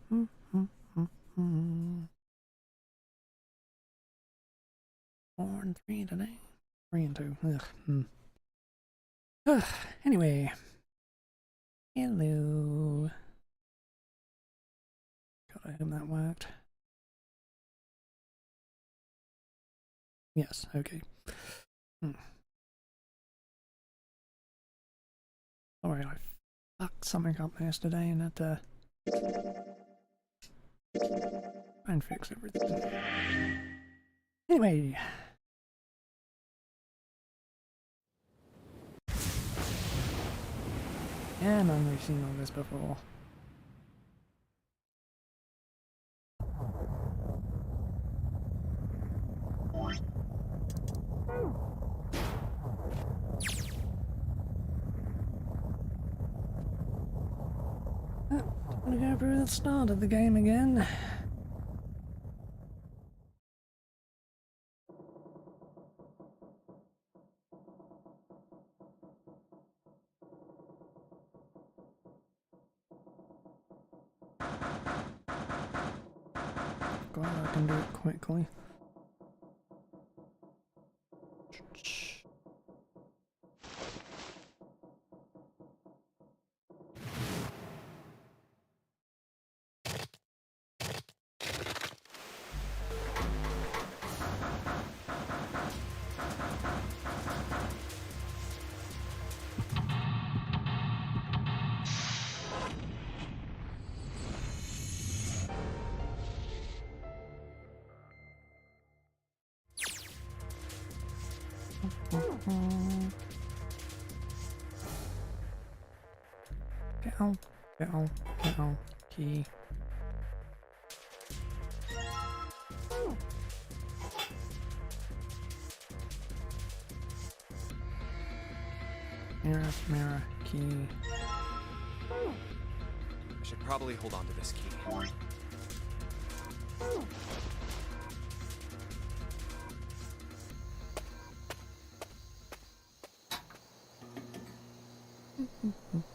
4 and 3 today. 3 and 2. Ugh. Anyway. Hello. God, I hope that worked. Yes, okay. Sorry, I fucked something up yesterday and had to try and fix everything. Anyway. And I've seen all this before. I'm gonna go through the start of the game again. God, I can do it quickly. Get out, key. Mirror, key. I should probably hold on to this key.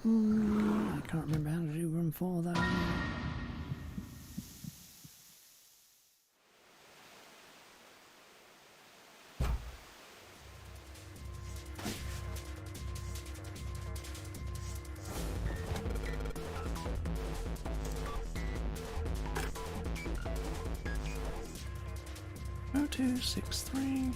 I can't remember how to do room 4 though. Oh, 2, 6, 3.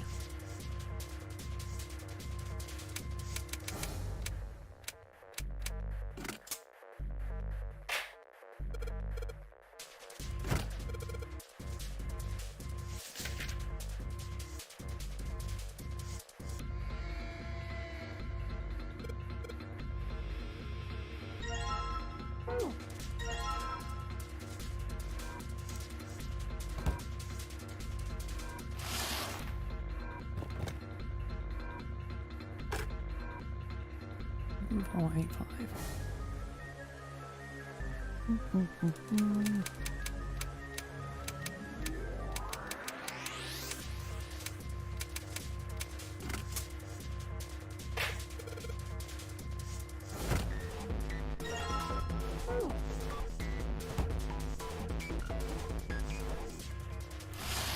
Oh, 8, 5.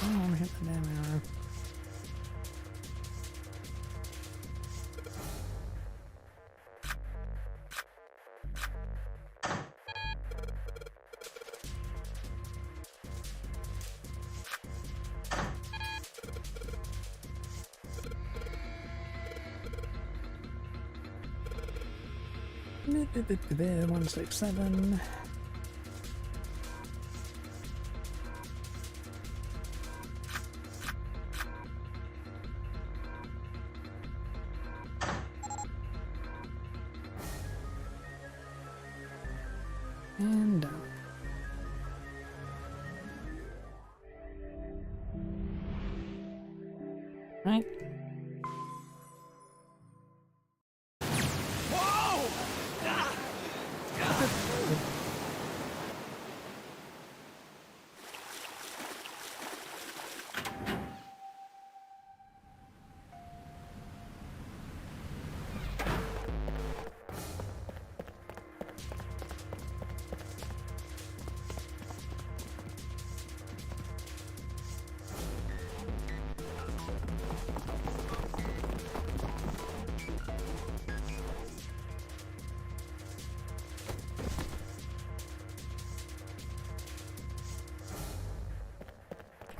Come on, hit the damn arrow. There, 167. And down. Right.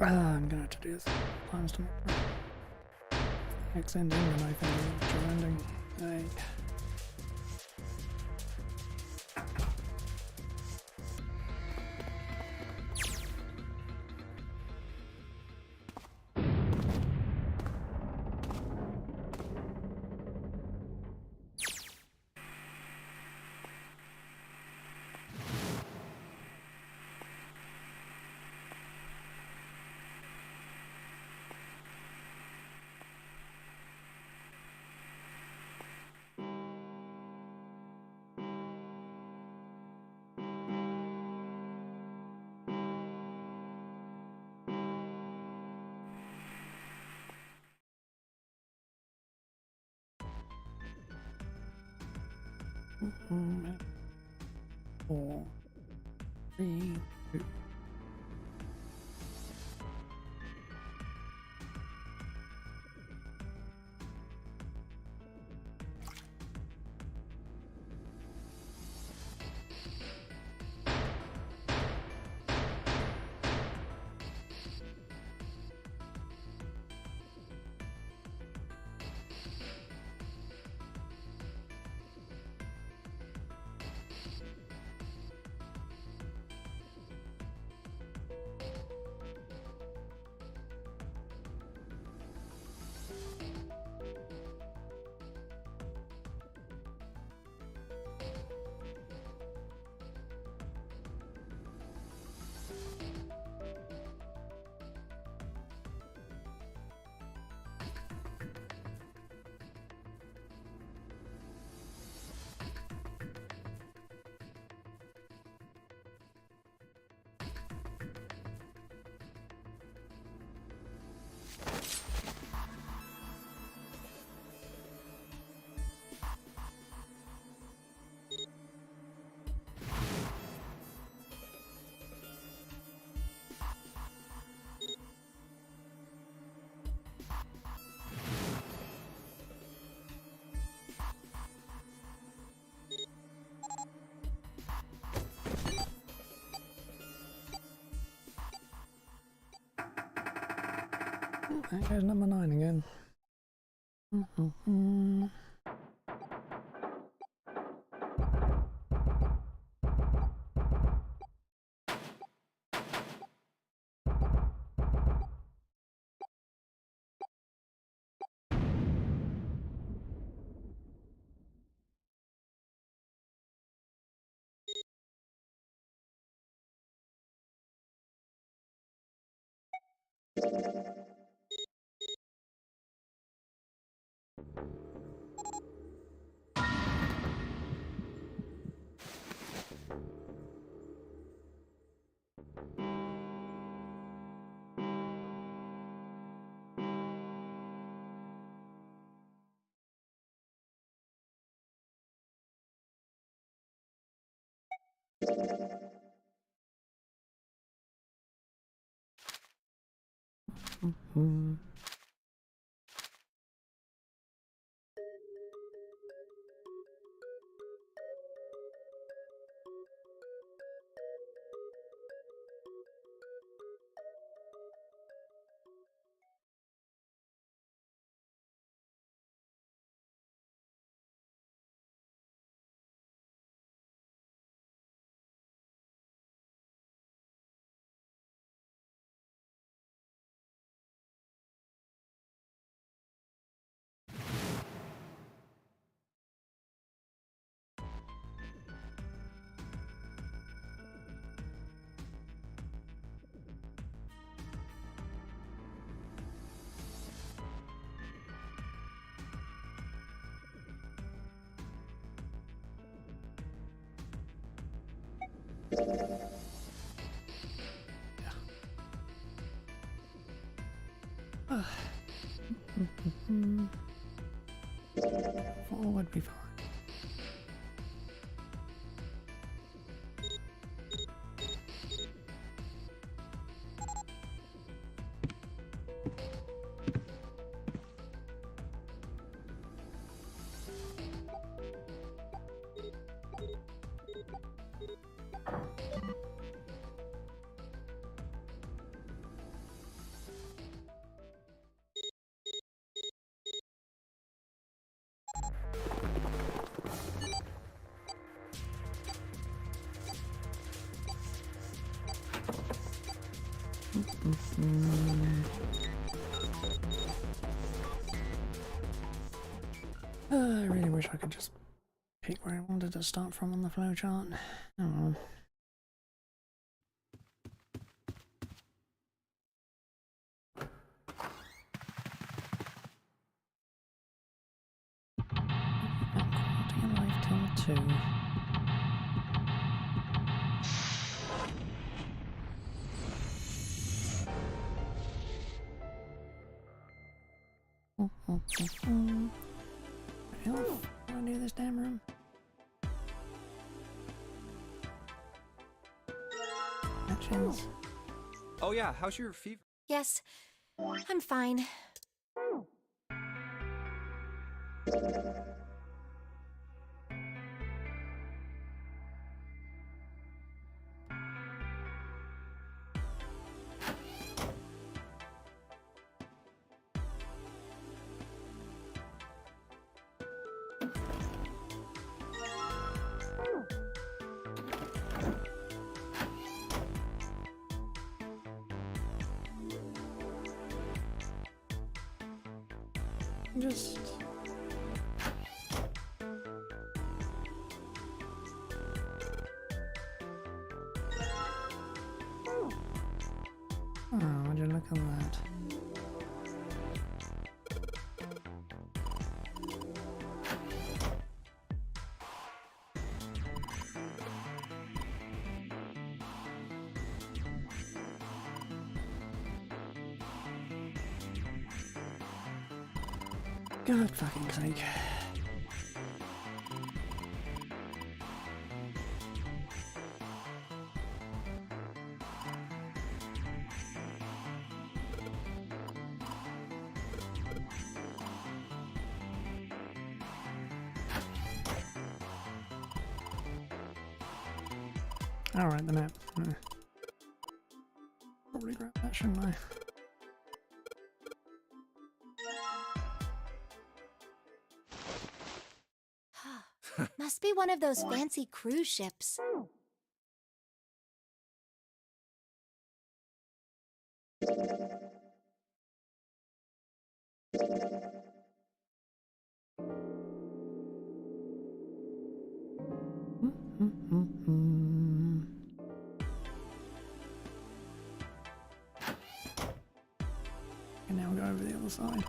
I'm gonna have to do this. Plans to extending the knife ending, ending. Mm-hmm. 4, 3, 2. There goes number 9 again. Mm-hmm. Mm-hmm. Mm-hmm. 4 would be fine. I really wish I could just pick where I wanted to start from on the flowchart. Oh well. Quality of life till 2. Health? What do I do this damn room? Matches. Oh yeah, how's your fever? Yes, I'm fine. Just... Oh, would you look at that? God fucking sake. Alright, the map. Probably grab that, shouldn't I? Must be one of those fancy cruise ships. And now we go over the other side.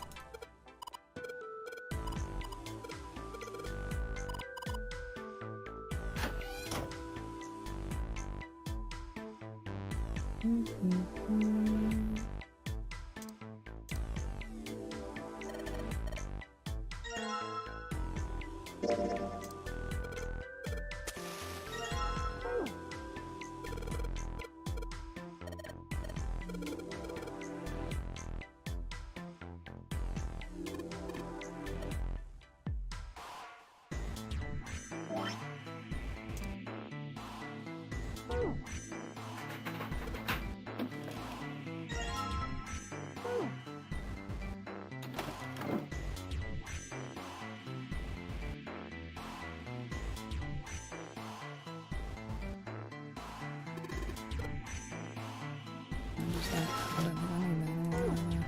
Just like, I don't think I need that all over there.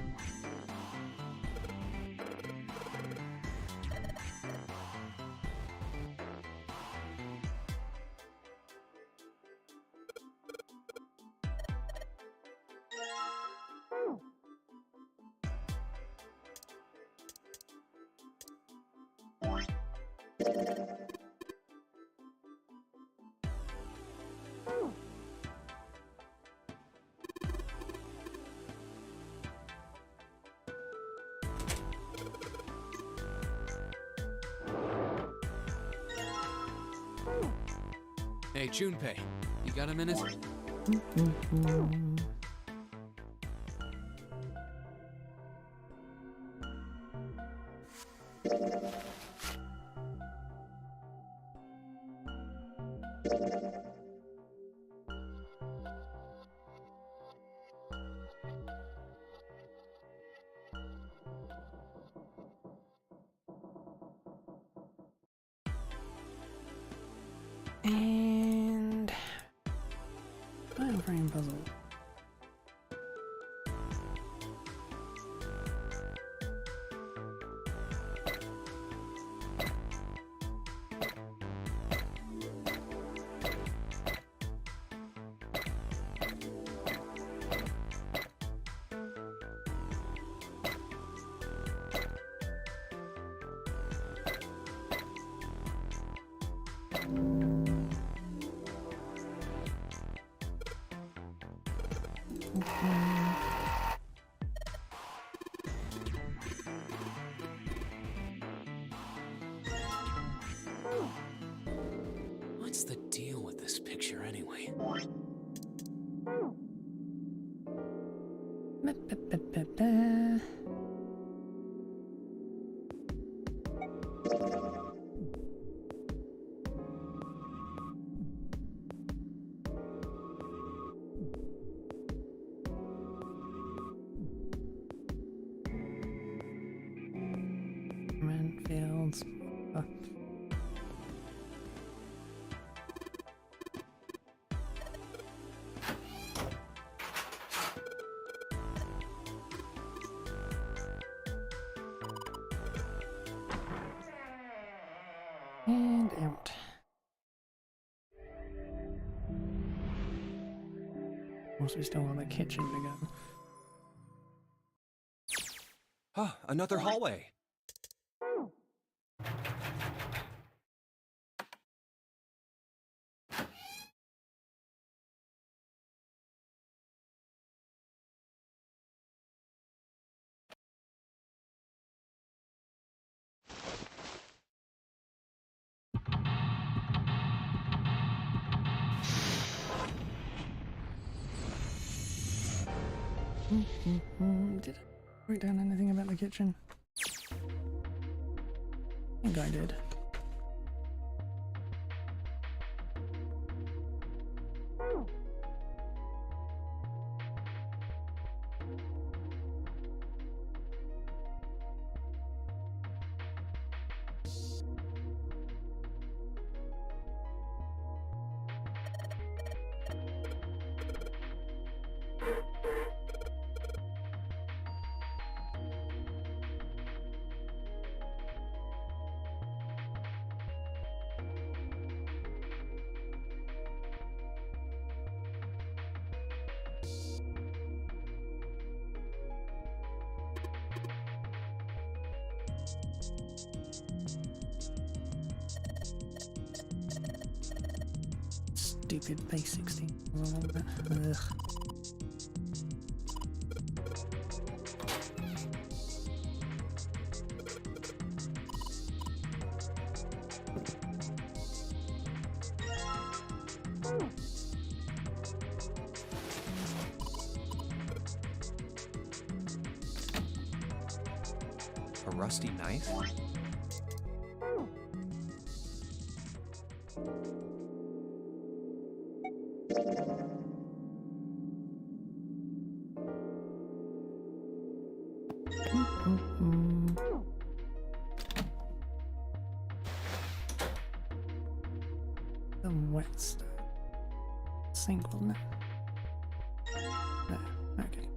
Hey, Junpei, you got a minute? And... Final frame puzzle. What's the deal with this picture anyway? Ba-ba-ba-ba-ba. Fields. And out. Also, we still want the kitchen to go. Ah, another hallway. Did I write down anything about the kitchen? I think I did. Stupid basic thing. Ugh. A rusty knife? The wet stuff. Sink, wasn't it? No. Okay.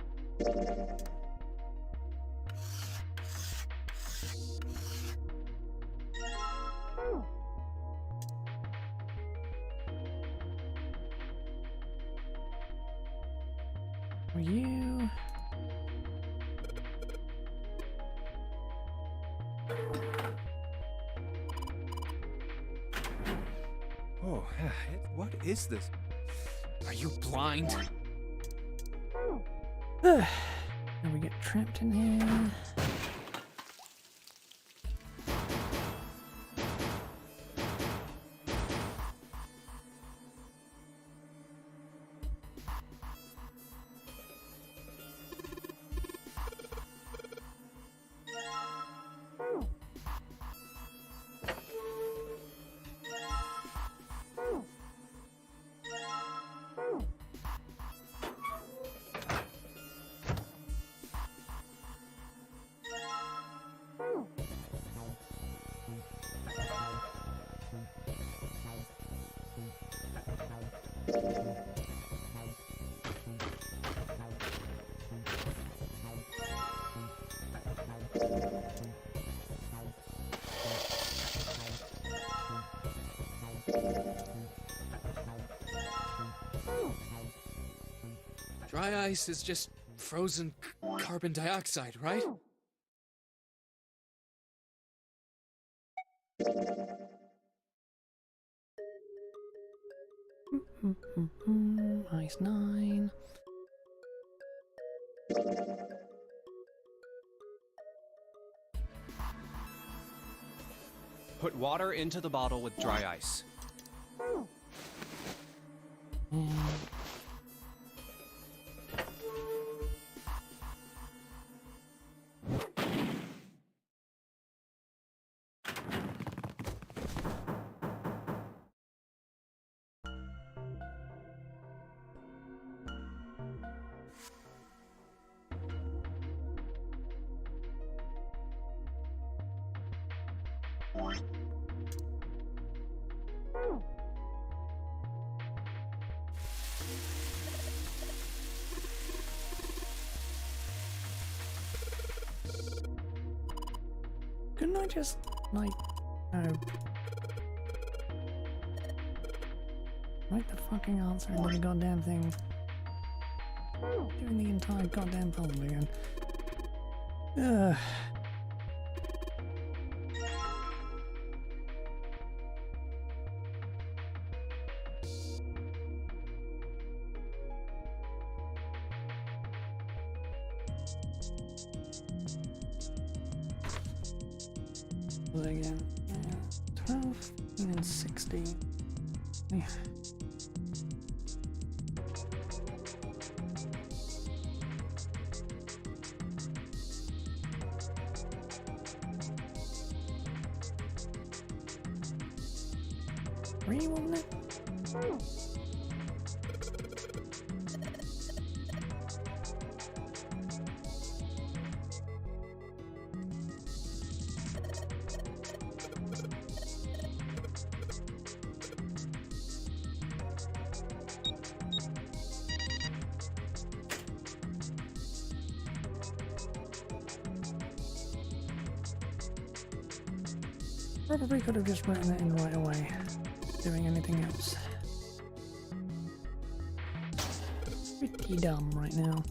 Are you? Oh, what is this? Are you blind? And we get trapped in here. Dry ice is just frozen carbon dioxide, right? Ice 9. Put water into the bottle with dry ice. Couldn't I just, like, write the fucking answer into the goddamn thing? Doing the entire goddamn puzzle again. Ugh. Again, 12, 15, and 16. Yeah. Three, wasn't it? Probably could have just written it in right away, doing anything else. Pretty dumb right now.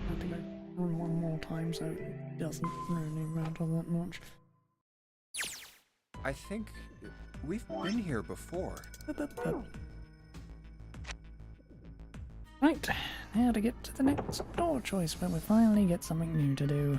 I have to go run one more time so it doesn't really matter that much. I think we've been here before. Right, now to get to the next door choice where we finally get something new to do.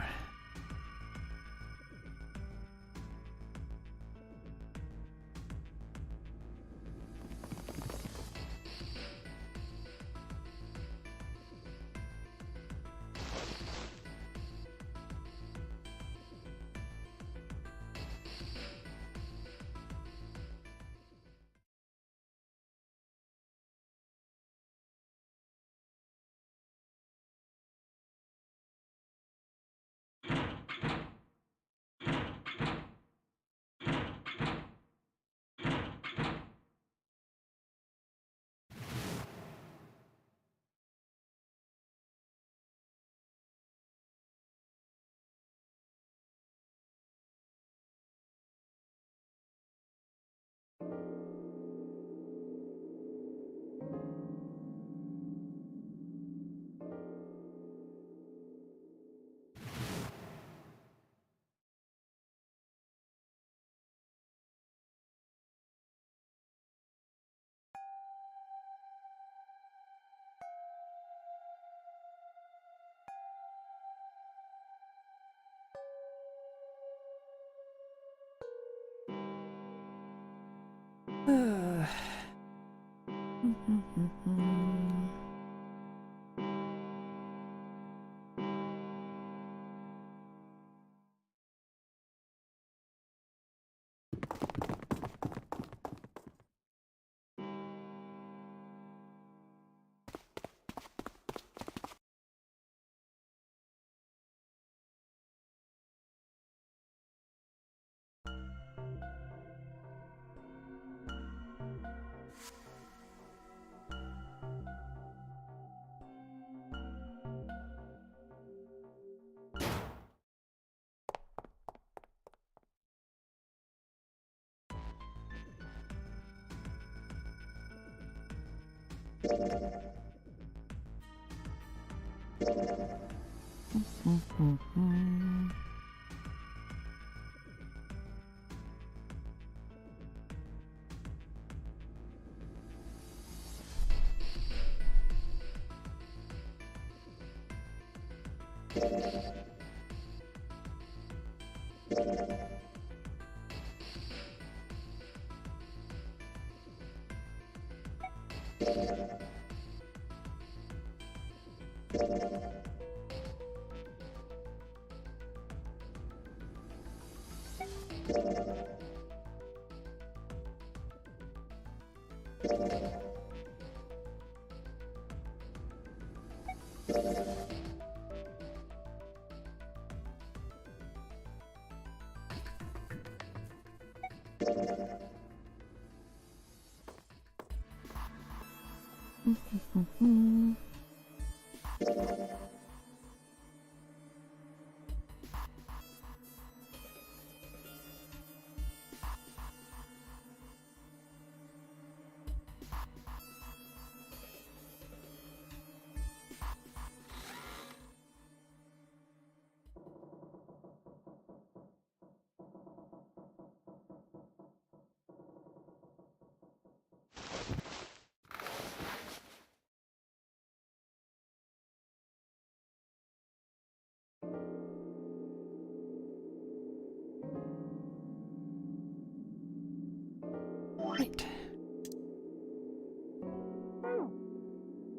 Right.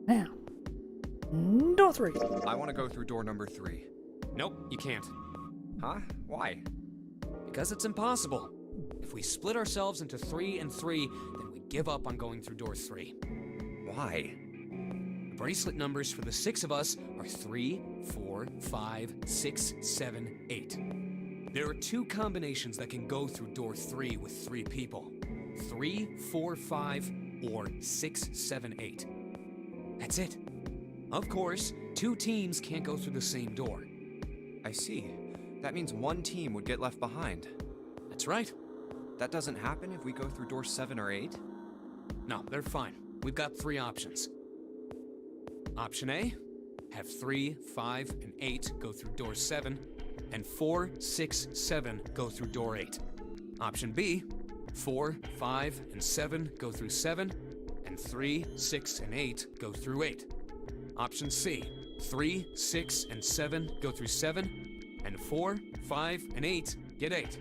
Now, door 3. I want to go through door number 3. Nope, you can't. Huh? Why? Because it's impossible. If we split ourselves into 3 and 3, then we give up on going through door 3. Why? The bracelet numbers for the 6 of us are 3, 4, 5, 6, 7, 8. There are 2 combinations that can go through door 3 with 3 people. 3, 4, 5, or 6, 7, 8. That's it. Of course, 2 teams can't go through the same door. I see. That means one team would get left behind. That's right. That doesn't happen if we go through door 7 or 8? No, they're fine. We've got 3 options. Option A, have 3, 5, and 8 go through door 7, and 4, 6, 7 go through door 8. Option B, 4, 5, and 7 go through 7, and 3, 6, and 8 go through 8. Option C, 3, 6, and 7 go through 7, and 4, 5, and 8 get 8.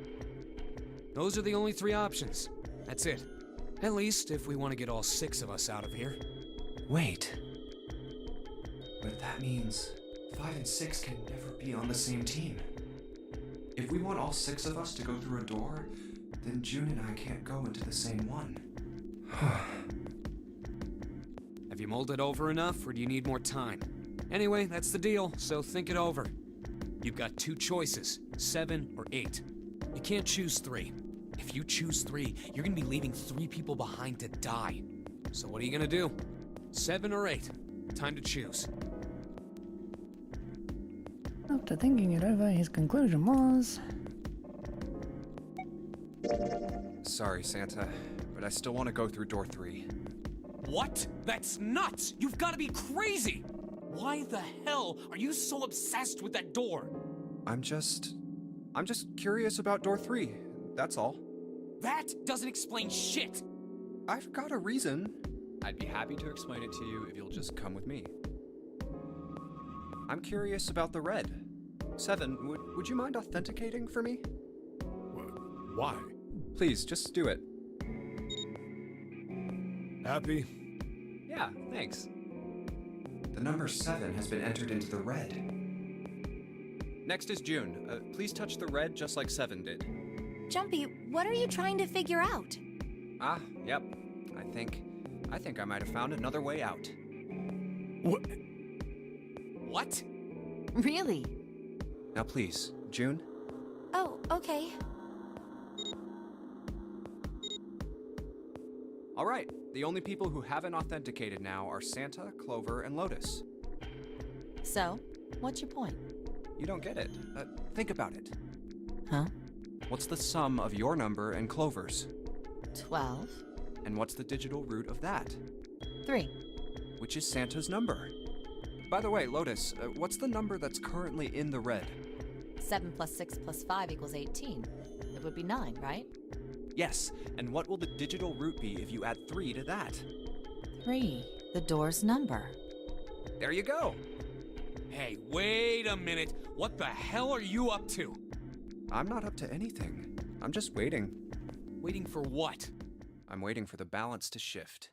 Those are the only 3 options. That's it. At least if we want to get all 6 of us out of here. Wait. But that means 5 and 6 can never be on the same team. If we want all 6 of us to go through a door, then June and I can't go into the same one. Have you mulled it over enough, or do you need more time? Anyway, that's the deal, so think it over. You've got 2 choices, 7 or 8. You can't choose 3. If you choose 3, you're gonna be leaving 3 people behind to die. So what are you gonna do? 7 or 8? Time to choose. After thinking it over, his conclusion was... Sorry, Santa, but I still want to go through door 3. What? That's nuts! You've gotta be crazy! Why the hell are you so obsessed with that door? I'm just curious about door 3. That's all. That doesn't explain shit! I've got a reason. I'd be happy to explain it to you if you'll just come with me. I'm curious about the red. 7, would you mind authenticating for me? Why? Please, just do it. Happy? Yeah, thanks. The number 7 has been entered into the red. Next is June. Please touch the red just like 7 did. Jumpy, what are you trying to figure out? Ah, yep. I think I might have found another way out. What? Really? Now please, June. Oh, okay. All right, the only people who haven't authenticated now are Santa, Clover, and Lotus. So, what's your point? You don't get it. Think about it. Huh? What's the sum of your number and Clover's? 12. And what's the digital root of that? 3. Which is Santa's number. By the way, Lotus, what's the number that's currently in the red? 7 plus 6 plus 5 equals 18. It would be 9, right? Yes, and what will the digital root be if you add 3 to that? 3. The door's number. There you go. Hey, wait a minute. What the hell are you up to? I'm not up to anything. I'm just waiting. Waiting for what? I'm waiting for the balance to shift.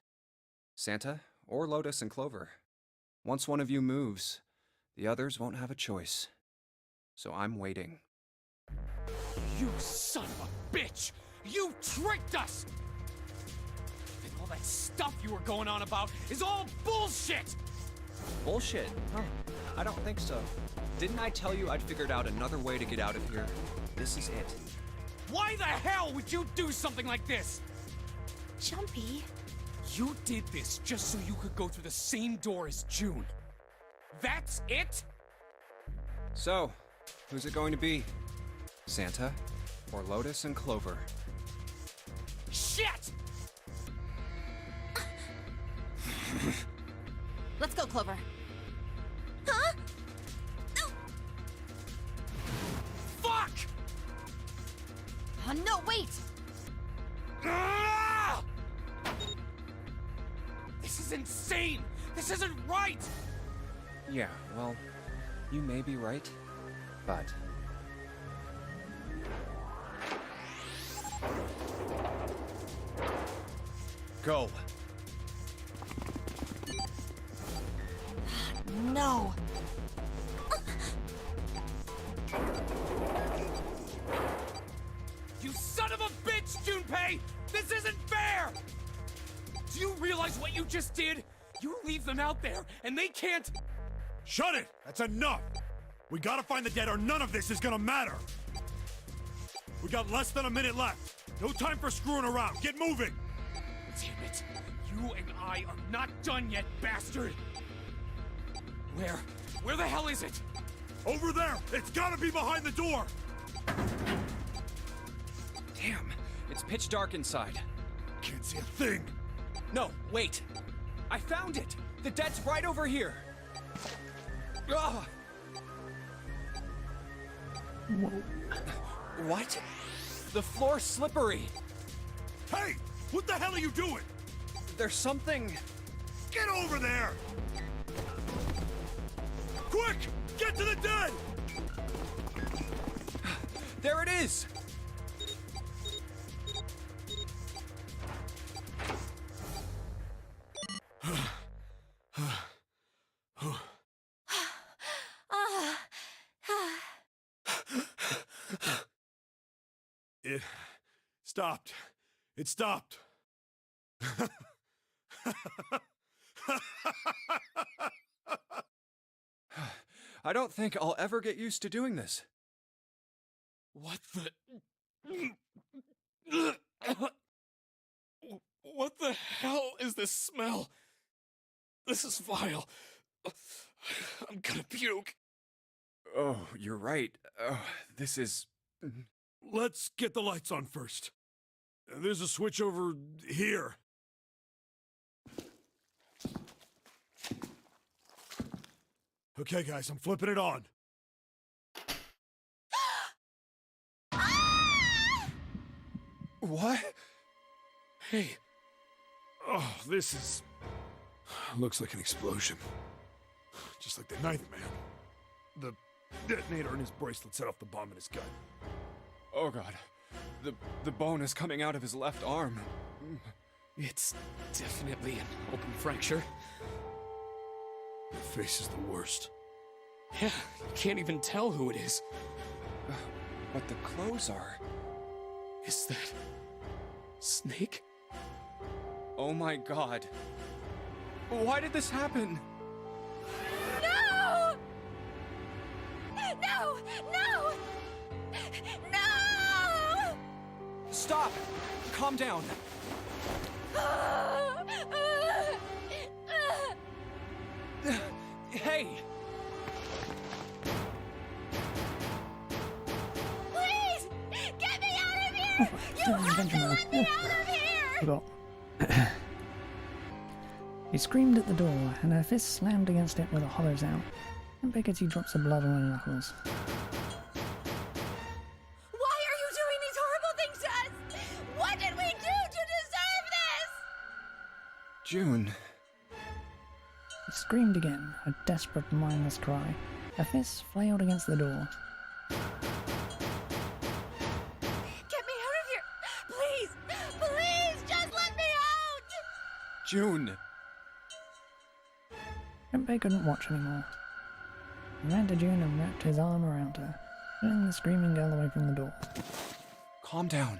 Santa, or Lotus and Clover. Once one of you moves, the others won't have a choice. So I'm waiting. You son of a bitch! You tricked us! And all that stuff you were going on about is all bullshit! Bullshit? Huh. I don't think so. Didn't I tell you I'd figured out another way to get out of here? This is it. Why the hell would you do something like this? Jumpy. You did this just so you could go through the same door as June. That's it? So, who's it going to be? Santa, or Lotus and Clover? Shit! Let's go, Clover. Huh? Fuck! Oh, no, wait! Ah! This is insane! This isn't right! Yeah, well, you may be right, but... Go. No! You son of a bitch, Junpei! This isn't fair! Do you realize what you just did? You leave them out there, and they can't... Shut it! That's enough! We gotta find the dead or none of this is gonna matter! We got less than a minute left! No time for screwing around! Get moving! Damn it! You and I are not done yet, bastard! Where the hell is it? Over there! It's gotta be behind the door! Damn, it's pitch dark inside. Can't see a thing! No, wait! I found it! The dead's right over here! Ugh. What? The floor's slippery! Hey! What the hell are you doing? There's something... Get over there! Quick! Get to the dead! There it is! It stopped. It stopped. I don't think I'll ever get used to doing this. What the... What the hell is this smell? This is vile. I'm gonna puke. Oh, you're right. Oh, this is... Let's get the lights on first. There's a switch over here. Okay, guys, I'm flipping it on. What? Hey, Oh, this is... Looks like an explosion. Just like the Ninth Man. The detonator in his bracelet set off the bomb in his gut. Oh god. The bone is coming out of his left arm. it's definitely an open fracture. The face is the worst. Yeah, you can't even tell who it is. But the clothes are... Is that... Snake? Oh my god. Why did this happen? No! No! No! No! Stop! Calm down. Hey! Please! Get me out of here! You have to let me out of here! Forgot. She screamed at the door, and her fist slammed against it with a hollow sound, and Pickety drops of blood on her knuckles. Why are you doing these horrible things to us? What did we do to deserve this? June. She screamed again, a desperate, mindless cry. Her fists flailed against the door. Get me out of here! Please! Please! Just let me out! June! Junpei couldn't watch anymore. He ran to June and wrapped his arm around her, pulling the screaming girl away from the door. Calm down.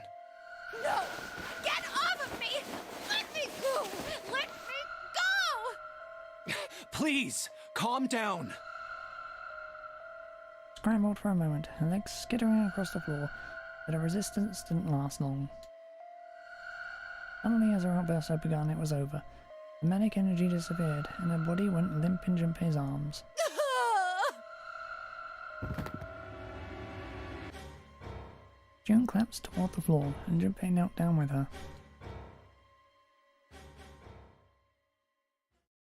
No! Get off of me! Let me go! Let me go! Please, calm down. Scrambled for a moment, her legs skittering across the floor, but her resistance didn't last long. Suddenly, as her outburst had begun, it was over. The manic energy disappeared, and her body went limp in Junpei's arms. June collapsed toward the floor, and Junpei knelt down with her.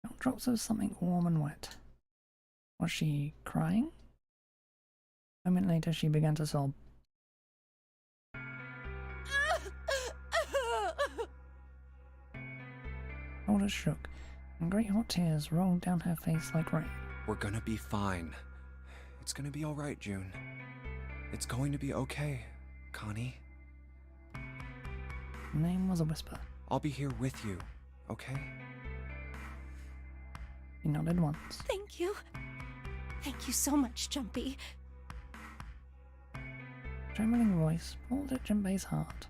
Felt drops of something warm and wet. Was she crying? A moment later, she began to sob. Shoulders shook, and great hot tears rolled down her face like rain. We're gonna be fine. It's gonna be alright, June. It's going to be okay, Connie. Her name was a whisper. I'll be here with you, okay? He nodded once. Thank you. Thank you so much, Jumpy. A trembling voice pulled at Junpei's heart.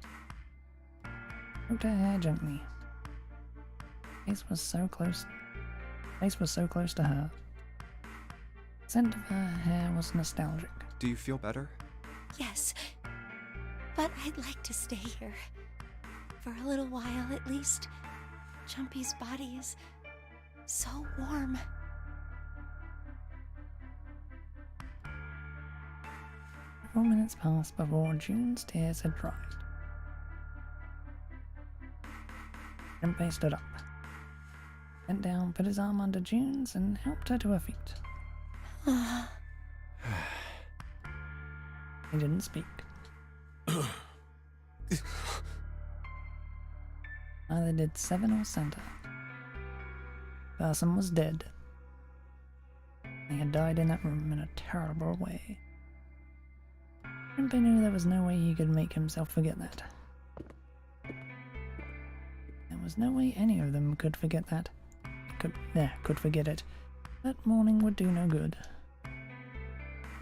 Stroked her hair gently. Face was so close to her. The scent of her hair was nostalgic. Do you feel better? Yes, but I'd like to stay here. For a little while, at least. Jumpy's body is so warm. Several minutes passed before June's tears had dried. Junpei stood up, bent down, put his arm under June's, and helped her to her feet. He didn't speak. Neither did Seven or Santa. The person was dead. They had died in that room in a terrible way. Junpei knew there was no way he could make himself forget that. There was no way any of them could forget that. Could forget it. That morning would do no good.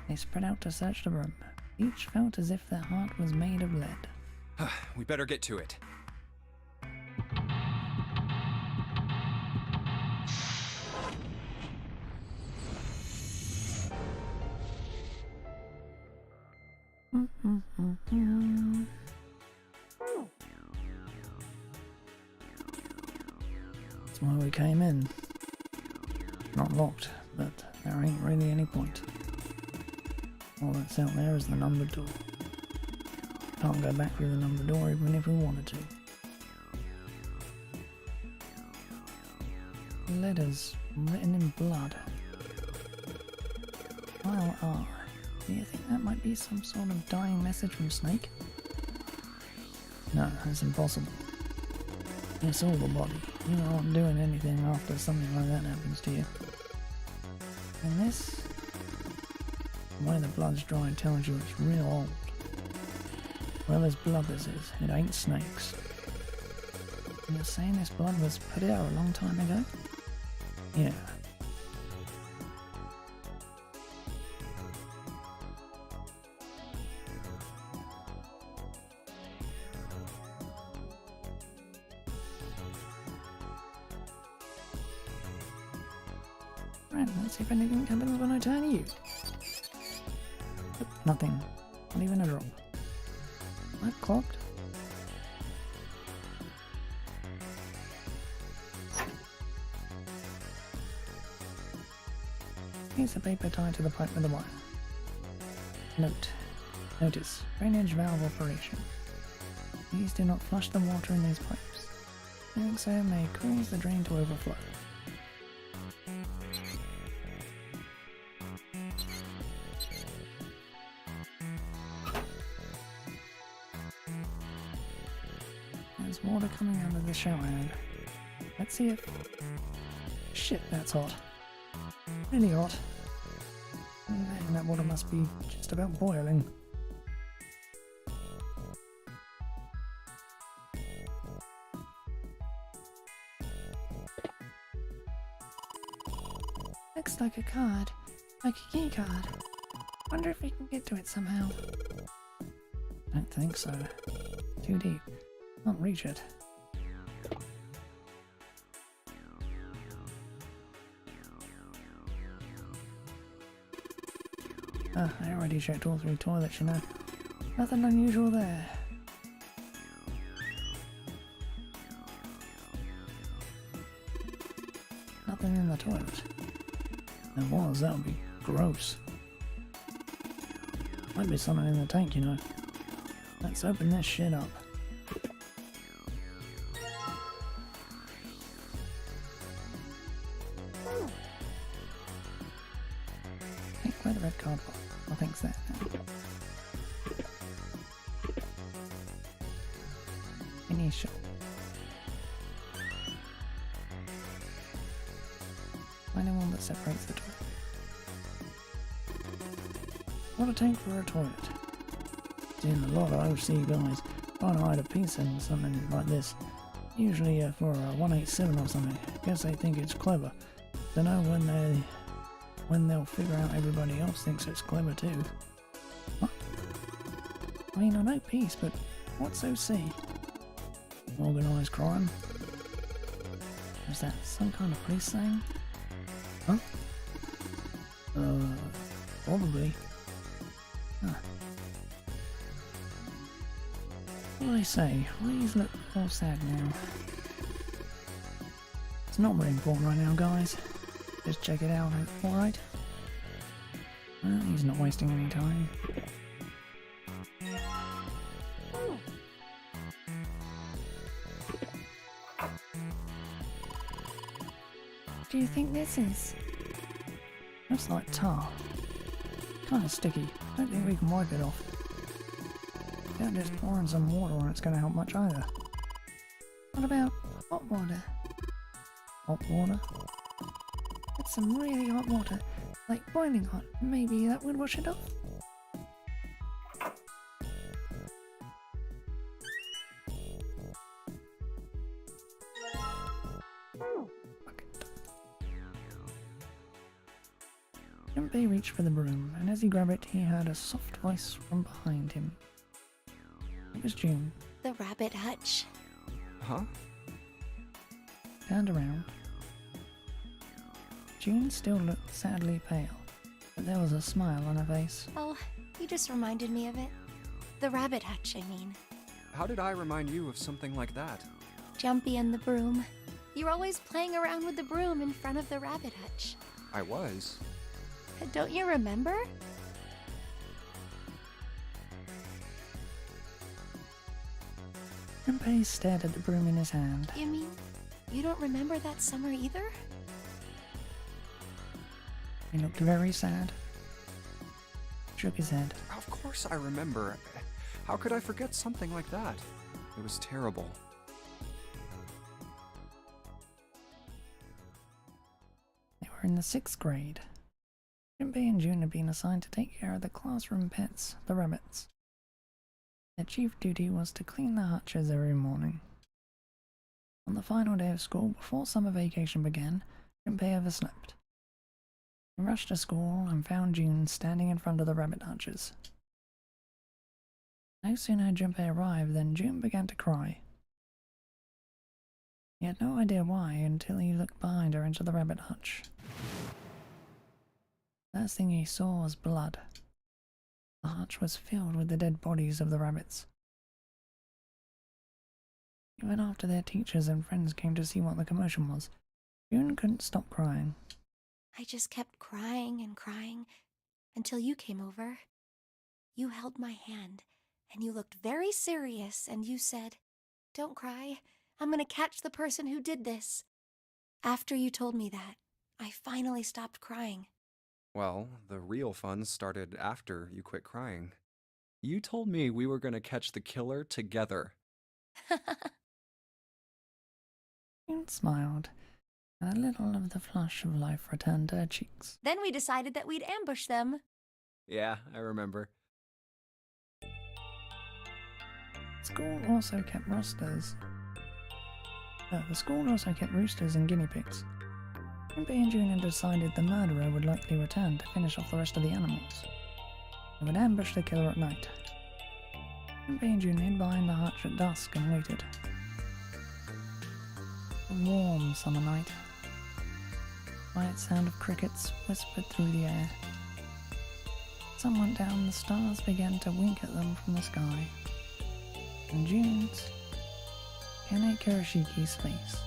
They spread out to search the room. Each felt as if their heart was made of lead. We better get to it. That's why we came in. Not locked, but there ain't really any point. All that's out there is the numbered door. Can't go back through the numbered door even if we wanted to. Letters written in blood. File R. Do you think that might be some sort of dying message from Snake? No, that's impossible. It's all the body. You aren't doing anything after something like that happens to you. And this, the way the blood's dried tells you it's real old. Well, as blood this is, it ain't Snake's. And you're saying this blood was put out a long time ago? Yeah. Right, let's see if anything happens when I turn you. But nothing. Not even a drop. That clogged? Piece of paper tied to the pipe with a wire. Notice. Drainage valve operation. Please do not flush the water in these pipes. Doing so may cause the drain to overflow. There's water coming out of the shower head. Let's see if... Shit, that's hot. Really hot. Man, that water must be just about boiling. Looks like a card. Like a key card. Wonder if we can get to it somehow. Don't think so. Too deep. Can't reach it. I already checked all 3 toilets, you know. Nothing unusual there. Nothing in the toilet. There was, that would be gross. Might be something in the tank, you know. Let's open this shit up. Hey, where the red cardboard? I think's that. Initial. Find the one that separates the toilet. What a tank for a toilet. In a lot of OC guys trying to hide a piece in something like this. Usually for a 187 or something. Guess they think it's clever. Don't know when they'll figure out everybody else thinks it's clever too. What? I mean, I know peace, but what's OC? Organised crime? Is that some kind of police thing? Huh? Probably. Huh. What do I say? Please look all sad now. It's not very important right now, guys. Just check it out, alright? Well, he's not wasting any time. What do you think this is? Looks like tar. Kinda sticky. Don't think we can wipe it off. Can't just pour in some water or it's gonna help much either. What about hot water? Hot water? It's some really hot water, like boiling hot. Maybe that would wash it off? Junpei reached for the broom, and as he grabbed it, he heard a soft voice from behind him. It was June. The rabbit hutch. Huh? Turned around. June still looked sadly pale, but there was a smile on her face. Oh, you just reminded me of it. The rabbit hutch, I mean. How did I remind you of something like that? Jumpy and the broom. You're always playing around with the broom in front of the rabbit hutch. I was. Don't you remember? Junpei stared at the broom in his hand. You mean you don't remember that summer either? He looked very sad. Shook his head. Of course I remember. How could I forget something like that? It was terrible. They were in the 6th grade. Junpei and June had been assigned to take care of the classroom pets, the rabbits. Their chief duty was to clean the hutches every morning. On the final day of school, before summer vacation began, Junpei overslept. He rushed to school and found June standing in front of the rabbit hutches. No sooner had Junpei arrived than June began to cry. He had no idea why until he looked behind her into the rabbit hutch. First thing he saw was blood. The hutch was filled with the dead bodies of the rabbits. Even after their teachers and friends came to see what the commotion was, June couldn't stop crying. I just kept crying and crying until you came over. You held my hand, and you looked very serious, and you said, "Don't cry. I'm gonna catch the person who did this." After you told me that, I finally stopped crying. Well, the real fun started after you quit crying. You told me we were going to catch the killer together. June smiled, and a little of the flush of life returned to her cheeks. Then we decided that we'd ambush them. Yeah, I remember. School also kept roosters. The school also kept roosters and guinea pigs. Junpei and June had decided the murderer would likely return to finish off the rest of the animals. They would ambush the killer at night. Junpei and June hid behind the hutch at dusk and waited. A warm summer night. The quiet sound of crickets whispered through the air. Sun went down, the stars began to wink at them from the sky. And June's Kane Kuroshiki's face.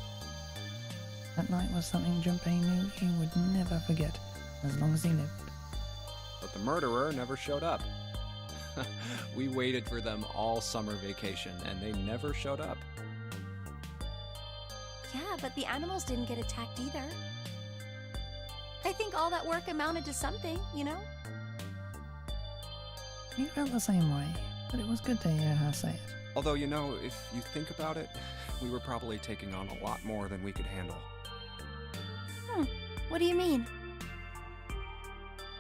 That night was something Junpei knew he would never forget as long as he lived. But the murderer never showed up. We waited for them all summer vacation, and they never showed up. Yeah, but the animals didn't get attacked either. I think all that work amounted to something, you know? He felt the same way, but it was good to hear her say it. Although, you know, if you think about it, we were probably taking on a lot more than we could handle. What do you mean?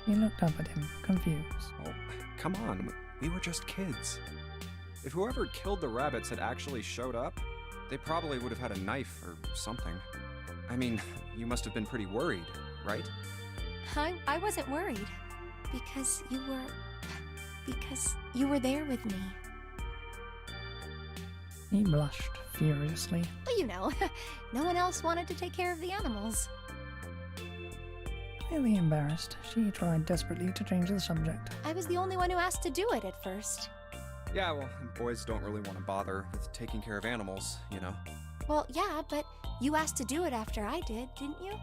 He looked up at him, confused. Oh, come on, we were just kids. If whoever killed the rabbits had actually showed up, they probably would have had a knife or something. I mean, you must have been pretty worried, right? I wasn't worried. Because you were there with me. He blushed furiously. But you know, no one else wanted to take care of the animals. Clearly embarrassed, she tried desperately to change the subject. I was the only one who asked to do it at first. Yeah, well, boys don't really want to bother with taking care of animals, you know? Well, yeah, but you asked to do it after I did, didn't you?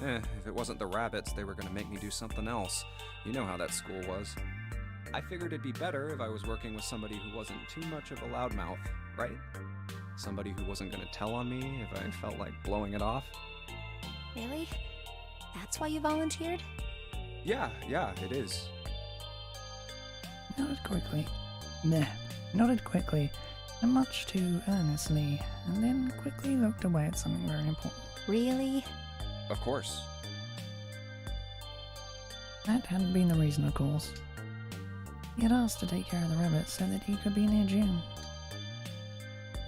If it wasn't the rabbits, they were gonna make me do something else. You know how that school was. I figured it'd be better if I was working with somebody who wasn't too much of a loudmouth, right? Somebody who wasn't gonna tell on me if I felt like blowing it off. Really? That's why you volunteered? Yeah, it is. Nodded quickly, and much too earnestly, and then quickly looked away at something very important. Really? Of course. That hadn't been the reason, of course. He had asked to take care of the rabbits so that he could be near June.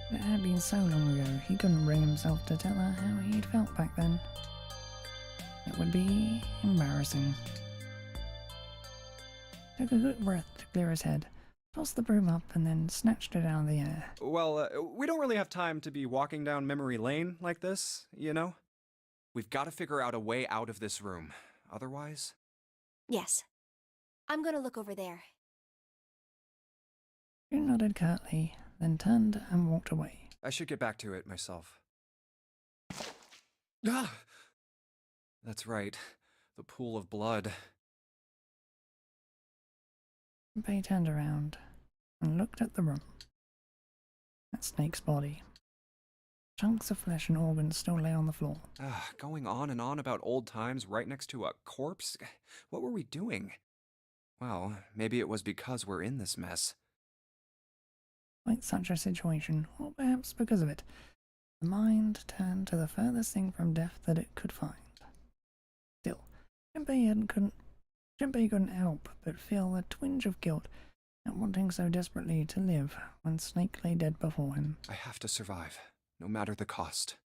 But it had been so long ago, he couldn't bring himself to tell her how he'd felt back then. It would be embarrassing. Took a good breath to clear his head, tossed the broom up, and then snatched it out of the air. Well, we don't really have time to be walking down memory lane like this, you know? We've got to figure out a way out of this room. Otherwise... Yes. I'm gonna look over there. June nodded curtly, then turned and walked away. I should get back to it myself. Ah! That's right. The pool of blood. Junpei turned around and looked at the room. That snake's body. Chunks of flesh and organs still lay on the floor. Going on and on about old times right next to a corpse? What were we doing? Well, maybe it was because we're in this mess. Like such a situation, or perhaps because of it, the mind turned to the furthest thing from death that it could find. Still, Junpei couldn't help but feel a twinge of guilt at wanting so desperately to live when Snake lay dead before him. I have to survive, no matter the cost.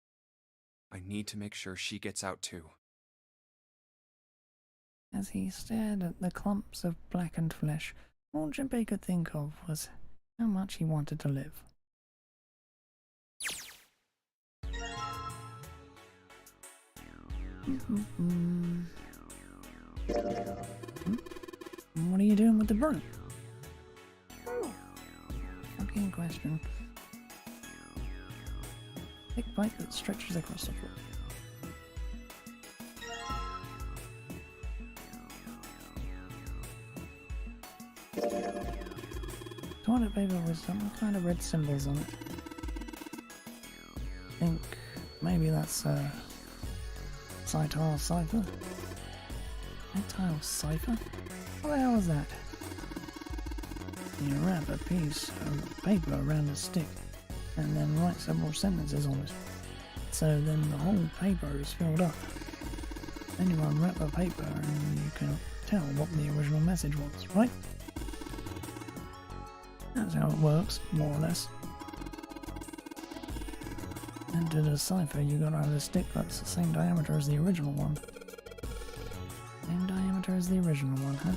I need to make sure she gets out too. As he stared at the clumps of blackened flesh, all Junpei could think of was how much he wanted to live. What are you doing with the broom? Fucking question. Thick pipe that stretches across the floor. Toilet paper with some kind of red symbols on it. I think maybe that's Saitile cipher. Saitile cipher? What the hell is that? You wrap a piece of paper around a stick and then write several sentences on it. so then the whole paper is filled up. Then you unwrap the paper and you can tell what the original message was, right? That's how it works, more or less. And to decipher, you gotta have a stick that's the same diameter as the original one. Same diameter as the original one, huh?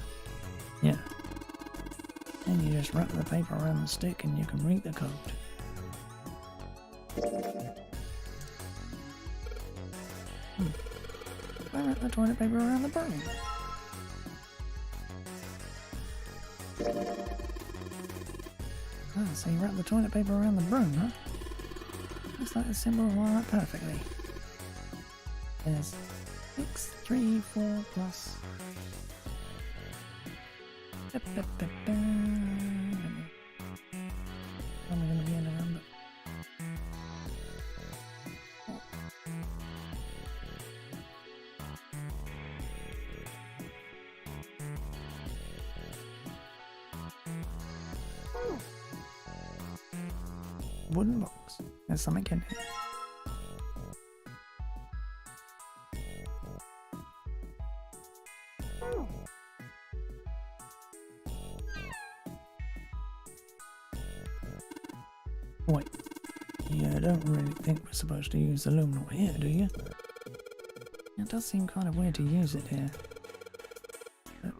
Yeah. Then you just wrap the paper around the stick and you can read the code. I wrap the toilet paper around the broom. Ah, so you wrap the toilet paper around the broom, huh? Looks like the symbol will line up perfectly. There's 6, 3, 4 plus. Only gonna be in around the. Wooden box. There's something in here. Wait, you don't really think we're supposed to use the luminol here, do you? It does seem kind of weird to use it here. But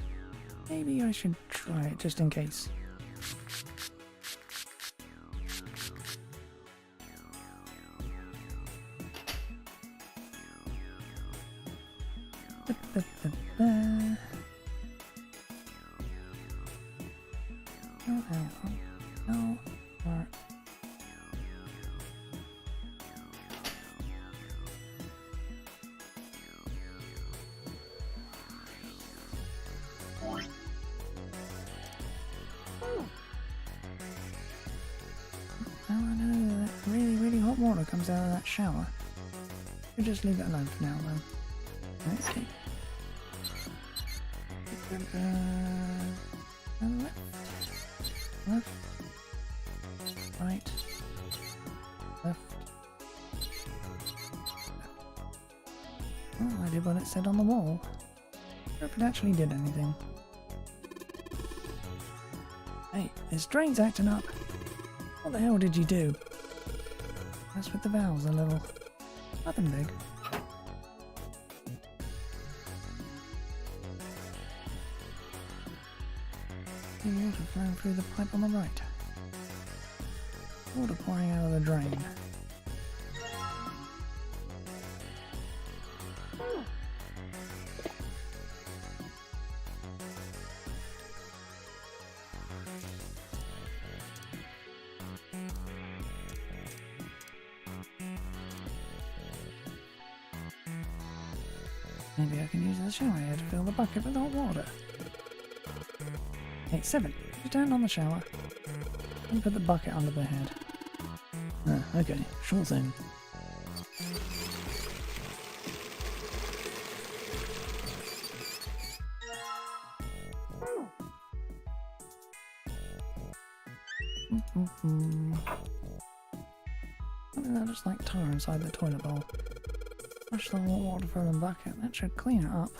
maybe I should try it just in case. Oh, I know that really, really hot water comes out of that shower. We'll just leave it alone for now, then. Okay. Left. Right. Left. Well, I did what it said on the wall. I wonder if it actually did anything. Hey, this drain's acting up. What the hell did you do? Mess with the valves a little. Nothing big. The water flowing through the pipe on the right. Water pouring out of the drain. Maybe I can use the shower head to fill the bucket with hot water. Hey, 7, you turn on the shower and put the bucket under the head. Ah, okay, sure thing. I think that looks like tar inside the toilet bowl. Flush the hot water from the bucket, that should clean it up.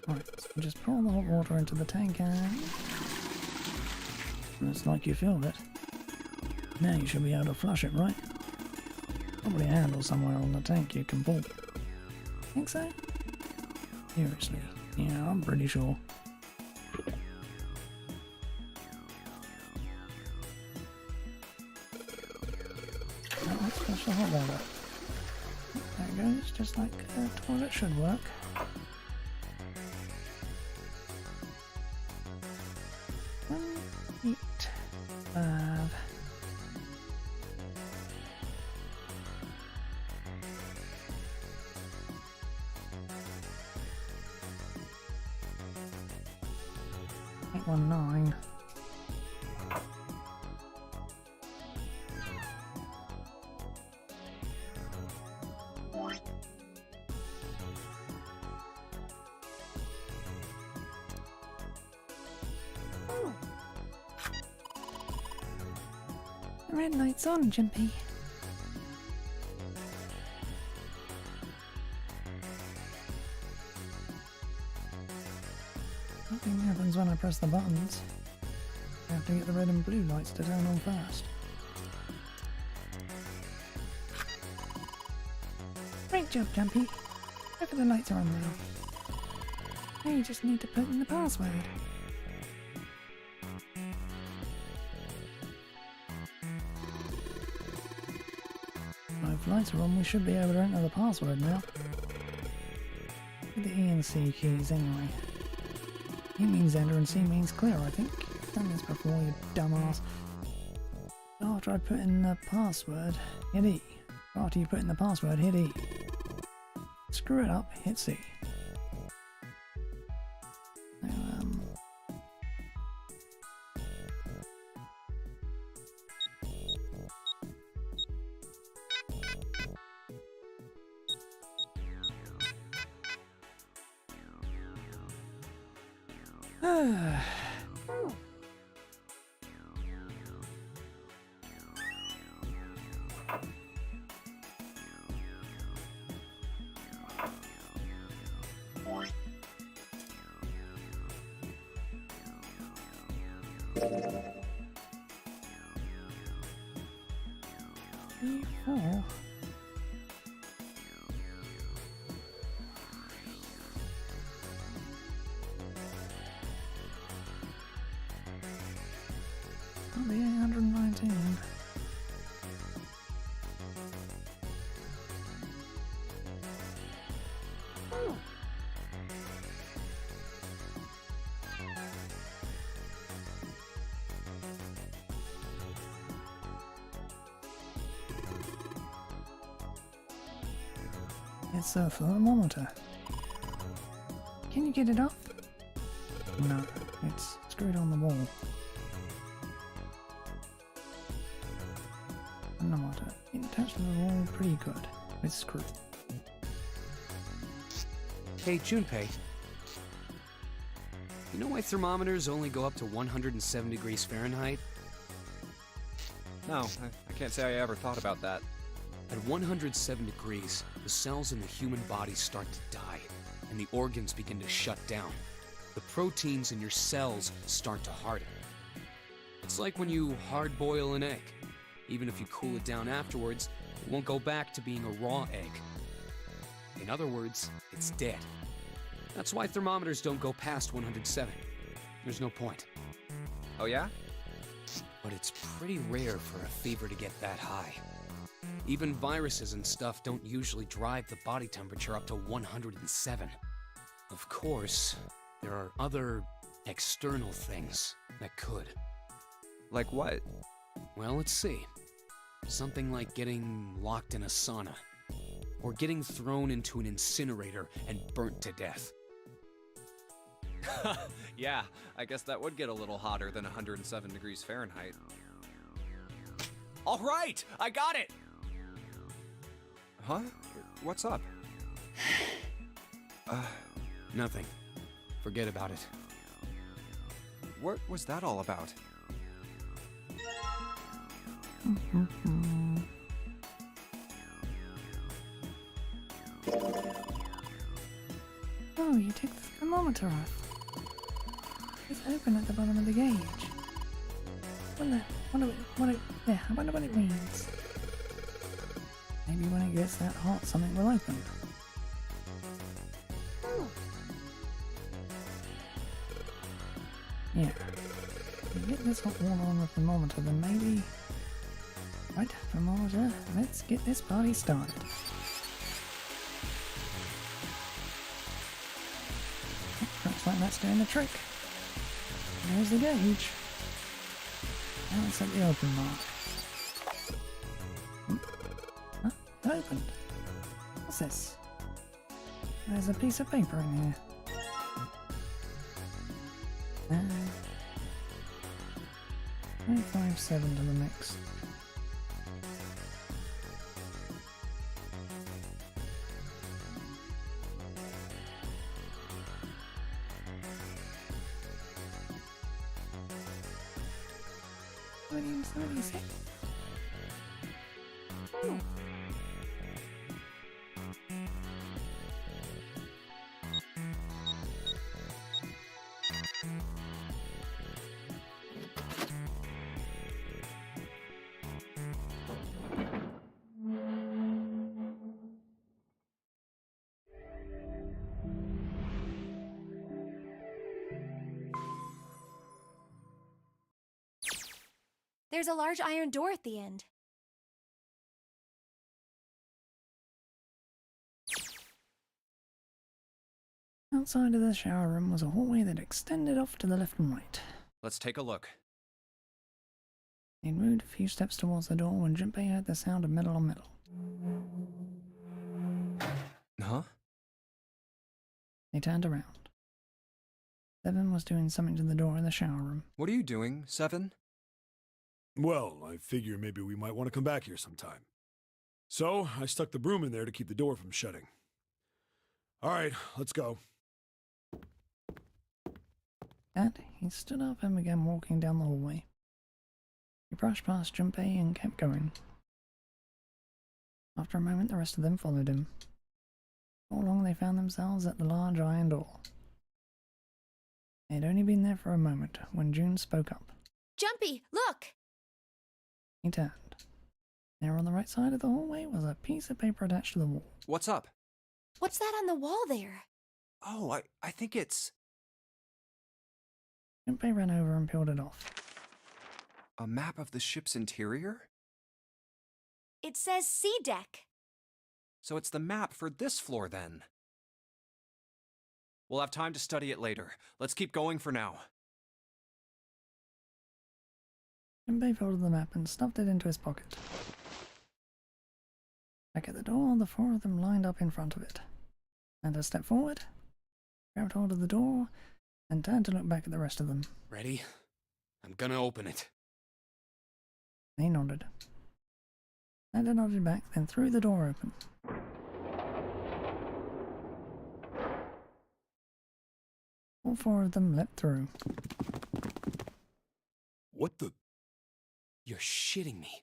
Right, so just pour the hot water into the tank and it's like you filled it. Now you should be able to flush it, right? Probably a handle somewhere on the tank you can pull. Think so? Seriously, yeah, I'm pretty sure. Now let's flush the hot water. There it goes, just like a toilet should work. Eight, 1, 9. The red light's on, Jumpy. Nothing happens when I press the buttons. I have to get the red and blue lights to turn on first. Great job, Jumpy. Look at the lights are on now. Now you just need to put in the password. If lights are on, we should be able to enter the password now. With the E and C keys anyway. E means enter and C means clear, I think. I've done this before, you dumbass. After I put in the password, hit E. After you put in the password, hit E. Screw it up, hit C. Now, P4. That'll be 819. It's a thermometer. Can you get it off? No, it's screwed on the wall. Thermometer. Attached to the wall pretty good. With screw. Hey, Junpei. You know why thermometers only go up to 107 degrees Fahrenheit? No, I can't say I ever thought about that. At 107 degrees, the cells in the human body start to die, and the organs begin to shut down. The proteins in your cells start to harden. It's like when you hard-boil an egg. Even if you cool it down afterwards, it won't go back to being a raw egg. In other words, it's dead. That's why thermometers don't go past 107. There's no point. Oh yeah? But it's pretty rare for a fever to get that high. Even viruses and stuff don't usually drive the body temperature up to 107. Of course, there are other external things that could. Like what? Well, let's see. Something like getting locked in a sauna. Or getting thrown into an incinerator and burnt to death. Yeah, I guess that would get a little hotter than 107 degrees Fahrenheit. All right, I got it! Huh? What's up? Nothing. Forget about it. What was that all about? Oh, you took the thermometer off. It's open at the bottom of the gauge. I wonder what it means. Maybe when it gets that hot, something will open. Yeah. If you get this hot water on the thermometer, then maybe... Right, thermometer, let's get this party started. Looks like that's doing the trick. There's the gauge. Now it's at the open mark. Huh? It opened. What's this? There's a piece of paper in here. 0.57 to the mix. What do you say? There's a large iron door at the end. Outside of the shower room was a hallway that extended off to the left and right. Let's take a look. They moved a few steps towards the door when Junpei heard the sound of metal on metal. Huh? They turned around. Seven was doing something to the door in the shower room. What are you doing, Seven? Well, I figure maybe we might want to come back here sometime. So, I stuck the broom in there to keep the door from shutting. Alright, let's go. And he stood up and began walking down the hallway. He brushed past Junpei and kept going. After a moment, the rest of them followed him. Before long, they found themselves at the large iron door. They had only been there for a moment when June spoke up. Jumpy, look! He turned. There on the right side of the hallway was a piece of paper attached to the wall. What's up? What's that on the wall there? Oh, I think it's Junpei ran over and peeled it off. a map of the ship's interior? It says C deck. So it's the map for this floor then. We'll have time to study it later. Let's keep going for now. Junpei folded the map and stuffed it into his pocket. Back at the door, the four of them lined up in front of it. And a step forward, grabbed hold of the door, and turned to look back at the rest of them. Ready? I'm gonna open it. They nodded. Nanda nodded back, then threw the door open. All four of them leapt through. What the? You're shitting me.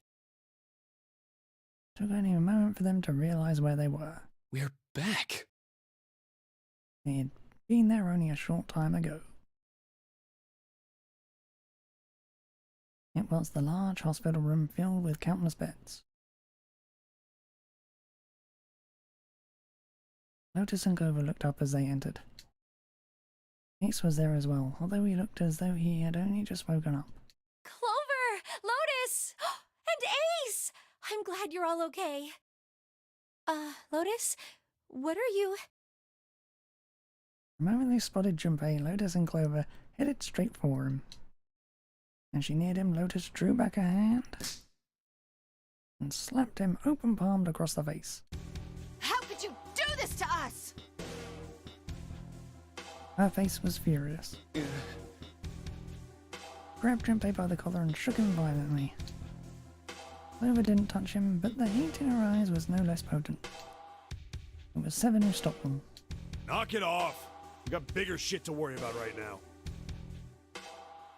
It took only a moment for them to realize where they were. We're back. They had been there only a short time ago. It was the large hospital room filled with countless beds. Lotus and Clover looked up as they entered. Ace was there as well, although he looked as though he had only just woken up. Clover! Lotus! And Ace! I'm glad you're all okay. Lotus? What are you... The moment they spotted Junpei, Lotus and Clover headed straight for him. As she neared him, Lotus drew back her hand and slapped him open-palmed across the face. How could you do this to us? Her face was furious. Grabbed Junpei by the collar and shook him violently. Clover didn't touch him, but the heat in her eyes was no less potent. It was Seven who stopped them. Knock it off! We got bigger shit to worry about right now.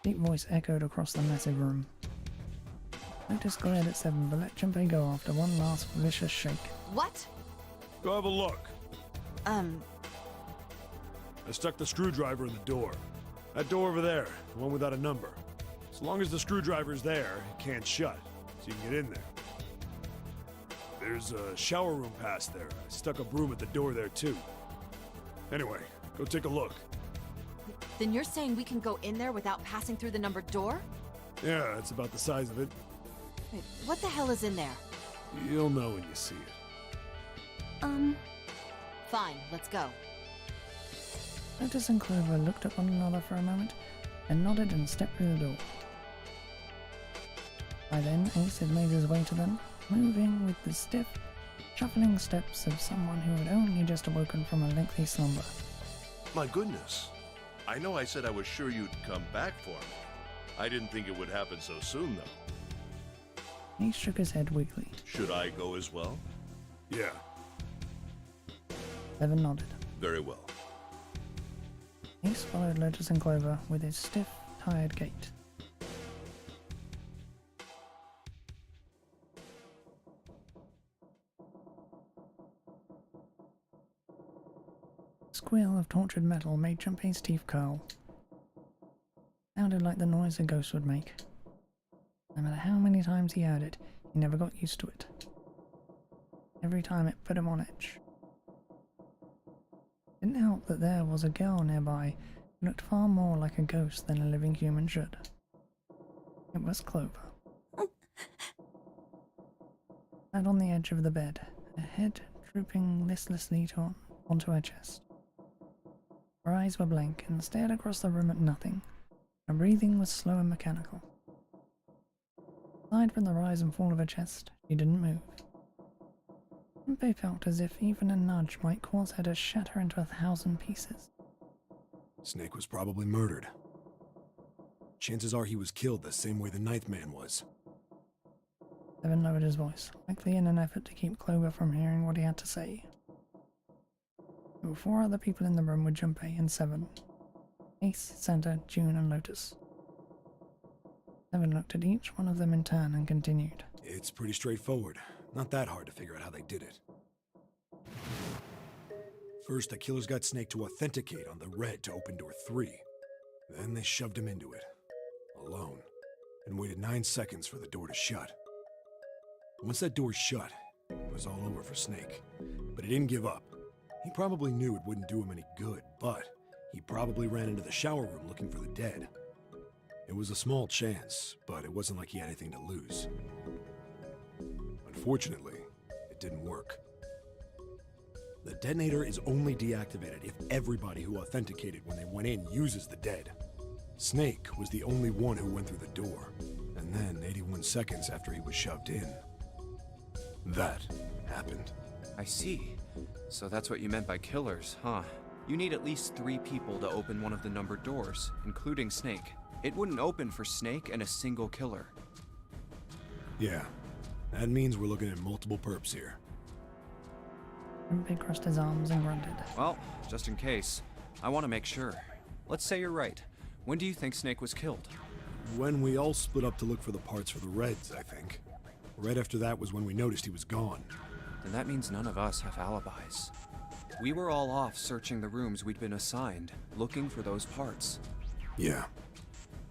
Deep voice echoed across the massive room. Lotus glared at Seven, but let Junpei go after one last vicious shake. What? Go have a look. I stuck the screwdriver in the door. That door over there, the one without a number. As long as the screwdriver's there, it can't shut, so you can get in there. There's a shower room past there. I stuck a broom at the door there too. Anyway, go take a look. Then you're saying we can go in there without passing through the numbered door? Yeah, that's about the size of it. Wait, what the hell is in there? You'll know when you see it. Fine, let's go. Lotus and Clover looked at one another for a moment, and nodded and stepped through the door. By then, Ace had made his way to them, moving with the stiff, shuffling steps of someone who had only just awoken from a lengthy slumber. My goodness. I know I said I was sure you'd come back for me. I didn't think it would happen so soon, though. Ace shook his head weakly. Should I go as well? Yeah. Seven nodded. Very well. Ace followed Lotus and Clover with his stiff, tired gait. squeal of tortured metal made Junpei's teeth curl. Sounded like the noise a ghost would make. No matter how many times he heard it, he never got used to it. Every time it put him on edge. It didn't help that there was a girl nearby who looked far more like a ghost than a living human should. It was Clover. Sat on the edge of the bed, her head drooping listlessly onto her chest. Her eyes were blank and stared across the room at nothing. Her breathing was slow and mechanical. Aside from the rise and fall of her chest, she didn't move. Junpei felt as if even a nudge might cause her to shatter into 1,000 pieces. Snake was probably murdered. Chances are he was killed the same way the Ninth Man was. Seven lowered his voice, likely in an effort to keep Clover from hearing what he had to say. There were 4 other people in the room with Junpei and Seven. Ace, Santa, June, and Lotus. Seven looked at each one of them in turn and continued. It's pretty straightforward. Not that hard to figure out how they did it. First, the killers got Snake to authenticate on the red to open door 3. Then they shoved him into it, alone, and waited 9 seconds for the door to shut. Once that door shut, it was all over for Snake. But he didn't give up. He probably knew it wouldn't do him any good, but he probably ran into the shower room looking for the dead. It was a small chance, but it wasn't like he had anything to lose. Unfortunately, it didn't work. The detonator is only deactivated if everybody who authenticated when they went in uses the dead. Snake was the only one who went through the door, and then 81 seconds after he was shoved in, that happened. I see. So that's what you meant by killers, huh? You need at least 3 people to open one of the numbered doors, including Snake. It wouldn't open for Snake and a single killer. Yeah, that means we're looking at multiple perps here. Junpei crossed his arms and grunted. Well, just in case, I want to make sure. Let's say you're right. When do you think Snake was killed? When we all split up to look for the parts for the Reds, I think. Right after that was when we noticed he was gone. Then that means none of us have alibis. We were all off searching the rooms we'd been assigned, looking for those parts. Yeah,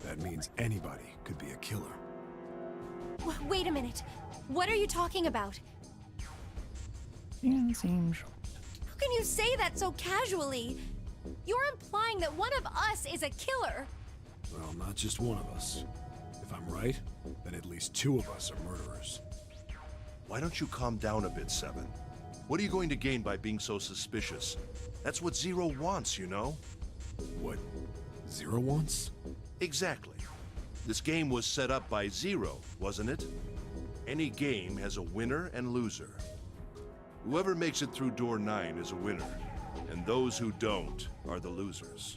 that means anybody could be a killer. Wait a minute. What are you talking about? June seemed shocked. How can you say that so casually? You're implying that one of us is a killer. Well, not just one of us. If I'm right, then at least 2 of us are murderers. Why don't you calm down a bit, Seven? What are you going to gain by being so suspicious? That's what Zero wants, you know? What Zero wants? Exactly. This game was set up by Zero, wasn't it? Any game has a winner and loser. Whoever makes it through door 9 is a winner, and those who don't are the losers.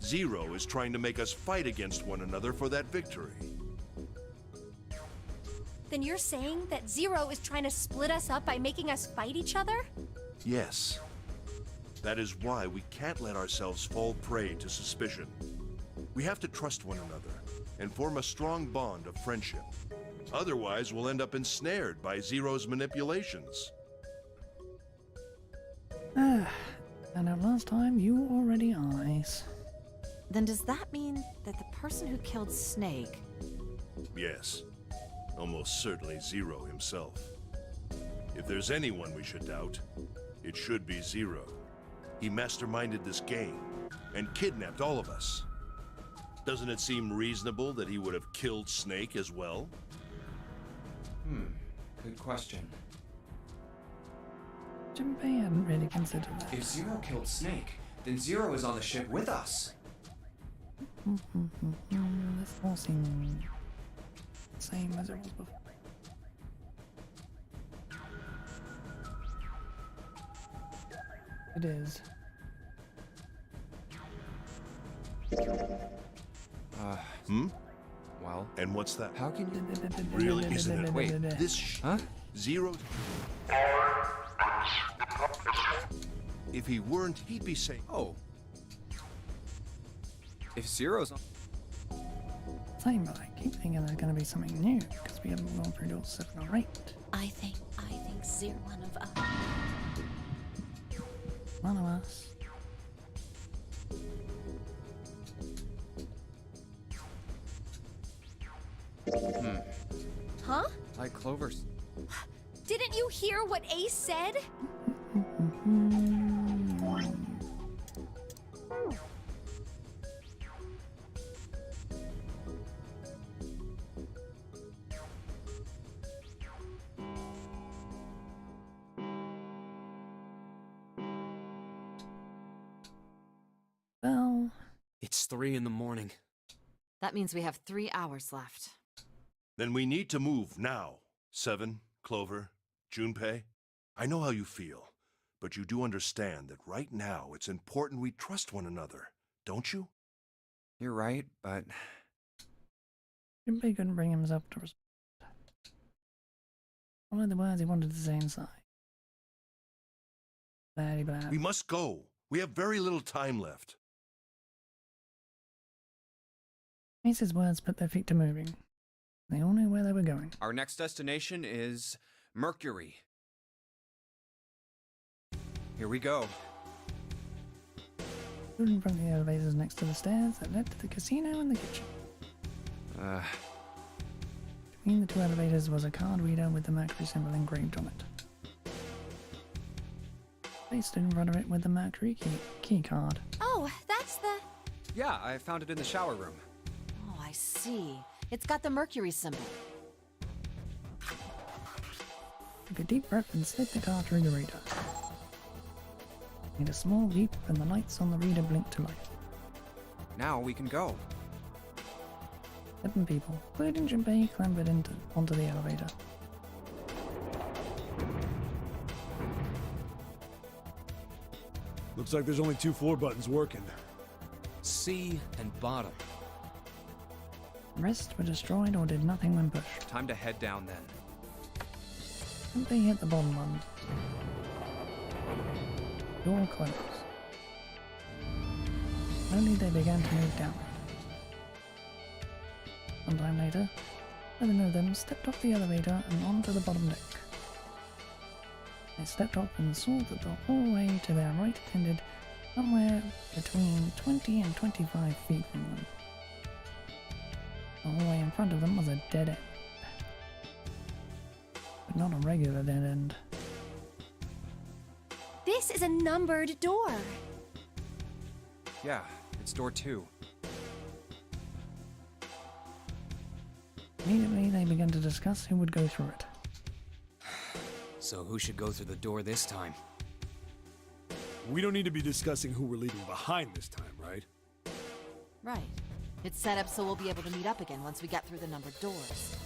Zero is trying to make us fight against one another for that victory. Then you're saying that Zero is trying to split us up by making us fight each other? Yes. That is why we can't let ourselves fall prey to suspicion. We have to trust one another and form a strong bond of friendship. Otherwise, we'll end up ensnared by Zero's manipulations. And out last time, you already are, Ace. Then does that mean that the person who killed Snake... Yes. Almost certainly Zero himself. If there's anyone we should doubt, it should be Zero. He masterminded this game and kidnapped all of us. Doesn't it seem reasonable that he would have killed Snake as well? Good question. Junpei hadn't really considered that. If Zero killed Snake, then Zero is on the ship with us. This all seems the same as it was before. It is. Well, And what's that? how can you... Really? Isn't it? Wait, This Huh? Zero... If he weren't, he'd be saying... Oh. If Zero's on... Same, but I keep thinking there's gonna be something new because we haven't gone through doors 7 or 8. I think Zero, one of us. One of us. Huh? Like Clover's. Didn't you hear what Ace said? Well, It's 3 in the morning. That means we have 3 hours left. Then we need to move now. Seven, Clover, Junpei. I know how you feel, but you do understand that right now it's important we trust one another, don't you? You're right, but Junpei couldn't bring himself to respond. One of the words he wanted to say inside. Bladdy blah. We must go. We have very little time left. Ace's words put their feet to moving. They all knew where they were going. our next destination is Mercury. Here we go. Stood in front of the elevators next to the stairs that led to the casino and the kitchen. Between the two elevators was a card reader with the Mercury symbol engraved on it. They stood in front of it with the Mercury key card. Oh, that's the... Yeah, I found it in the shower room. Oh, I see. It's got the Mercury symbol. Took a deep breath and slid the card through the reader. Made a small beep and the lights on the reader blinked to life. Now we can go. 7 people, including Junpei, clambered onto the elevator. Looks like there's only 2 floor buttons working. C and bottom. The rest were destroyed or did nothing when pushed. Time to head down then. Junpei hit the bottom one. Door closed. Slowly they began to move downward. Sometime later, 7 of them stepped off the elevator and onto the bottom deck. They stepped off and saw that the hallway to their right ended somewhere between 20 and 25 feet from them. The hallway in front of them was a dead end. But not a regular dead end. This is a numbered door. Yeah, it's door 2. Immediately they began to discuss who would go through it. So who should go through the door this time? We don't need to be discussing who we're leaving behind this time, right? Right. It's set up so we'll be able to meet up again once we get through the numbered doors.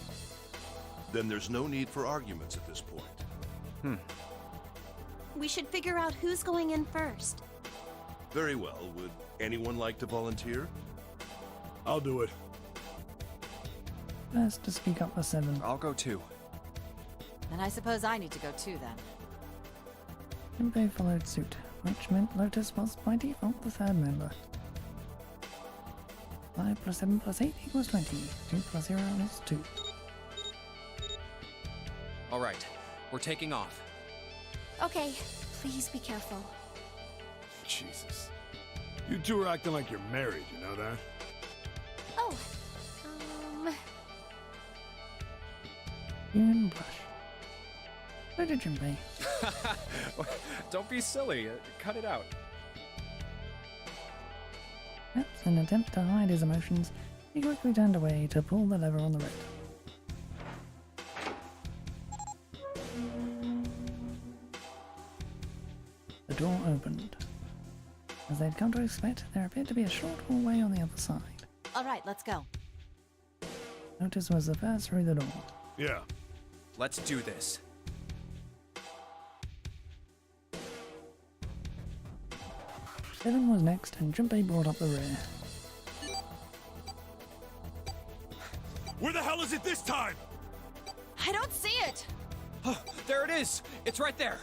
Then there's no need for arguments at this point. We should figure out who's going in first. Very well. Would anyone like to volunteer? I'll do it. First to speak up was 7. I'll go too. And I suppose I need to go too then. Junpei followed suit, which meant Lotus was by default the 3rd member. 5 plus 7 plus 8 equals 20. 2 plus 0 is 2. Alright, we're taking off. Okay, please be careful. Jesus. You two are acting like you're married, you know that? Oh, Union blush. Where did Junpei? Don't be silly. Cut it out. Perhaps in an attempt to hide his emotions, he quickly turned away to pull the lever on the red. The door opened. As they'd come to expect, there appeared to be a short hallway on the other side. All right, let's go. Lotus was the first through the door. Yeah. Let's do this. Seven was next, and Junpei brought up the rear. Where the hell is it this time? I don't see it! Oh, there it is! It's right there!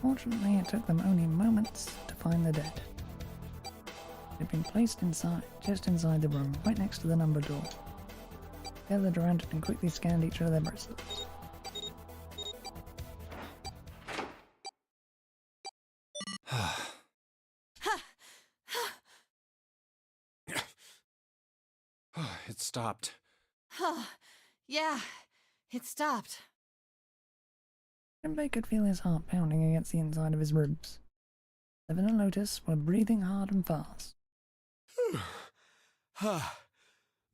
Fortunately, it took them only moments to find the dead. It had been placed inside, just inside the room, right next to the number door. They gathered around it and quickly scanned each of their bracelets. stopped. Huh. Yeah, it stopped. Junpei could feel his heart pounding against the inside of his ribs. Seven and Lotus were breathing hard and fast.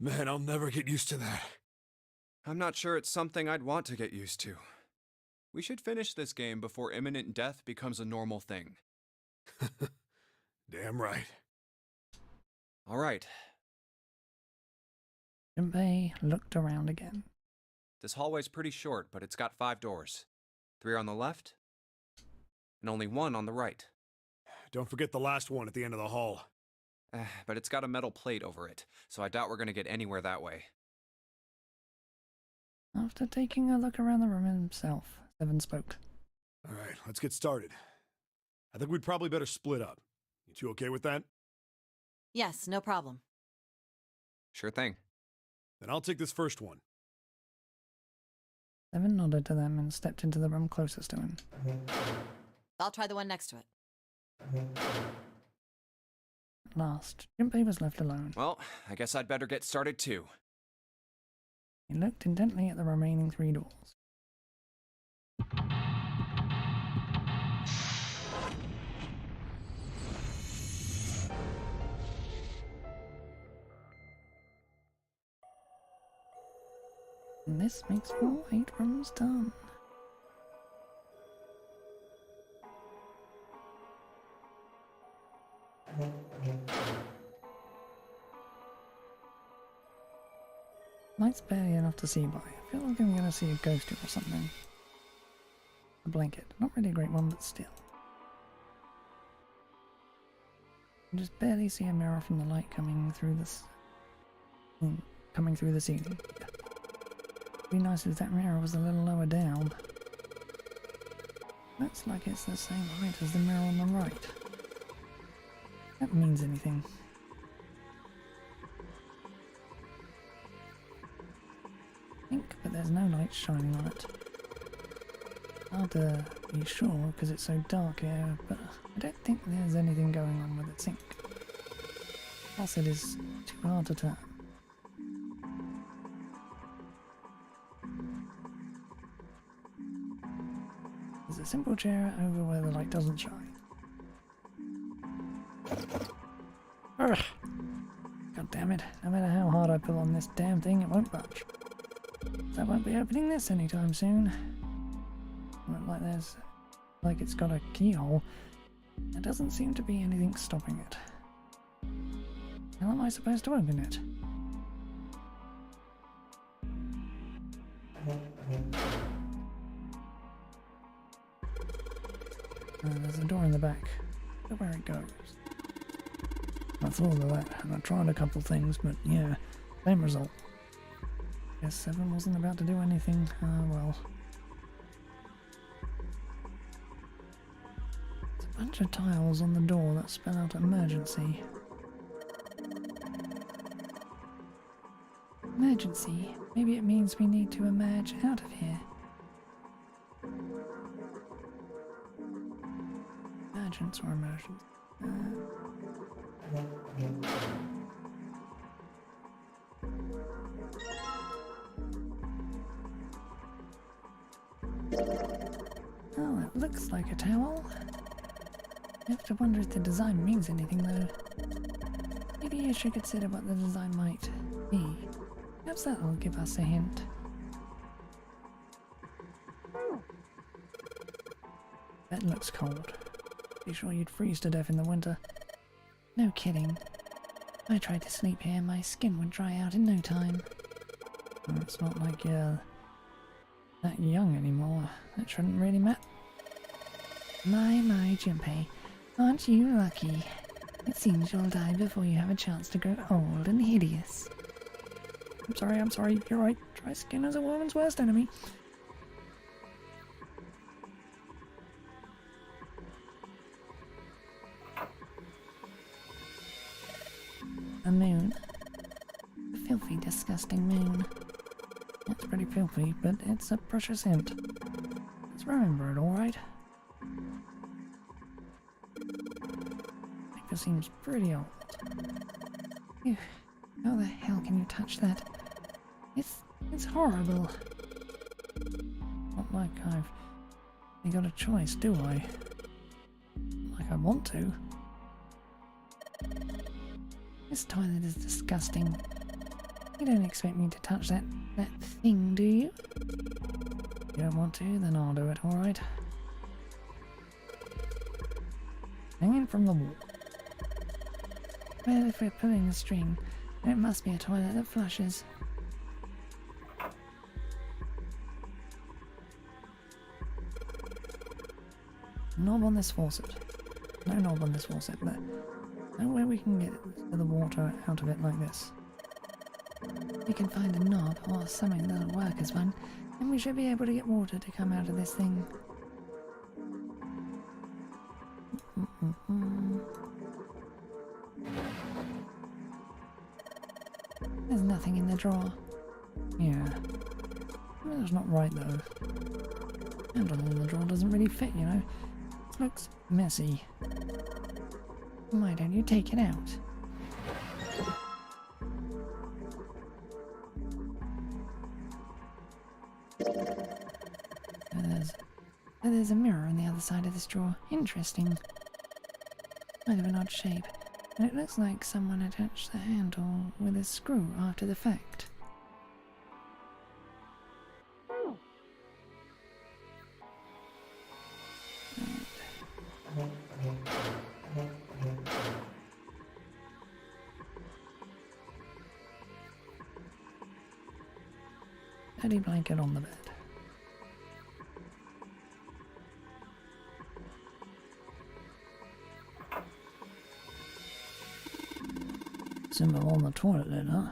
Man, I'll never get used to that. I'm not sure it's something I'd want to get used to. We should finish this game before imminent death becomes a normal thing. Damn right. All right. Junpei looked around again. This hallway's pretty short, but it's got 5 doors. 3 on the left, and only 1 on the right. Don't forget the last one at the end of the hall. But it's got a metal plate over it, so I doubt we're gonna get anywhere that way. After taking a look around the room himself, Seven spoke. All right, let's get started. I think we'd probably better split up. You two okay with that? Yes, no problem. Sure thing. Then I'll take this first one. Seven nodded to them and stepped into the room closest to him. I'll try the one next to it. At last, Junpei was left alone. Well, I guess I'd better get started too. He looked intently at the remaining 3 doors. And this makes all 8 rooms done. Light's barely enough to see by. I feel like I'm gonna see a ghost or something. A blanket. Not really a great one, but still. I can just barely see a mirror from the light coming through this. Coming through the ceiling. It'd be nice if that mirror was a little lower down. Looks like it's the same height as the mirror on the right. If that means anything. Pink, but there's no light shining on it. Hard to be sure because it's so dark here, but I don't think there's anything going on with its ink. Plus it is too hard to turn. There's a simple chair over where the light doesn't shine. Urgh. God damn it, no matter how hard I pull on this damn thing, it won't budge. So I won't be opening this anytime soon. Like it's got a keyhole. There doesn't seem to be anything stopping it. How am I supposed to open it? There's a door in the back. Look where it goes. I thought of that, and I tried a couple things, but yeah, same result. Guess Seven wasn't about to do anything. Well. There's a bunch of tiles on the door that spell out emergency. Emergency? Maybe it means we need to emerge out of here. Emergence or emergence? Oh, it looks like a towel. I have to wonder if the design means anything, though. Maybe you should consider what the design might be. Perhaps that'll give us a hint. That looks cold. Be sure you'd freeze to death in the winter. No kidding. If I tried to sleep here, my skin would dry out in no time. Well, it's not like you're that young anymore. That shouldn't really matter. My, Junpei. Aren't you lucky? It seems you'll die before you have a chance to grow old and hideous. I'm sorry, you're right. Dry skin is a woman's worst enemy. A moon. A filthy, disgusting moon. It's pretty filthy, but it's a precious hint. Let's remember it, alright? It seems pretty old. Phew. How the hell can you touch that? It's horrible. Not like I've got a choice, do I? Not like I want to. This toilet is disgusting. You don't expect me to touch that thing, do you? If you don't want to, then I'll do it, alright? Hanging from the wall. Well, if we're pulling the string, then it must be a toilet that flushes. Knob on this faucet. No knob on this faucet, but no way we can get the water out of it like this. We can find a knob or something that'll work as one, and we should be able to get water to come out of this thing. There's nothing in the drawer. Yeah. That's not right though. Handle on the drawer doesn't really fit, you know. It looks messy. Why don't you take it out? There's a mirror on the other side of this drawer. Interesting. Kind of an odd shape. And it looks like someone attached the handle with a screw after the fact. Teddy blanket on the bed. Symbol on the toilet lid, huh?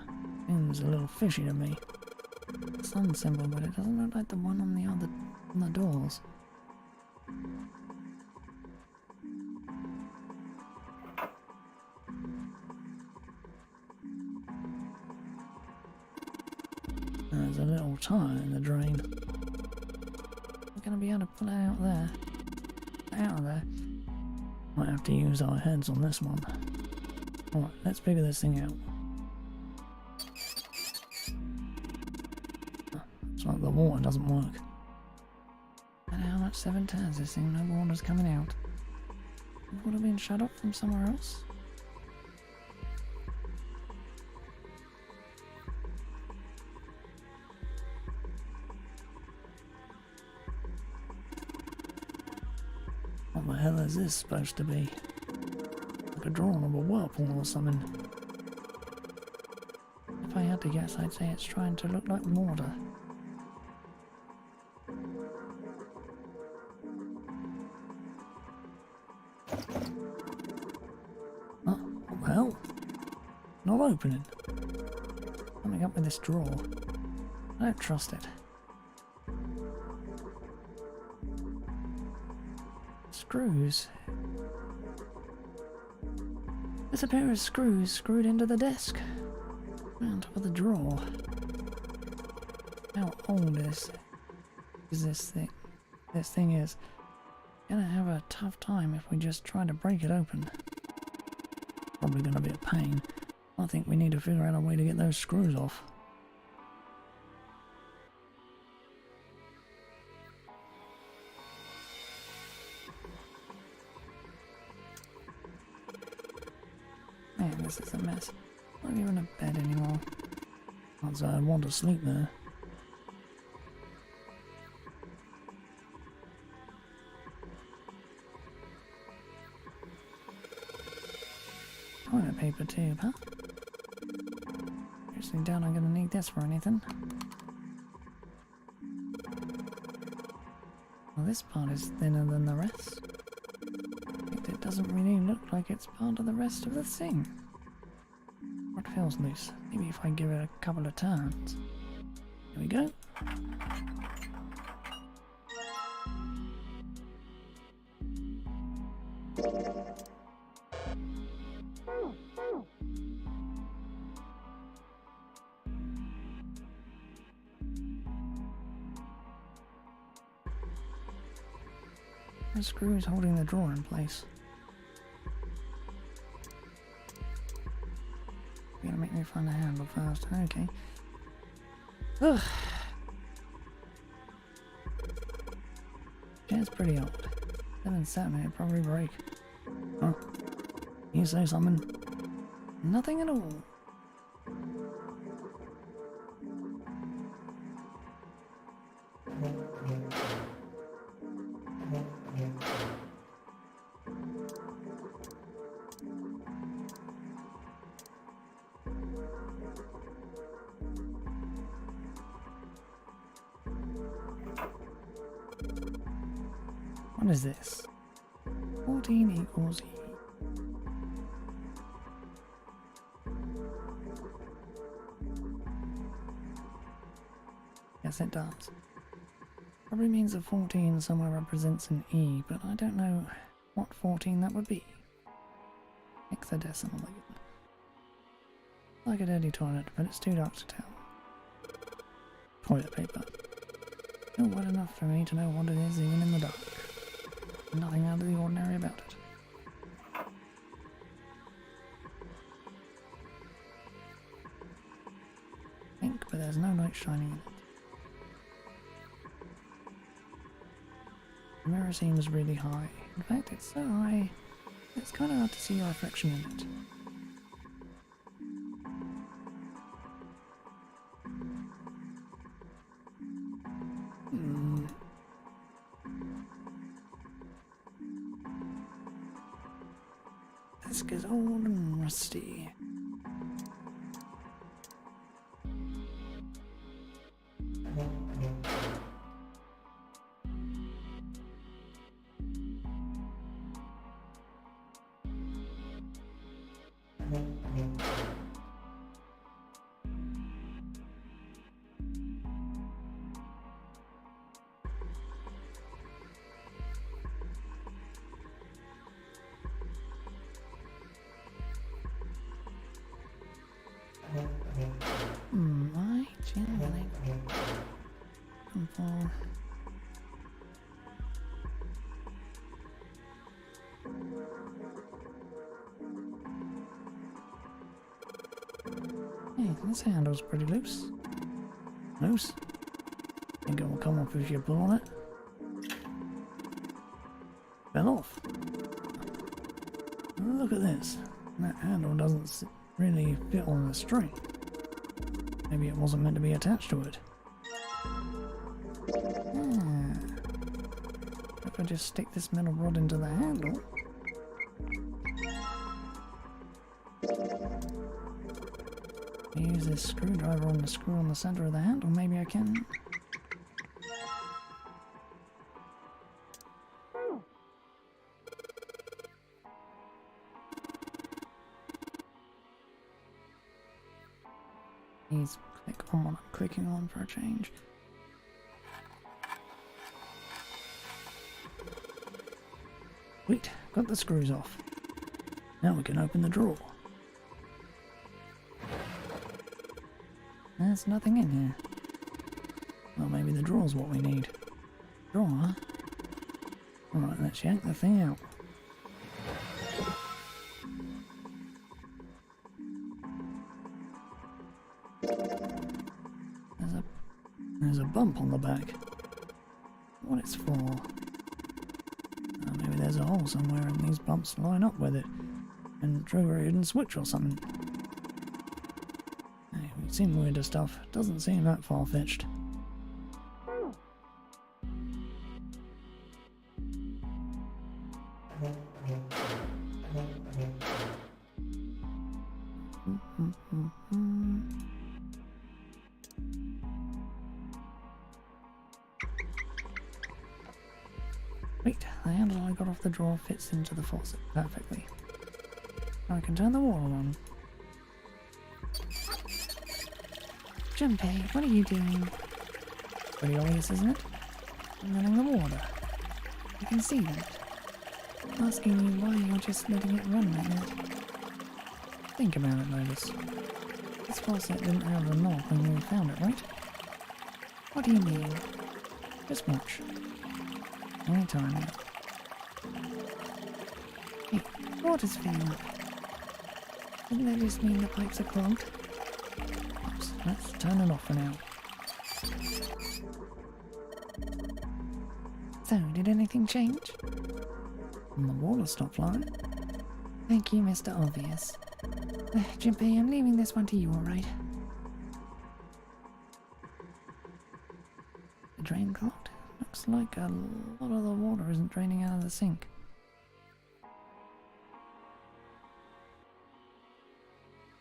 Seems a little fishy to me. Sun symbol, but it doesn't look like the one on the doors. There's a little tire in the drain. We're gonna be able to pull it out there. Out of there. Might have to use our heads on this one. Alright, let's figure this thing out. It's like the water doesn't work. And how much 7 turns this thing, no water's coming out. Would have been shut off from somewhere else? What the hell is this supposed to be? Like a drawing of a whirlpool or something. If I had to guess, I'd say it's trying to look like water. Oh, what the hell? Not opening. Coming up with this drawer. I don't trust it. Screws. There's a pair of screws screwed into the desk. On top of the drawer. How old is this thing? This thing is gonna have a tough time if we just try to break it open. Probably gonna be a pain. I think we need to figure out a way to get those screws off. Man, this is a mess. Not even a bed anymore. Not so I'd want to sleep there. Toilet paper tube, huh? Seriously doubt I'm gonna need this for anything. Well, this part is thinner than the rest. It doesn't really look like it's part of the rest of the thing. What feels loose? Maybe if I give it a couple of turns. Here we go. The screw is holding the drawer in place. You're gonna make me find a handle first. Okay. Ugh. Chair's pretty old. Haven't sat in it, probably break. Huh? You say something? Nothing at all. What is this? 14 equals E. Yes, it does. Probably means that 14 somewhere represents an E, but I don't know what 14 that would be. Hexadecimal again. Like a dirty toilet, but it's too dark to tell. Toilet paper. Still wet enough for me to know what it is even in the dark. Nothing out of the ordinary about it. Pink, but there's no light shining in it. The mirror seems really high. In fact, it's so high, it's kind of hard to see your reflection in it. This gets old and rusty. My generally for hey, this handle's pretty loose. Loose? Think it will come off if you pull on it. Fell off. Look at this. That handle doesn't really fit on the string. Maybe it wasn't meant to be attached to it. If I just stick this metal rod into the handle. Use this screwdriver on the screw on the center of the handle, maybe I can. Please click on what I'm clicking on for a change. Sweet, got the screws off. Now we can open the drawer. There's nothing in here. Well, maybe the drawer's what we need. Drawer? Alright, let's yank the thing out. There's a bump on the back. What it's for? Maybe there's a hole somewhere and these bumps line up with it. And trigger a hidden switch or something. Hey, we've seen weirder stuff. Doesn't seem that far-fetched. Wait, the handle I got off the drawer fits into the faucet perfectly. I can turn the water on. Junpei, what are you doing? Pretty obvious, isn't it? I'm running the water. You can see that. Asking you why you're just letting it run like that. Think about it, Lotus. This faucet didn't have a knob when you found it, right? What do you mean? Just watch. Anytime now. Hey, water's filling up. Doesn't that just mean the pipes are clogged? Let's turn it off for now. So, did anything change? The water stopped flowing. Thank you, Mr. Obvious. Jimpy, I'm leaving this one to you, alright? The drain clogged? Looks like a lot of the water isn't draining out of the sink.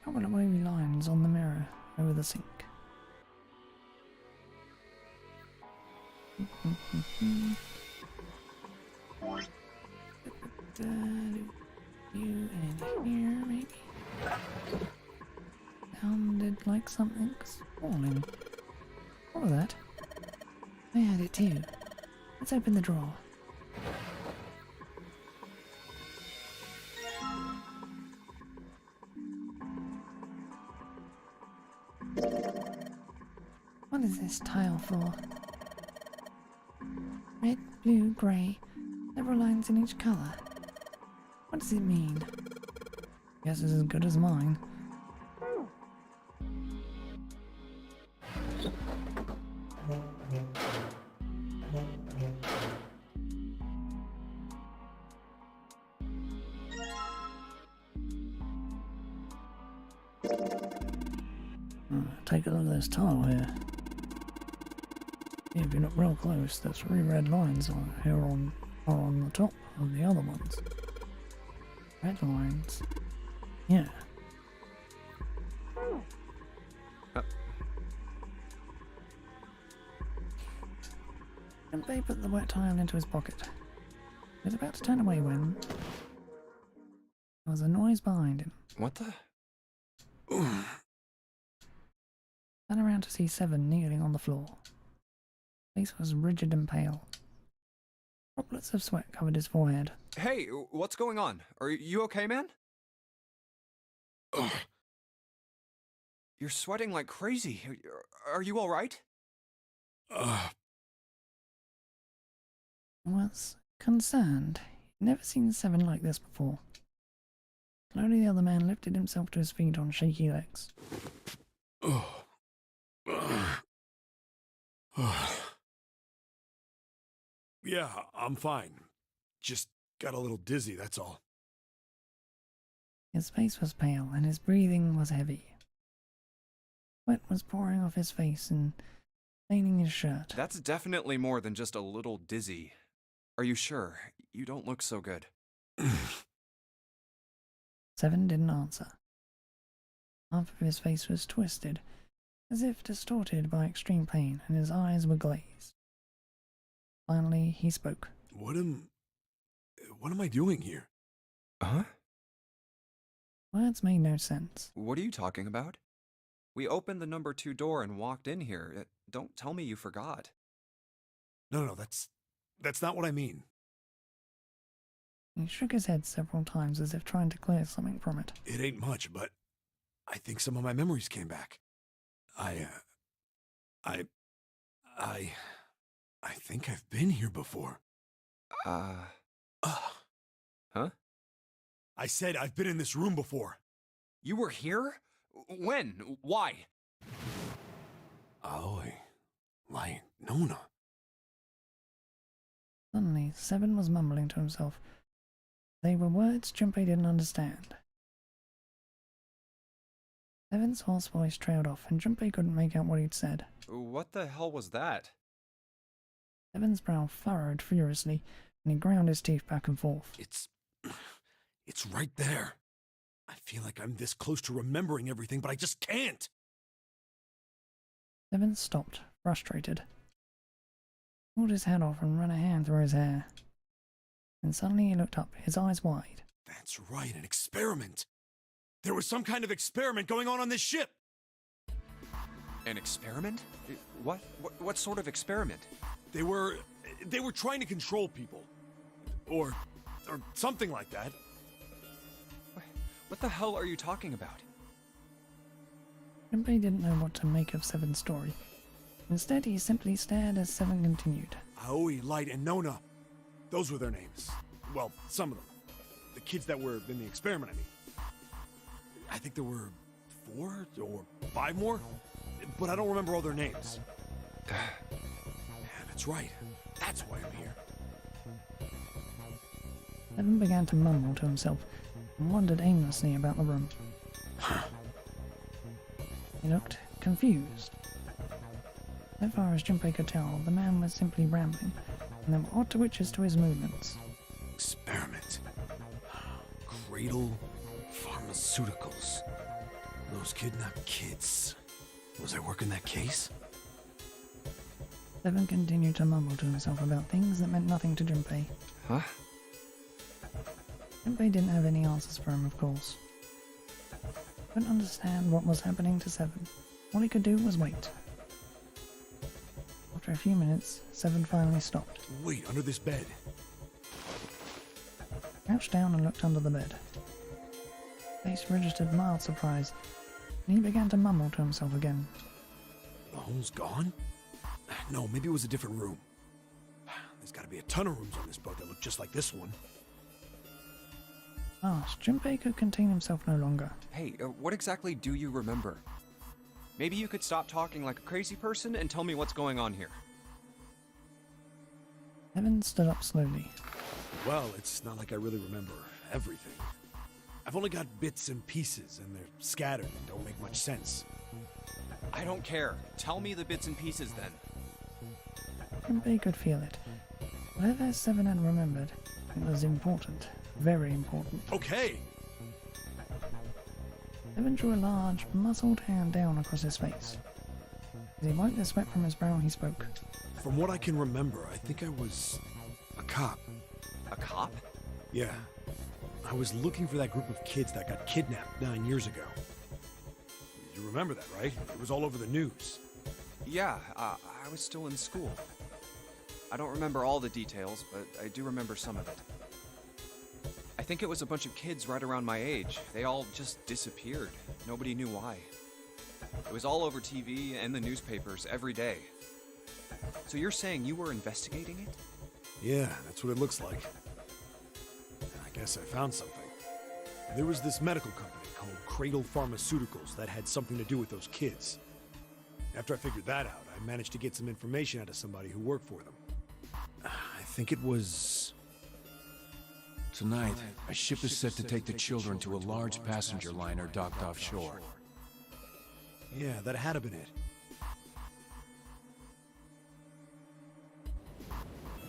Couple of wavy lines on the mirror over the sink. You in here, maybe? Sounded like something's falling. What was that? I heard it too. Let's open the drawer. What is this tile for? Red, blue, grey, several lines in each colour. What does it mean? Guess it's as good as mine. Take a look at this tile here. If you look real close, the three red lines are on the top of the other ones. Red lines. Yeah. Junpei put the wet tile into his pocket. He was about to turn away when there was a noise behind him. What the? Turned around to see Seven kneeling on the floor. His face was rigid and pale. Droplets of sweat covered his forehead. Hey, what's going on? Are you okay, man? You're sweating like crazy. Are you all right? Was concerned. He'd never seen Seven like this before. Slowly the other man lifted himself to his feet on shaky legs. Yeah, I'm fine. Just got a little dizzy, that's all. His face was pale and his breathing was heavy. Sweat was pouring off his face and staining his shirt. That's definitely more than just a little dizzy. Are you sure? You don't look so good. Seven didn't answer. Half of his face was twisted, as if distorted by extreme pain, and his eyes were glazed. Finally, he spoke. What am I doing here? Huh? Words made no sense. What are you talking about? We opened the number 2 door and walked in here. Don't tell me you forgot. No, that's not what I mean. He shook his head several times as if trying to clear something from it. It ain't much, but I think some of my memories came back. I think I've been here before. Huh? I said I've been in this room before. You were here? When? Why? Aoi, Light, Nona. Suddenly, Seven was mumbling to himself. They were words Junpei didn't understand. Seven's hoarse voice trailed off, and Junpei couldn't make out what he'd said. What the hell was that? Seven's brow furrowed furiously, and he ground his teeth back and forth. It's right there. I feel like I'm this close to remembering everything, but I just can't. Seven stopped, frustrated. He pulled his hat off and ran a hand through his hair. And suddenly he looked up, his eyes wide. That's right, an experiment. There was some kind of experiment going on this ship. An experiment? What sort of experiment? They were trying to control people. Or something like that. What the hell are you talking about? Junpei didn't know what to make of Seven's story. Instead, he simply stared as Seven continued. Aoi, Light, and Nona. Those were their names. Well, some of them. The kids that were in the experiment, I mean. I think there were 4 or 5 more. but I don't remember all their names. Yeah, that's right. That's why I'm here. Evan began to mumble to himself and wandered aimlessly about the room. He looked confused. So far as Junpei could tell, the man was simply rambling, and there were odd twitches to his movements. Experiment. Cradle Pharmaceuticals. Those kidnapped kids. Was I working that case? Evan continued to mumble to himself about things that meant nothing to Junpei. Huh? Junpei didn't have any answers for him, of course. Couldn't understand what was happening to Seven. All he could do was wait. After a few minutes, Seven finally stopped. Wait, under this bed. Crouched down and looked under the bed. Face registered mild surprise, and he began to mumble to himself again. The hole's gone? No, maybe it was a different room. There's gotta be a ton of rooms on this boat that look just like this one. Last, Junpei could contain himself no longer. Hey, what exactly do you remember? Maybe you could stop talking like a crazy person and tell me what's going on here. Evan stood up slowly. Well, it's not like I really remember everything. I've only got bits and pieces, and they're scattered and don't make much sense. I don't care. Tell me the bits and pieces then. Junpei could feel it. Whatever Seven had remembered, it was important. Very important. Okay! Evan drew a large, muscled hand down across his face. As he wiped the sweat from his brow, he spoke. From what I can remember, I think I was a cop. A cop? Yeah. I was looking for that group of kids that got kidnapped 9 years ago. You remember that, right? It was all over the news. Yeah, I was still in school. I don't remember all the details, but I do remember some of it. I think it was a bunch of kids right around my age. They all just disappeared. Nobody knew why. It was all over TV and the newspapers every day. So you're saying you were investigating it? Yeah, that's what it looks like. And I guess I found something. There was this medical company called Cradle Pharmaceuticals that had something to do with those kids. After I figured that out, I managed to get some information out of somebody who worked for them. I think it was... Tonight, a ship is set to take the children to a large passenger liner docked offshore. Yeah, that had to been it.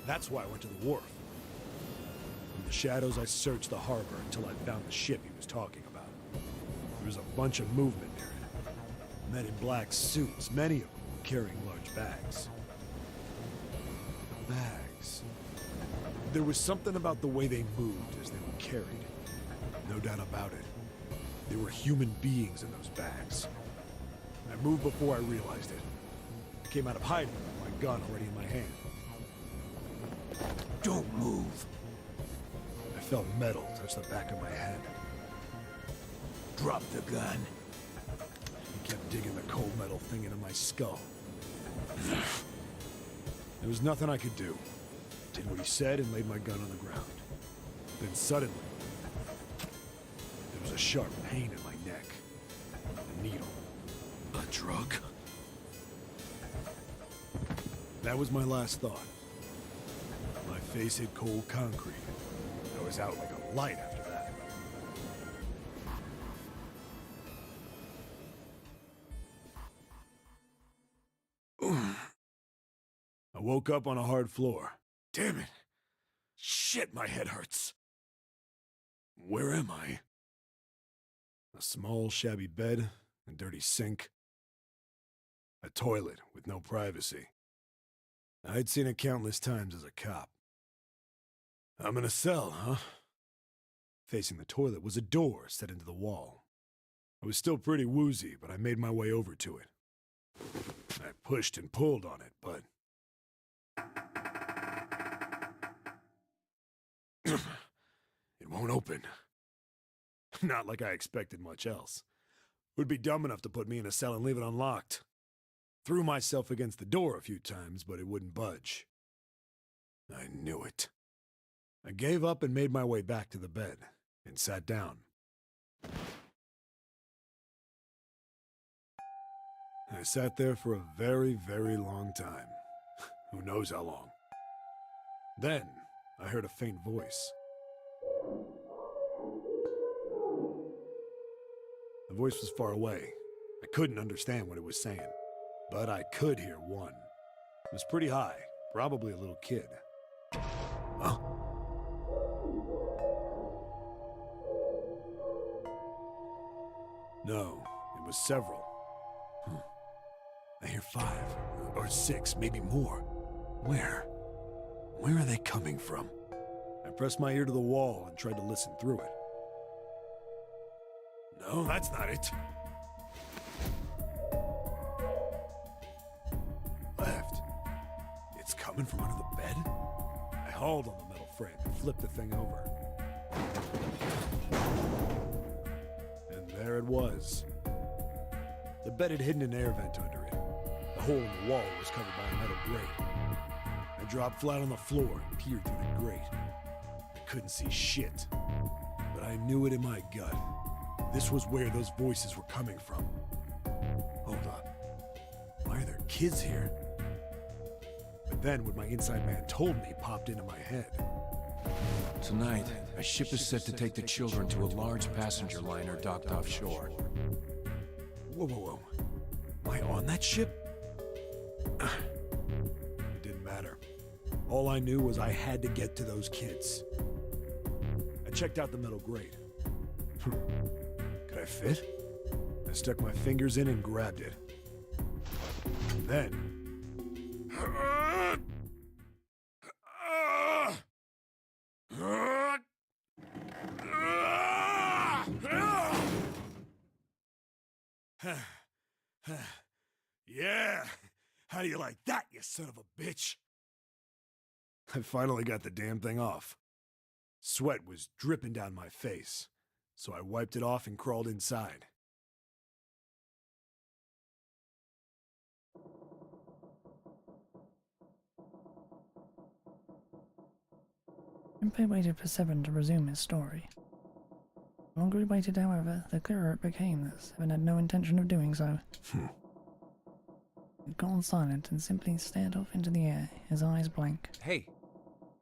That's why I went to the wharf. From the shadows, I searched the harbor until I found the ship he was talking about. There was a bunch of movement near it. Men in black suits, many of them were carrying large bags. Bags. There was something about the way they moved as they were carried. No doubt about it. There were human beings in those bags. I moved before I realized it. I came out of hiding with my gun already in my hand. Don't move. I felt metal touch the back of my head. Drop the gun. He kept digging the cold metal thing into my skull. There was nothing I could do. Did what he said and laid my gun on the ground. Then suddenly, there was a sharp pain in my neck. A needle. A drug? That was my last thought. My face hit cold concrete. I was out like a light after that. I woke up on a hard floor. Damn it! Shit, my head hurts. Where am I? A small, shabby bed, a dirty sink. A toilet with no privacy. I'd seen it countless times as a cop. I'm in a cell, huh? Facing the toilet was a door set into the wall. I was still pretty woozy, but I made my way over to it. I pushed and pulled on it, but... it won't open. Not like I expected much else. Would be dumb enough to put me in a cell and leave it unlocked. Threw myself against the door a few times, but it wouldn't budge. I knew it. I gave up and made my way back to the bed, and sat down. I sat there for a very, very long time. Who knows how long. Then, I heard a faint voice. The voice was far away. I couldn't understand what it was saying, but I could hear one. It was pretty high, probably a little kid. Huh? No, it was several. I hear 5, or 6, maybe more. Where? Where are they coming from? I pressed my ear to the wall and tried to listen through it. No, that's not it. Left. It's coming from under the bed? I hauled on the metal frame and flipped the thing over. And there it was. The bed had hidden an air vent under it. The hole in the wall was covered by a metal grate. I dropped flat on the floor and peered through the grate. I couldn't see shit, but I knew it in my gut. This was where those voices were coming from. Hold on. Why are there kids here? But then what my inside man told me popped into my head. Tonight, a ship is set to take the children to a large passenger liner docked offshore. Whoa, whoa, whoa. Am I on that ship? It didn't matter. All I knew was I had to get to those kids. I checked out the metal grate. Could I fit? I stuck my fingers in and grabbed it. And then... Yeah! How do you like that, you son of a bitch? I finally got the damn thing off. Sweat was dripping down my face, so I wiped it off and crawled inside. Junpei waited for Seven to resume his story. The longer he waited, however, the clearer it became that Seven had no intention of doing so. He'd gone silent and simply stared off into the air, his eyes blank. Hey,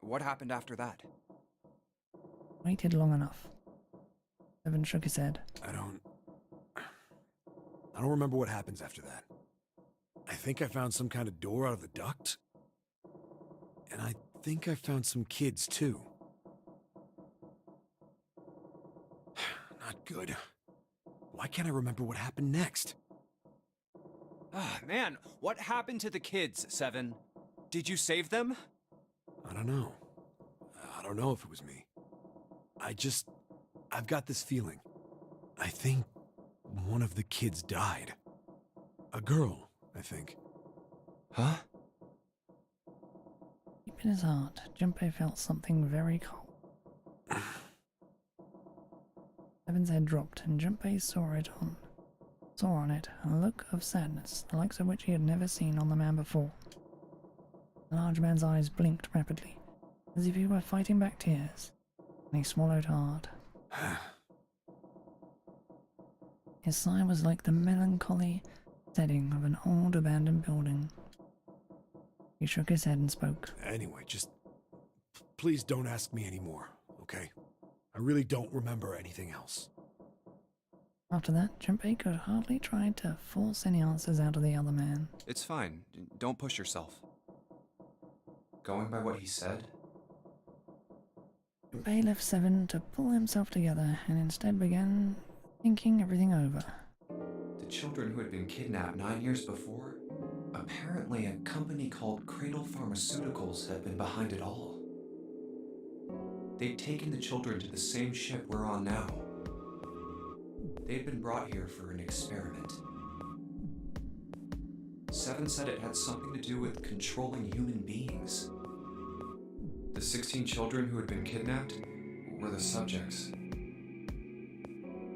what happened after that? Waited long enough. Seven shook his head. I don't remember what happens after that. I think I found some kind of door out of the duct. And I think I found some kids, too. Not good. Why can't I remember what happened next? Ah, man, what happened to the kids, Seven? Did you save them? I don't know. I don't know if it was me. I've got this feeling. I think one of the kids died. A girl, I think. Huh? Deep in his heart, Junpei felt something very cold. Seven's head dropped, and Junpei saw on it a look of sadness, the likes of which he had never seen on the man before. The large man's eyes blinked rapidly, as if he were fighting back tears, and he swallowed hard. His sigh was like the melancholy setting of an old abandoned building. He shook his head and spoke. Anyway, just please don't ask me anymore, okay? I really don't remember anything else. After that, Junpei could hardly try to force any answers out of the other man. It's fine. Don't push yourself. Going by what he said? Junpei left Seven to pull himself together and instead began thinking everything over. The children who had been kidnapped 9 years before? Apparently a company called Cradle Pharmaceuticals had been behind it all. They'd taken the children to the same ship we're on now. They'd been brought here for an experiment. Seven said it had something to do with controlling human beings. The 16 children who had been kidnapped were the subjects.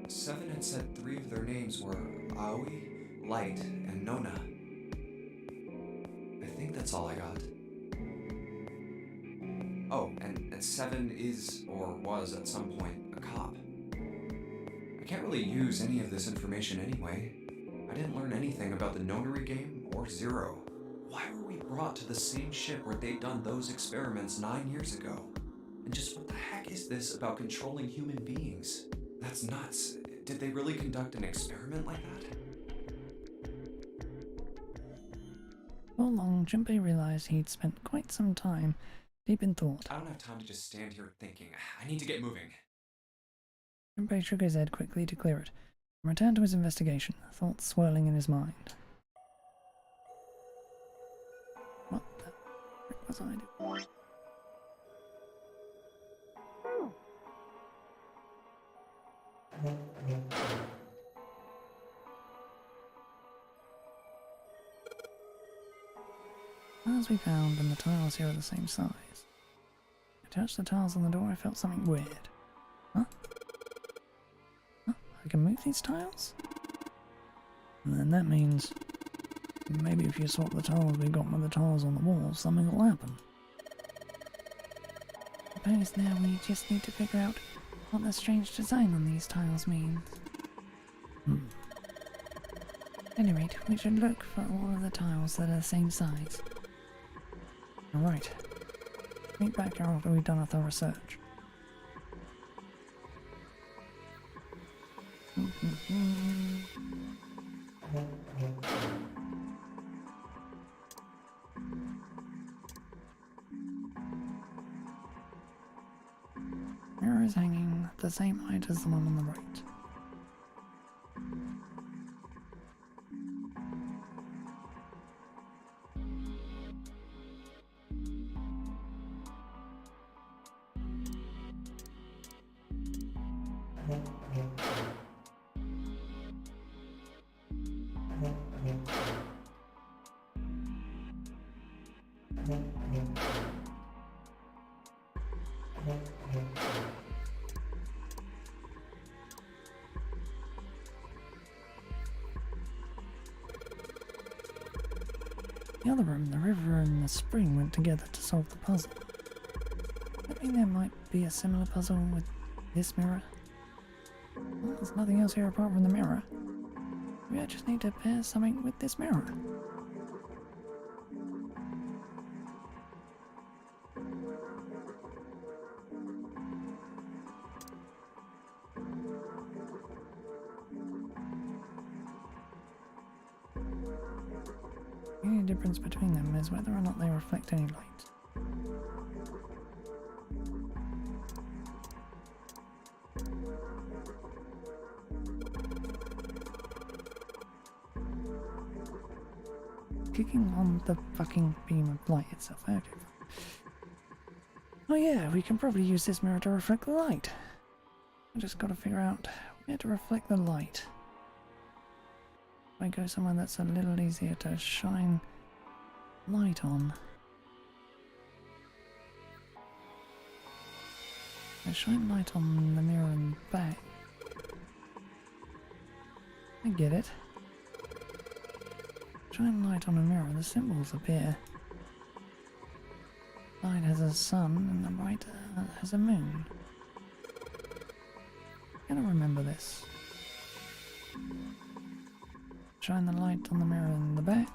Seven had said 3 of their names were Aoi, Light, and Nona. I think that's all I got. Oh, and Seven is, or was at some point, a cop. I can't really use any of this information anyway. I didn't learn anything about the nonary game or Zero. Why were we brought to the same ship where they'd done those experiments 9 years ago? And just what the heck is this about controlling human beings? That's nuts. Did they really conduct an experiment like that? Before long, Junpei realized he'd spent quite some time deep in thought. I don't have time to just stand here thinking. I need to get moving. Junpei shook his head quickly to clear it and returned to his investigation, thoughts swirling in his mind. What the frick was I doing? As we found, and the tiles here are the same size. I touched the tiles on the door, I felt something weird. Huh? Huh? I can move these tiles? And then that means maybe if you swap the tiles we got with the tiles on the wall, something will happen. Suppose now we just need to figure out what the strange design on these tiles means. At any rate, we should look for all of the tiles that are the same size. Alright. Meet back here after we've done a thorough search. Mirror is hanging the same height as the one on the right. The other room, the river and the spring went together to solve the puzzle. I mean there might be a similar puzzle with this mirror. Well, there's nothing else here apart from the mirror. Maybe I just need to pair something with this mirror. The only difference between them is whether or not they reflect any light. Clicking on the fucking beam of light itself. Okay. Oh yeah, we can probably use this mirror to reflect the light. I just gotta figure out where to reflect the light. If I go somewhere that's a little easier to shine light on. I shine light on the mirror in the back. I get it. Shine light on a mirror, the symbols appear. Light has a sun and the right has a moon. I'm gonna remember this. Shine the light on the mirror in the back.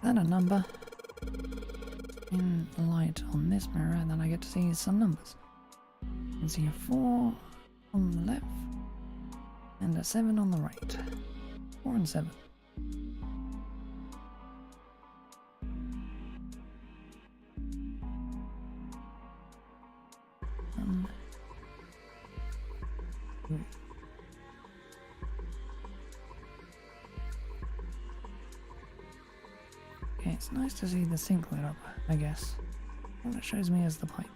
Then a number in the light on this mirror, and then I get to see some numbers. You can see a 4 on the left and a 7 on the right. 4 and 7. Okay, it's nice to see the sink lit up, I guess. All it shows me is the pipe.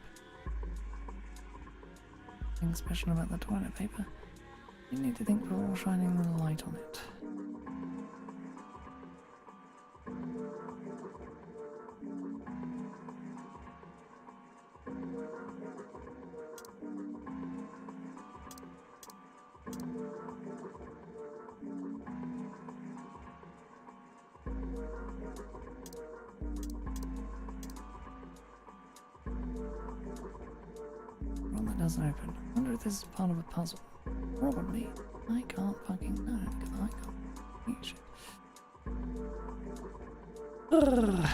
Nothing special about the toilet paper. You need to think we're all shining the light on it. hasn't opened. I wonder if this is part of a puzzle. Probably. I can't fucking know, because I can't eat shit. Ugh.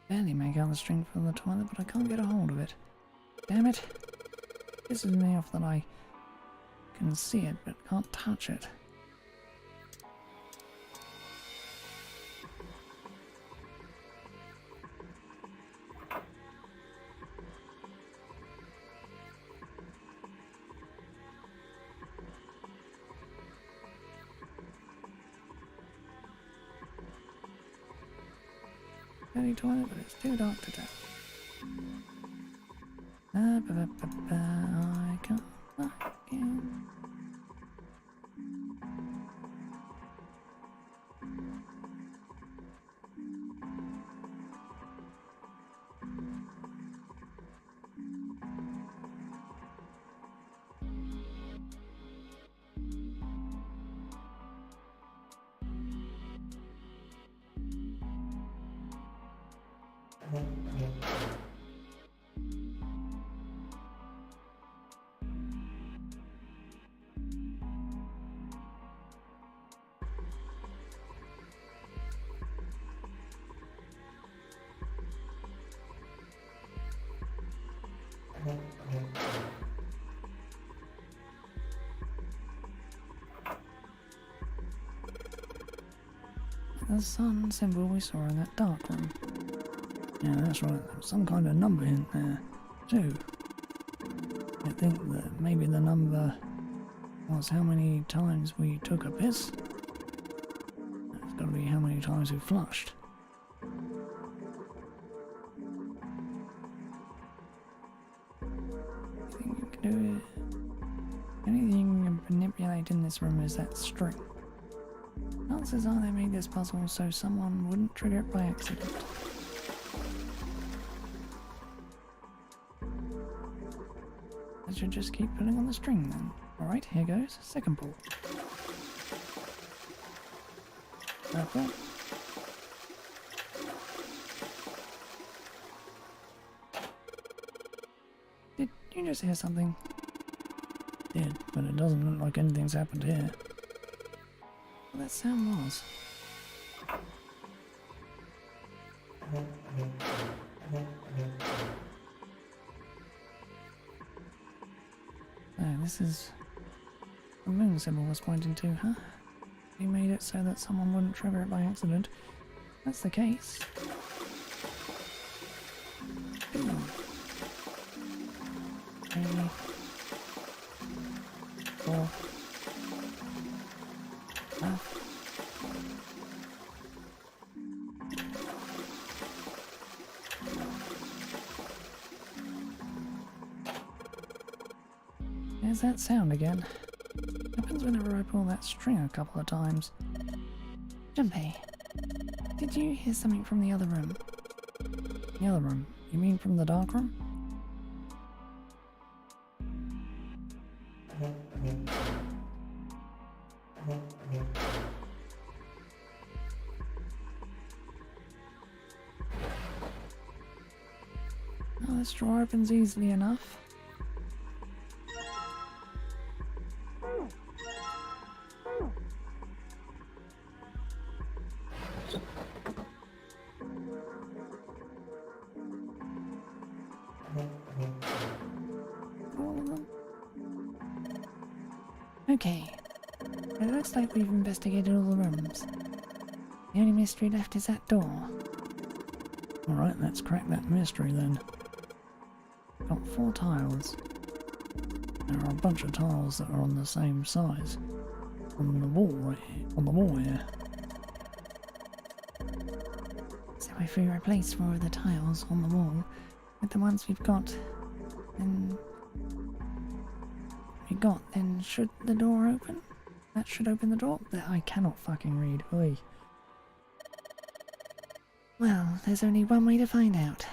Barely make out the string from the toilet, but I can't get a hold of it. Damn it. Pisses me off that I can see it, but can't touch it. Dirty toilet, but it's too dark to tell. I can't fucking... The sun symbol we saw in that dark room. Yeah, that's right. There was some kind of number in there, too. I think that maybe the number was how many times we took a piss. It's got to be how many times we flushed. Anything you can do? Anything you can manipulate in this room is that string. Chances are they made this puzzle so someone wouldn't trigger it by accident. I should just keep pulling on the string then. Alright, here goes. Second pull. Purple. Did you just hear something? Did, but it doesn't look like anything's happened here. What that sound was. This is the moon symbol was pointing to, huh? He made it so that someone wouldn't trigger it by accident. That's the case. Ooh. 3, 4, 5. There's that sound again. Happens whenever I pull that string a couple of times. Junpei, did you hear something from the other room? The other room? You mean from the dark room? Oh, this drawer opens easily enough. Okay, it looks like we've investigated all the rooms. The only mystery left is that door. Alright, let's crack that mystery then. Got 4 tiles. There are a bunch of tiles that are on the same size. On the wall right here. On the wall here. So if we replace 4 of the tiles on the wall with the ones we've got, then then should the door open? That should open the door? That I cannot fucking read. Oi. Well, there's only one way to find out.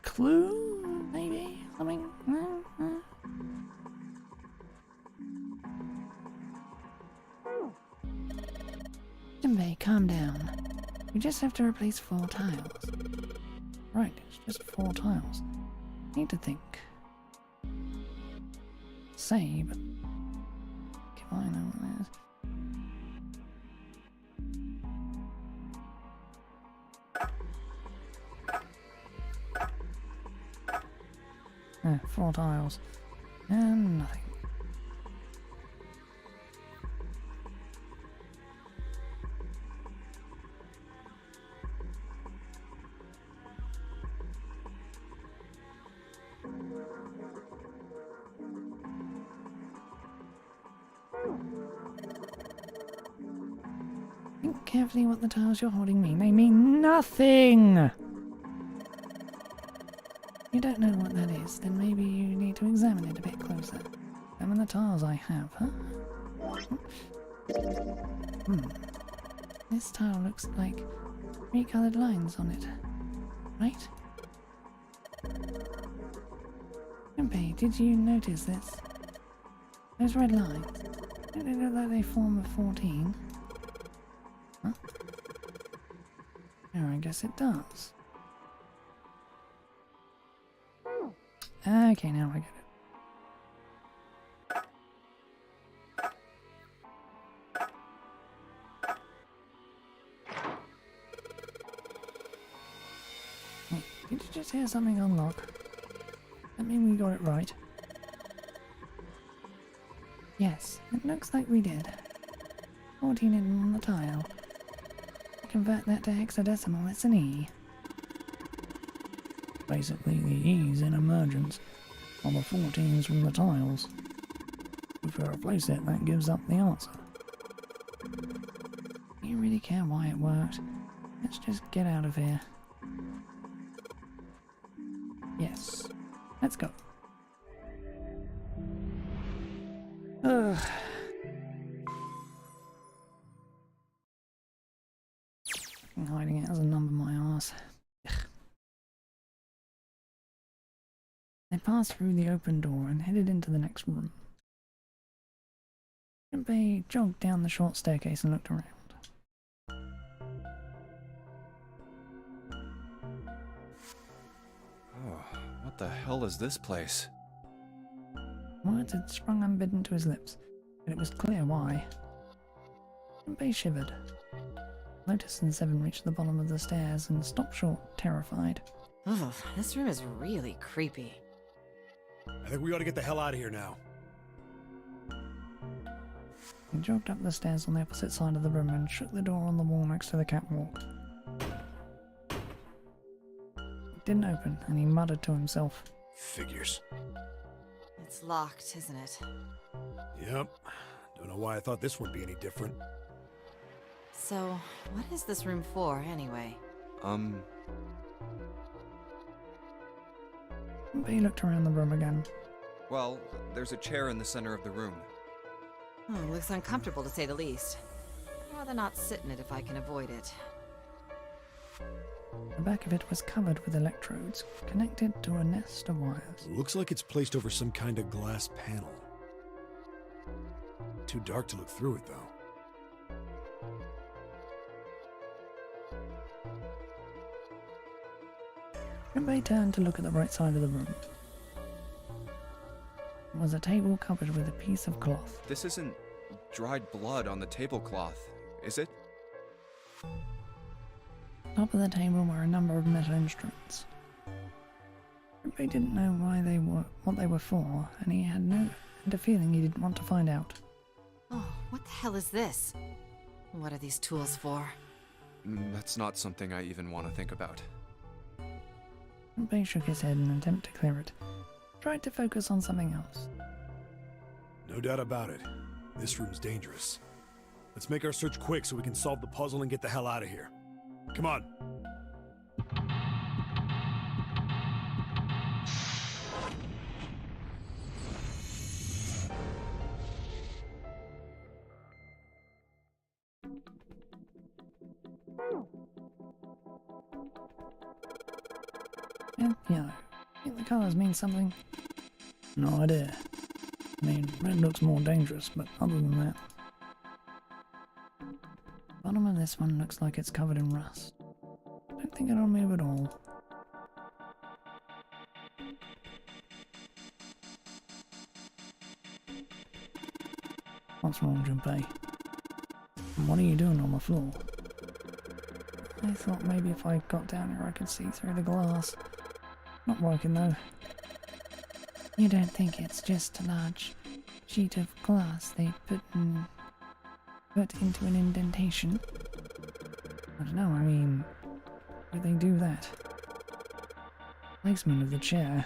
Clue, maybe? Something? Jinbei, calm down. We just have to replace 4 tiles. Right, it's just 4 tiles. Need to think. Say, but if I know what it is. Yeah, 4 tiles. And nothing. Think carefully what the tiles you're holding mean. They mean nothing! You don't know what that is, then maybe you need to examine it a bit closer. Examine the tiles I have, huh? This tile looks like 3 coloured lines on it, right? Junpei, did you notice this? Those red lines. Don't they look like they form a 14? Huh? Oh, I guess it does. Okay, now I get it. Wait, did you just hear something unlock? That mean we got it right? Yes, it looks like we did. 14 in on the tile. To convert that to hexadecimal, it's an E. Basically, the E's in emergence are the 14s from the tiles. If you replace it, that gives up the answer. Do you really care why it worked? Let's just get out of here. Yes. Let's go. Ugh. Hiding it as a number my arse. They passed through the open door and headed into the next room. Junpei jogged down the short staircase and looked around. Oh, what the hell is this place? Words had sprung unbidden to his lips, but it was clear why. Junpei shivered. Lotus and Seven reached the bottom of the stairs and stopped short, terrified. Ugh, this room is really creepy. I think we ought to get the hell out of here now. He jogged up the stairs on the opposite side of the room and shook the door on the wall next to the catwalk. It didn't open, and he muttered to himself. Figures. It's locked, isn't it? Yep. Don't know why I thought this would be any different. So, what is this room for, anyway? He looked around the room again. Well, there's a chair in the center of the room. Looks uncomfortable to say the least. I'd rather not sit in it if I can avoid it. The back of it was covered with electrodes, connected to a nest of wires. Looks like it's placed over some kind of glass panel. Too dark to look through it, though. Junpei turned to look at the right side of the room. It was a table covered with a piece of cloth. This isn't dried blood on the tablecloth, is it? Top of the table were a number of metal instruments. Junpei didn't know what they were for, and he had a feeling he didn't want to find out. Oh, what the hell is this? What are these tools for? That's not something I even want to think about. Junpei shook his head in an attempt to clear it. Tried to focus on something else. No doubt about it. This room's dangerous. Let's make our search quick so we can solve the puzzle and get the hell out of here. Come on. And, you know, I think the colours mean something. No idea. I mean, red looks more dangerous, but other than that... Bottom of this one looks like it's covered in rust. Don't think it'll move at all. What's wrong, Junpei? And what are you doing on the floor? I thought maybe if I got down here I could see through the glass. Not working though. You don't think it's just a large sheet of glass they put into an indentation? I don't know, I mean, why do they do that? Placement of the chair.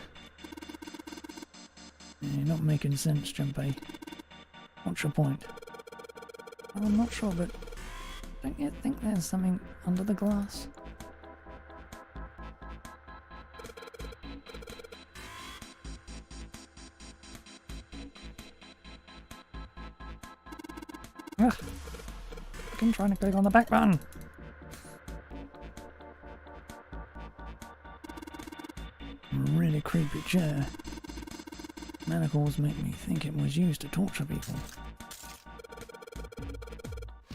You're not making sense, Junpei. What's your point? Well, I'm not sure, but don't you think there's something under the glass? Ugh! I'm trying to click on the back button! Really creepy chair. Manacles make me think it was used to torture people.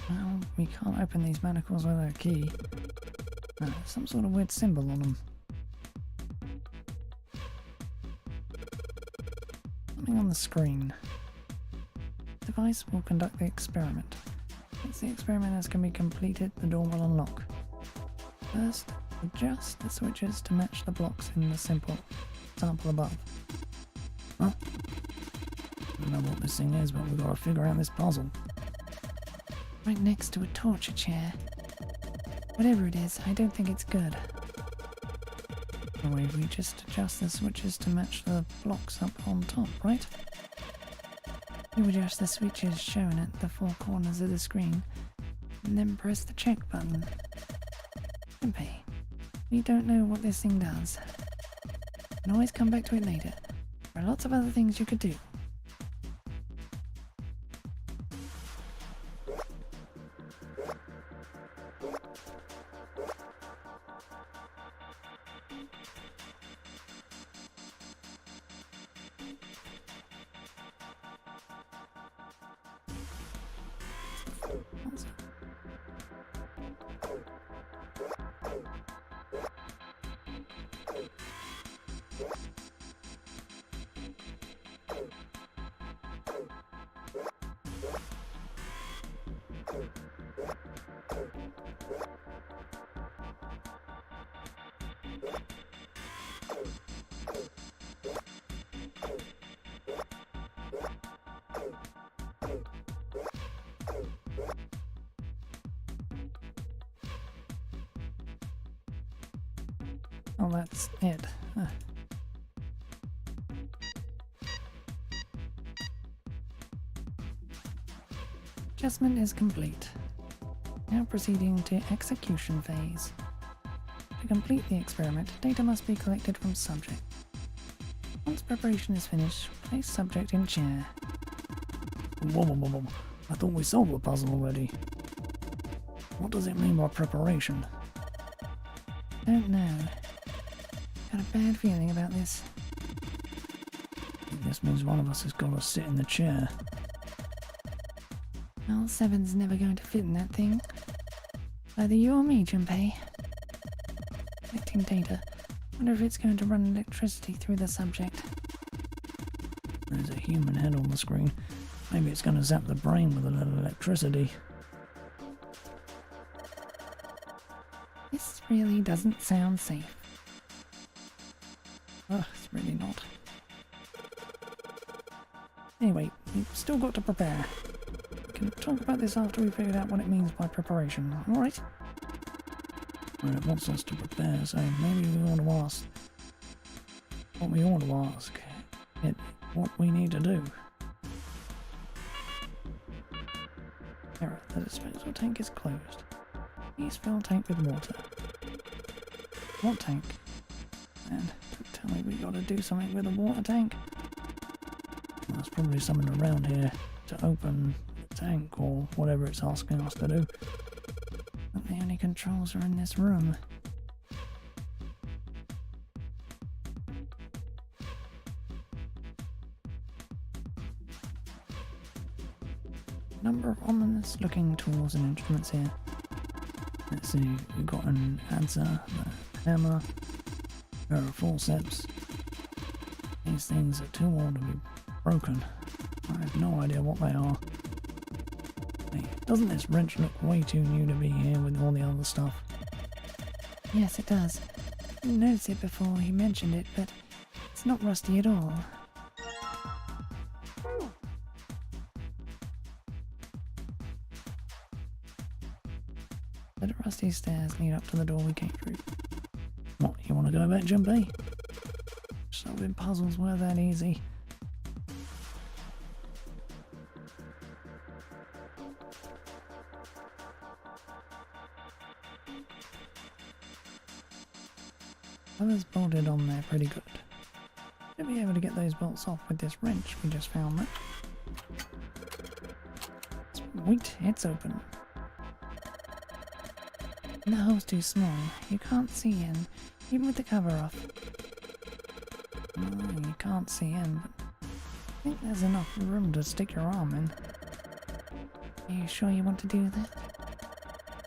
Well, we can't open these manacles with a key. No, some sort of weird symbol on them. Something on the screen. The device will conduct the experiment. Once the experiment has can be completed, the door will unlock. First, adjust the switches to match the blocks in the sample above. Huh? I don't know what this thing is, but we've got to figure out this puzzle. Right next to a torture chair. Whatever it is, I don't think it's good. Anyway, we just adjust the switches to match the blocks up on top, right? You adjust the switches shown at the four corners of the screen, and then press the check button. Simply, we don't know what this thing does. You can always come back to it later. There are lots of other things you could do. Oh, that's it. Huh. Adjustment is complete. Now proceeding to execution phase. To complete the experiment, data must be collected from subject. Once preparation is finished, place subject in chair. Whoa. I thought we solved the puzzle already. What does it mean by preparation? Don't know. Got a bad feeling about this. I think this means one of us has got to sit in the chair. Well, 7's never going to fit in that thing. Either you or me, Junpei. Collecting data. Wonder if it's going to run electricity through the subject. There's a human head on the screen. Maybe it's going to zap the brain with a little electricity. This really doesn't sound safe. Ugh, it's really not. Anyway, we've still got to prepare. We can talk about this after we've figured out what it means by preparation, alright? Well, it wants us to prepare, so maybe we ought to ask what we ought to ask. What we need to do. Error, the disposal tank is closed. Please fill tank with water. What tank? And tell me we gotta do something with the water tank? Well, there's probably something around here to open the tank or whatever it's asking us to do. But the only controls are in this room. number of ominous looking tools and instruments here. Let's see, we've got an answer, a hammer, there are forceps. These things are too old to be broken. I have no idea what they are. Hey, doesn't this wrench look way too new to be here with all the other stuff? Yes, it does. I didn't notice it before he mentioned it, but it's not rusty at all. The rusty stairs lead up to the door we came through. What, you want to go back, Jumpy? Solving puzzles were that easy. Others bolted on there pretty good. Should be able to get those bolts off with this wrench we just found there. Sweet, it's open. The hole's too small. You can't see in, even with the cover off. Oh, you can't see in, but I think there's enough room to stick your arm in. Are you sure you want to do that?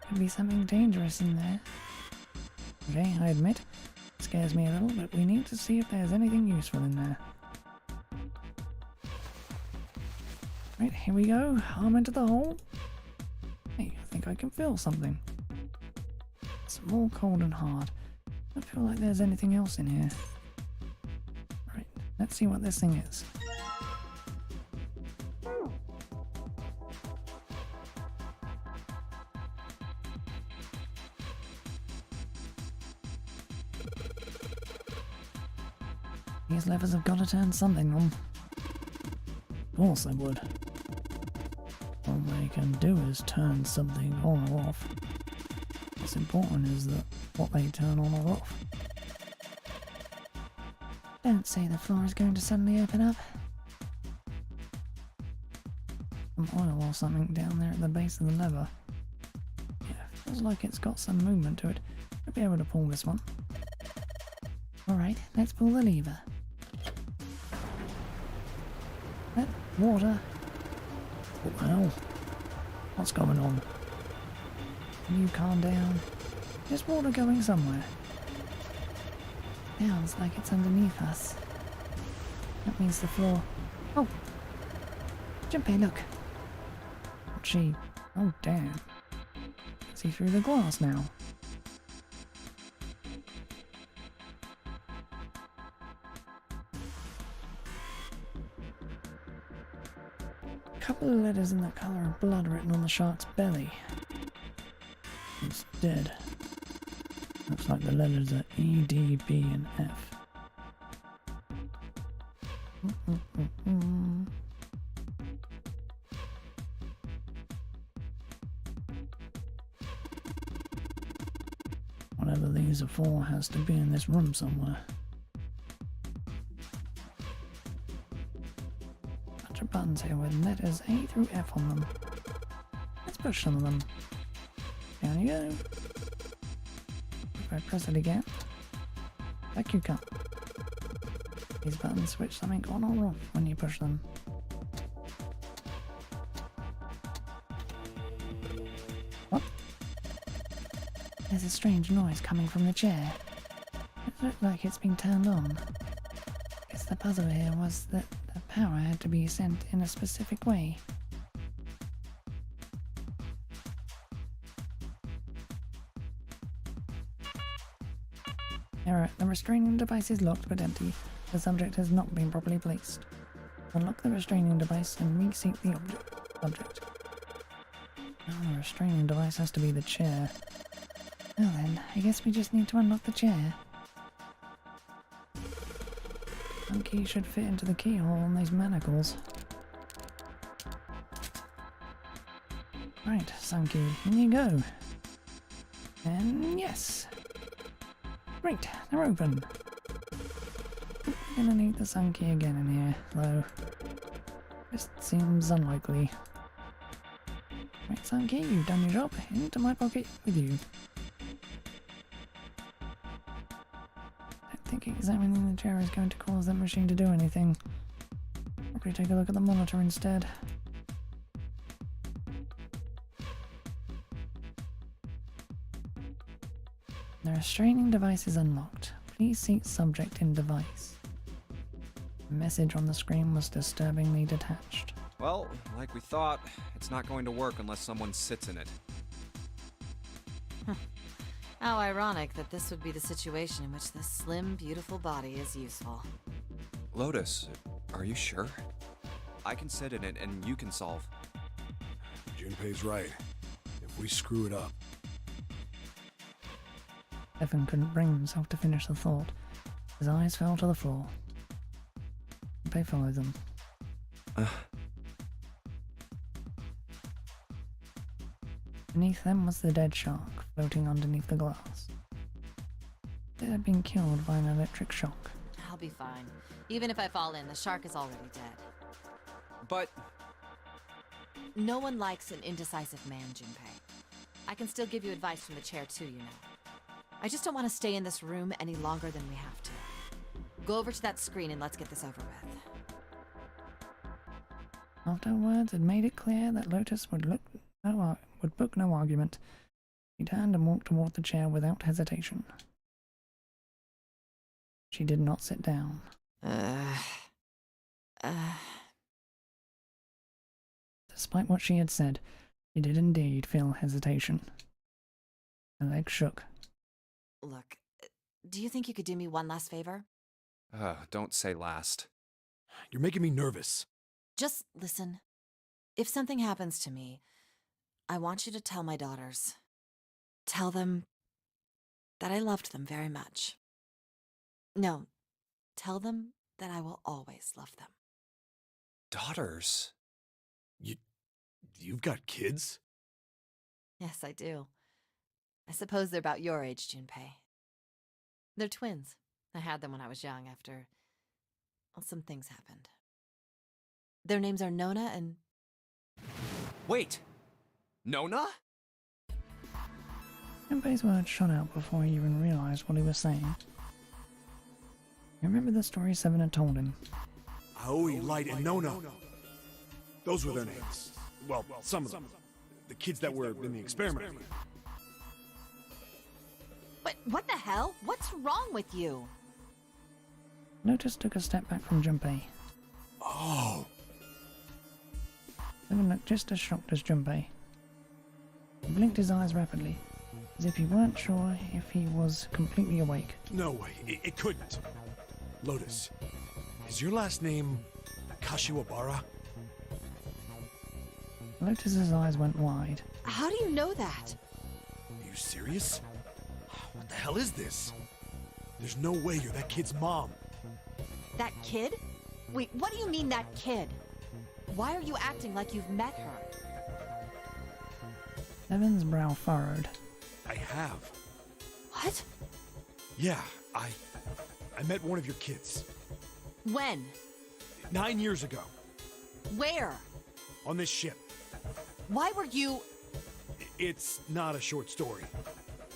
Could be something dangerous in there. Okay, I admit, it scares me a little, but we need to see if there's anything useful in there. Right, here we go. Arm into the hole. Hey, I think I can feel something. Small, cold and hard. I don't feel like there's anything else in here. Right, let's see what this thing is. These levers have got to turn something on. Of course they would. All they can do is turn something on or off. What's important is that what they turn on or off. Don't say the floor is going to suddenly open up. Some oil or something down there at the base of the lever. Yeah, feels like it's got some movement to it. I'll be able to pull this one. Alright, let's pull the lever. That water. What the hell? What's going on? Can you calm down? There's water going somewhere. Sounds like it's underneath us. That means the floor. Oh! Jumpy, look! Gee. Oh, damn. See through the glass now. A couple of letters in the colour of blood written on the shark's belly. It's dead. Looks like the letters are E, D, B, and F. Whatever these are for has to be in this room somewhere. Bunch of buttons here with letters A through F on them. Let's push some of them. Down you go. If I press it again, back you come. These buttons switch something on or off when you push them. What? There's a strange noise coming from the chair. It looked like it's been turned on. Guess the puzzle here was that the power had to be sent in a specific way. Error. The restraining device is locked but empty. The subject has not been properly placed. Unlock the restraining device and reseat the object. Now the restraining device has to be the chair. Well then, I guess we just need to unlock the chair. Some key should fit into the keyhole on these manacles. Right, some key, in you go. And yes! Great, they're open. We're gonna need the sun key again in here, though. This seems unlikely. Right, sun key, you've done your job. Into my pocket with you. Don't think examining the chair is going to cause that machine to do anything. Probably take a look at the monitor instead. The restraining device is unlocked. Please seek subject in device. The message on the screen was disturbingly detached. Well, like we thought, it's not going to work unless someone sits in it. How ironic that this would be the situation in which this slim, beautiful body is useful. Lotus, are you sure? I can sit in it and you can solve. Junpei's right. If we screw it up, Evan couldn't bring himself to finish the thought. His eyes fell to the floor. Junpei followed them. Beneath them was the dead shark, floating underneath the glass. It had been killed by an electric shock. I'll be fine. Even if I fall in, the shark is already dead. But No one likes an indecisive man, Junpei. I can still give you advice from the chair too, you know. I just don't want to stay in this room any longer than we have to. Go over to that screen and let's get this over with. Afterwards, had made it clear that Lotus would book no argument. She turned and walked toward the chair without hesitation. She did not sit down. Despite what she had said, she did indeed feel hesitation. Her legs shook. Look, do you think you could do me one last favor? don't say last. you're making me nervous. Just listen. If something happens to me, I want you to tell my daughters. Tell them that I loved them very much. No, tell them that I will always love them. Daughters? You've got kids? Yes, I do. I suppose they're about your age, Junpei. They're twins. I had them when I was young after... well, some things happened. Their names are Nona and... Wait! Nona? Junpei's words shot out before he even realized what he was saying. He remembered the story Seven had told him. Aoi, Light, and Nona. Those were their names. Well, some of them. The kids that were in the experiment. But what the hell? What's wrong with you? Lotus took a step back from Junpei. Oh! Seven looked just as shocked as Junpei. He blinked his eyes rapidly, as if he weren't sure if he was completely awake. No way, it couldn't. Lotus, is your last name Kashiwabara? Lotus's eyes went wide. How do you know that? Are you serious? What the hell is this? There's no way you're that kid's mom. That kid? Wait, what do you mean, that kid? Why are you acting like you've met her? Seven's brow furrowed. I have. What? Yeah, I met one of your kids. When? 9 years ago. Where? On this ship. Why were you... It's not a short story.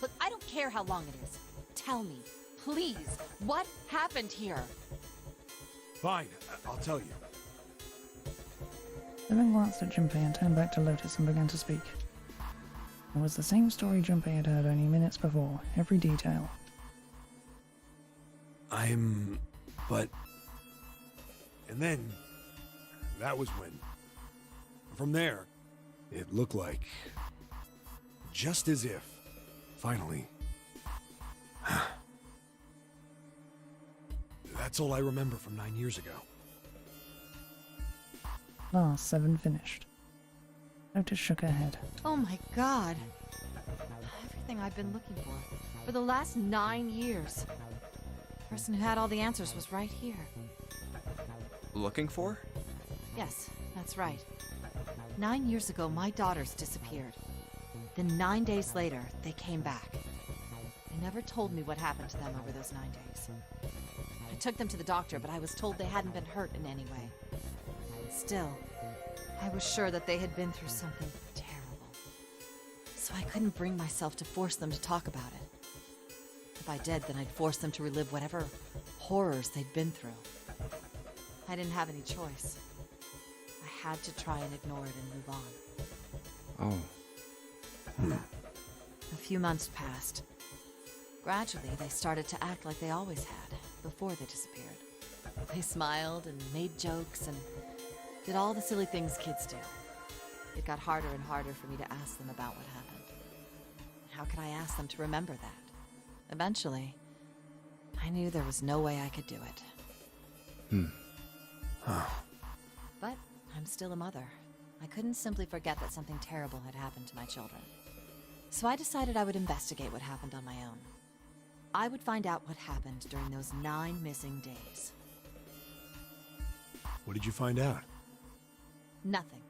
Look, I don't care how long it is. Tell me, please, what happened here? Fine, I'll tell you. Seven glanced at Junpei and turned back to Lotus and began to speak. It was the same story Junpei had heard only minutes before, every detail. But... And then... That was when... From there, it looked like... Just as if... Finally... That's all I remember from 9 years ago. Last, Seven finished. Lotus shook her head. Oh my god. Everything I've been looking for the last 9 years. The person who had all the answers was right here. Looking for? Yes, that's right. 9 years ago, my daughters disappeared. Then 9 days later, they came back. They never told me what happened to them over those 9 days. I took them to the doctor, but I was told they hadn't been hurt in any way. Still, I was sure that they had been through something terrible. So I couldn't bring myself to force them to talk about it. If I did, then I'd force them to relive whatever horrors they'd been through. I didn't have any choice. I had to try and ignore it and move on. Oh. A few months passed. Gradually, they started to act like they always had, before they disappeared. They smiled and made jokes and did all the silly things kids do. It got harder and harder for me to ask them about what happened. How could I ask them to remember that? Eventually, I knew there was no way I could do it. But I'm still a mother. I couldn't simply forget that something terrible had happened to my children. So I decided I would investigate what happened on my own. I would find out what happened during those 9 missing days. What did you find out? Nothing.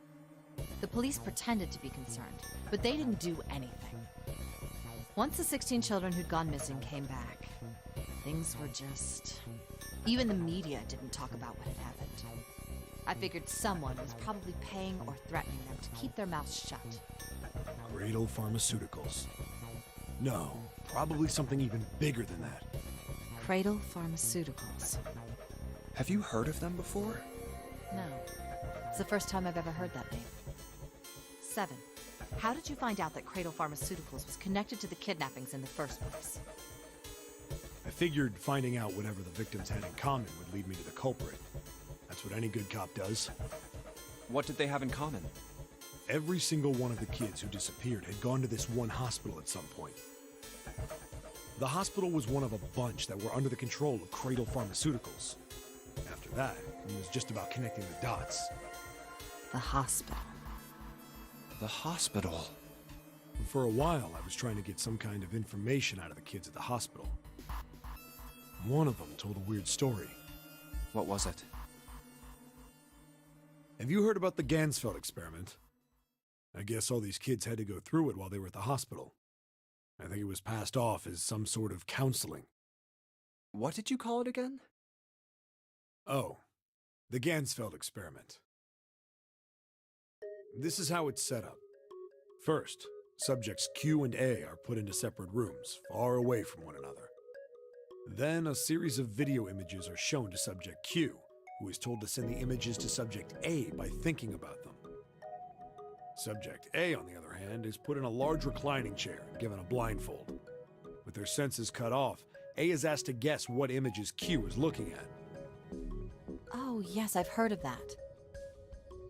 The police pretended to be concerned, but they didn't do anything. Once the 16 children who'd gone missing came back, things were just... Even the media didn't talk about what had happened. I figured someone was probably paying or threatening them to keep their mouths shut. Cradle Pharmaceuticals. No, probably something even bigger than that. Cradle Pharmaceuticals. Have you heard of them before? No. It's the first time I've ever heard that name. 7. How did you find out that Cradle Pharmaceuticals was connected to the kidnappings in the first place? I figured finding out whatever the victims had in common would lead me to the culprit. That's what any good cop does. What did they have in common? Every single one of the kids who disappeared had gone to this one hospital at some point. The hospital was one of a bunch that were under the control of Cradle Pharmaceuticals. After that, it was just about connecting the dots. The hospital. The hospital. For a while, I was trying to get some kind of information out of the kids at the hospital. One of them told a weird story. What was it? Have you heard about the Gansfeld experiment? I guess all these kids had to go through it while they were at the hospital. I think it was passed off as some sort of counseling. What did you call it again? Oh, the Gansfeld experiment. This is how it's set up. First, subjects Q and A are put into separate rooms, far away from one another. Then a series of video images are shown to subject Q, who is told to send the images to subject A by thinking about them. Subject A, on the other hand, is put in a large reclining chair and given a blindfold. With their senses cut off, A is asked to guess what images Q is looking at. Oh, yes, I've heard of that.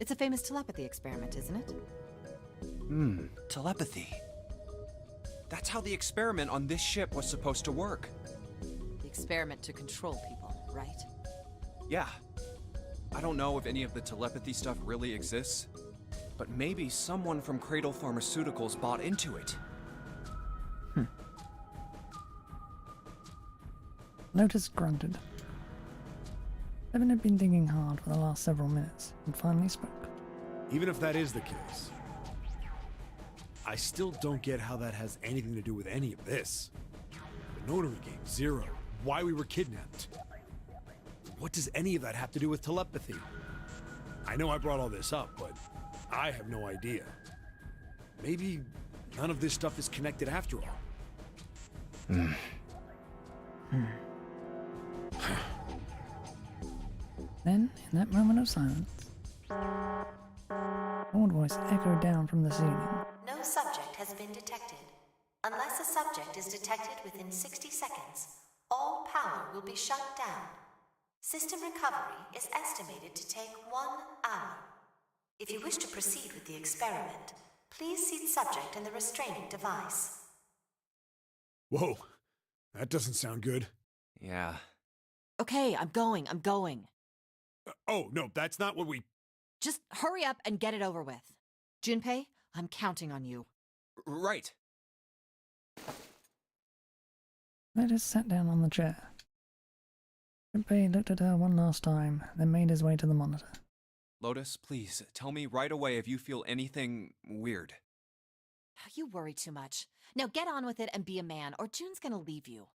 It's a famous telepathy experiment, isn't it? Telepathy. That's how the experiment on this ship was supposed to work. The experiment to control people, right? Yeah. I don't know if any of the telepathy stuff really exists, but maybe someone from Cradle Pharmaceuticals bought into it. Lotus grunted. Evan had been thinking hard for the last several minutes and finally spoke. Even if that is the case, I still don't get how that has anything to do with any of this. The notary game, Zero, why we were kidnapped. What does any of that have to do with telepathy? I know I brought all this up, but I have no idea. Maybe none of this stuff is connected after all. Then, in that moment of silence, old voice echoed down from the ceiling. No subject has been detected. Unless a subject is detected within 60 seconds, all power will be shut down. System recovery is estimated to take 1 hour. If you wish to proceed with the experiment, please seat subject in the restraining device. Whoa, that doesn't sound good. Yeah. Okay, I'm going. Oh, no, that's not what we... Just hurry up and get it over with. Junpei, I'm counting on you. Right. Lotus sat down on the chair. Junpei looked at her one last time, then made his way to the monitor. Lotus, please, tell me right away if you feel anything weird. You worry too much. Now get on with it and be a man, or June's gonna leave you.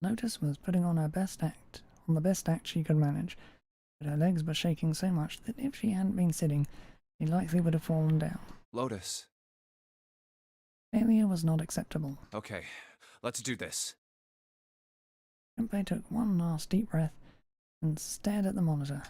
Lotus was putting on the best act she could manage, but her legs were shaking so much that if she hadn't been sitting, she likely would have fallen down. Lotus. Failure was not acceptable. Okay, let's do this. Junpei took one last deep breath and stared at the monitor.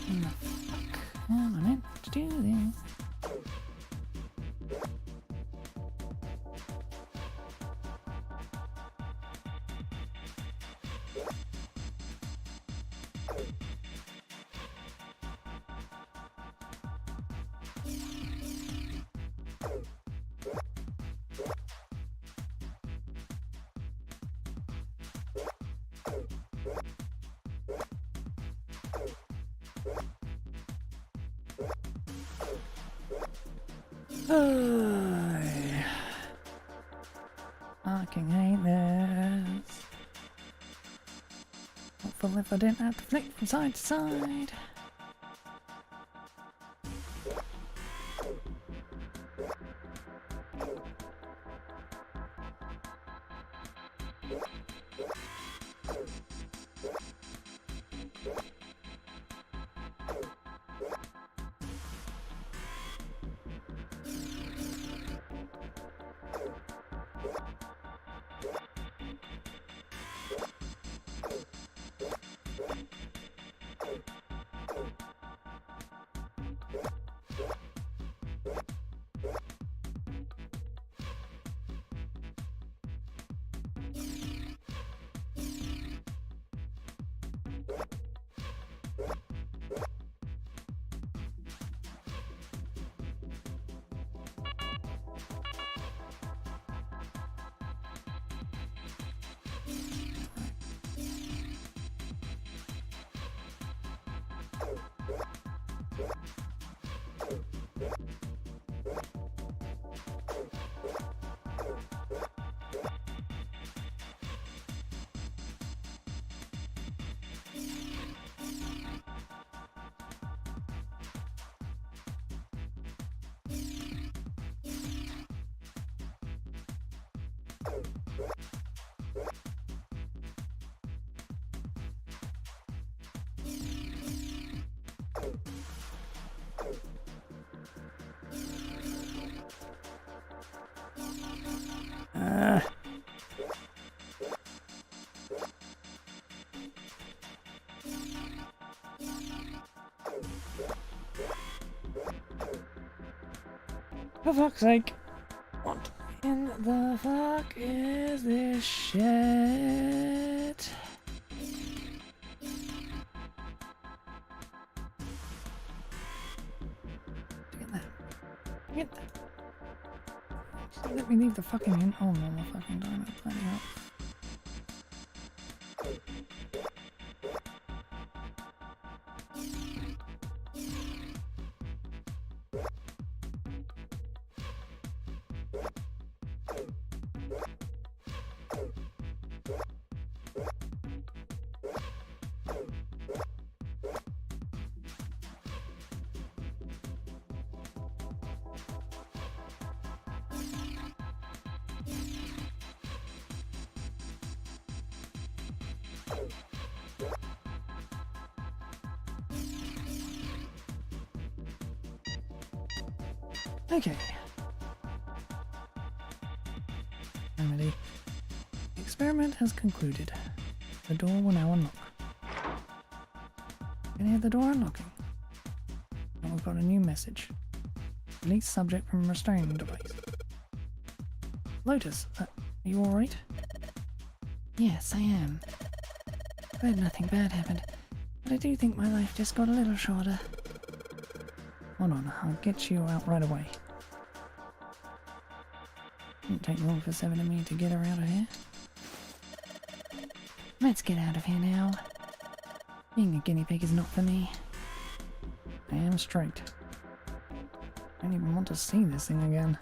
What the fuck am I meant to do this? I fucking hate this. Helpful if I didn't have to flick from side to side. For fuck's sake. What in the fuck is this shit? Get that. Get that. Just let me leave the fucking in. Oh no, the fucking dynamite. Bloody hell. Okay. Remedy. The experiment has concluded. The door will now unlock. You can hear the door unlocking. And we've got a new message. Release subject from restraining device. Lotus, are you alright? Yes, I am. Glad nothing bad happened, but I do think my life just got a little shorter. Hold on, I'll get you out right away. Didn't take long for Seven and me to get her out of here. Let's get out of here now. Being a guinea pig is not for me. I am straight. I don't even want to see this thing again.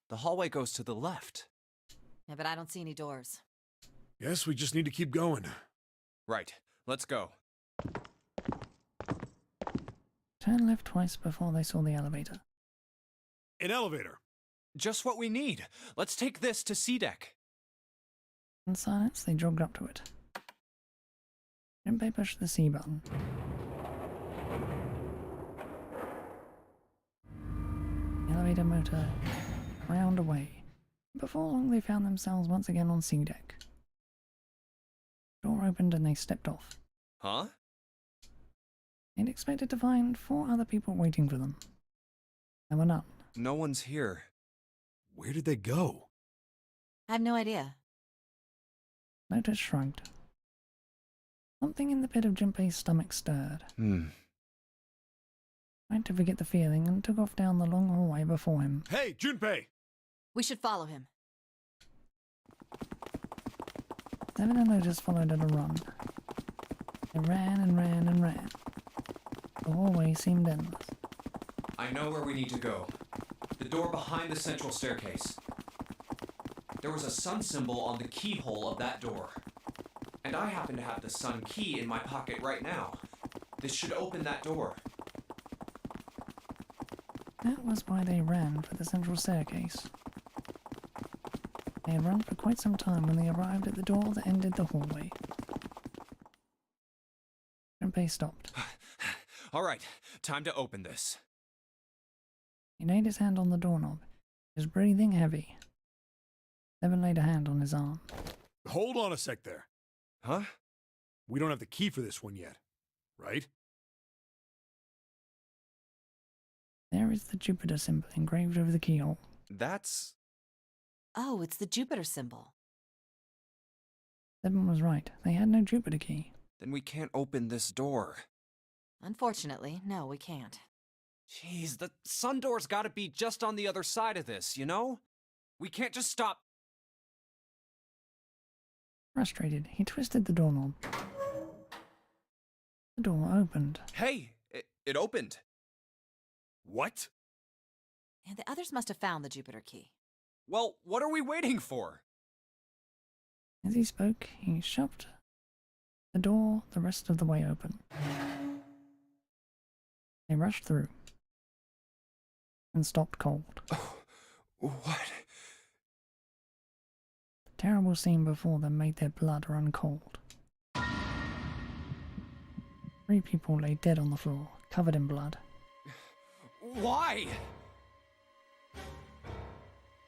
The hallway goes to the left. Yeah, but I don't see any doors. Guess we just need to keep going. Right, let's go. Turn left twice before they saw the elevator. An elevator! Just what we need. Let's take this to C deck. In silence, they jogged up to it. Junpei pushed the C button. The elevator motor ground away. Before long, they found themselves once again on C deck. Door opened and they stepped off. Huh? They'd expected to find 4 other people waiting for them. There were none. No one's here. Where did they go? I have no idea. Lotus shrugged. Something in the pit of Junpei's stomach stirred. Tried to forget the feeling and took off down the long hallway before him. Hey, Junpei! We should follow him. Seven and Lotus followed at a run. They ran and ran and ran. The hallway seemed endless. I know where we need to go. The door behind the central staircase. There was a sun symbol on the keyhole of that door. And I happen to have the sun key in my pocket right now. This should open that door. That was why they ran for the central staircase. They had run for quite some time when they arrived at the door that ended the hallway. Junpei stopped. All right, time to open this. He laid his hand on the doorknob, his breathing heavy. Seven laid a hand on his arm. Hold on a sec there. Huh? We don't have the key for this one yet, right? There is the Jupiter symbol engraved over the keyhole. That's... Oh, it's the Jupiter symbol. Seven was right. They had no Jupiter key. Then we can't open this door. Unfortunately, no, we can't. Jeez, the sun door's gotta be just on the other side of this, you know? We can't just stop... Frustrated, he twisted the doorknob. The door opened. Hey, it opened. What? And the others must have found the Jupiter key. Well, what are we waiting for? As he spoke, he shoved the door the rest of the way open. They rushed through and stopped cold. What? The terrible scene before them made their blood run cold. 3 people lay dead on the floor, covered in blood. Why?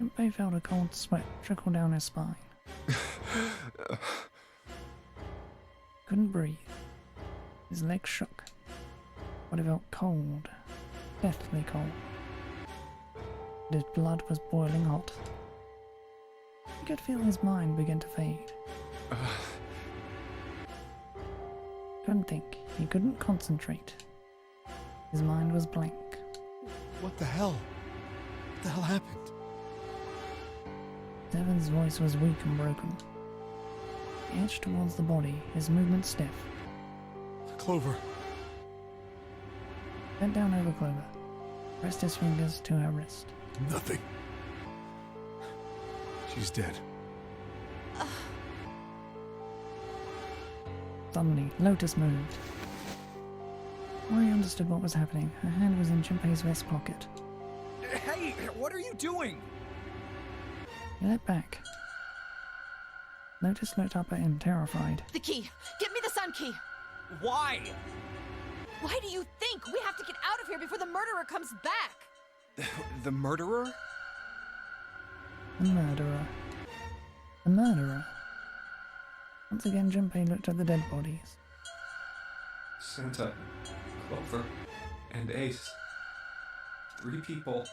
Junpei felt a cold sweat trickle down his spine. Couldn't breathe. His legs shook. But it felt cold, deathly cold. And his blood was boiling hot. He could feel his mind begin to fade. Couldn't think. He couldn't concentrate. His mind was blank. What the hell? What the hell happened? Seven's voice was weak and broken. He edged towards the body, his movements stiff. Clover. Bent down over Clover, pressed his fingers to her wrist. Nothing. She's dead. Suddenly, Lotus moved. Mori understood what was happening. Her hand was in Junpei's vest pocket. Hey, what are you doing? He leapt back. Lotus looked up at him, terrified. The key! Get me the sun key! Why? Why do you think? We have to get out of here before the murderer comes back! The murderer? The murderer. The murderer. Once again, Junpei looked at the dead bodies. Santa, Clover, and Ace. 3 people,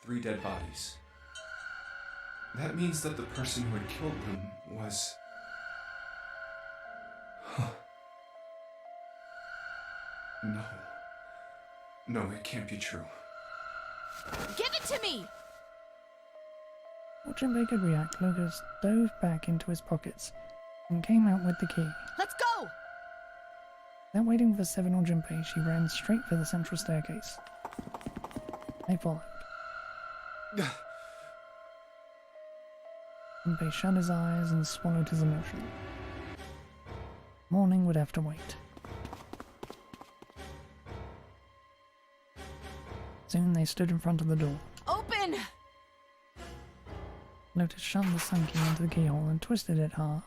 3 dead bodies. That means that the person who had killed them was... No. No, it can't be true. Give it to me! Before Junpei could react, Lucas dove back into his pockets and came out with the key. Let's go! Without waiting for Seven or Junpei, she ran straight for the central staircase. They followed. Junpei shut his eyes and swallowed his emotion. Morning would have to wait. Soon they stood in front of the door. Open! Lotus shoved the sun key into the keyhole and twisted it hard.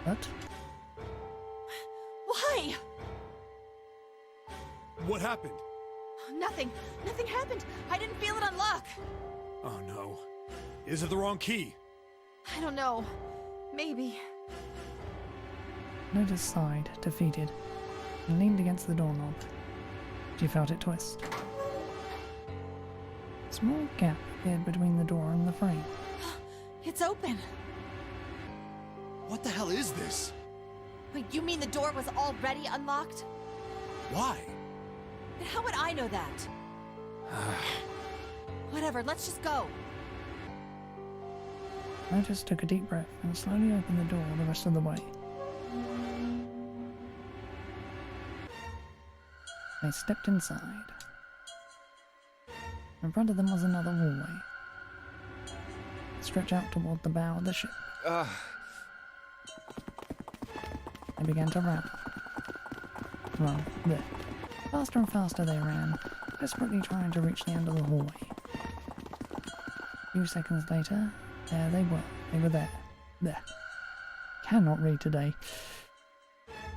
But Why? What happened? Nothing. Nothing happened. I didn't feel it unlock. Oh no. Is it the wrong key? I don't know. Maybe. Lotus sighed, defeated, and leaned against the doorknob. She felt it twist. A small gap appeared between the door and the frame. It's open. What the hell is this? Wait, you mean the door was already unlocked? Why? Then how would I know that? Whatever, let's just go. Lotus took a deep breath and slowly opened the door the rest of the way. They stepped inside. In front of them was another hallway. It stretched out toward the bow of the ship. They began to run. Well, there. Faster and faster they ran, desperately trying to reach the end of the hallway. A few seconds later, there they were. They were there. There. Cannot read today.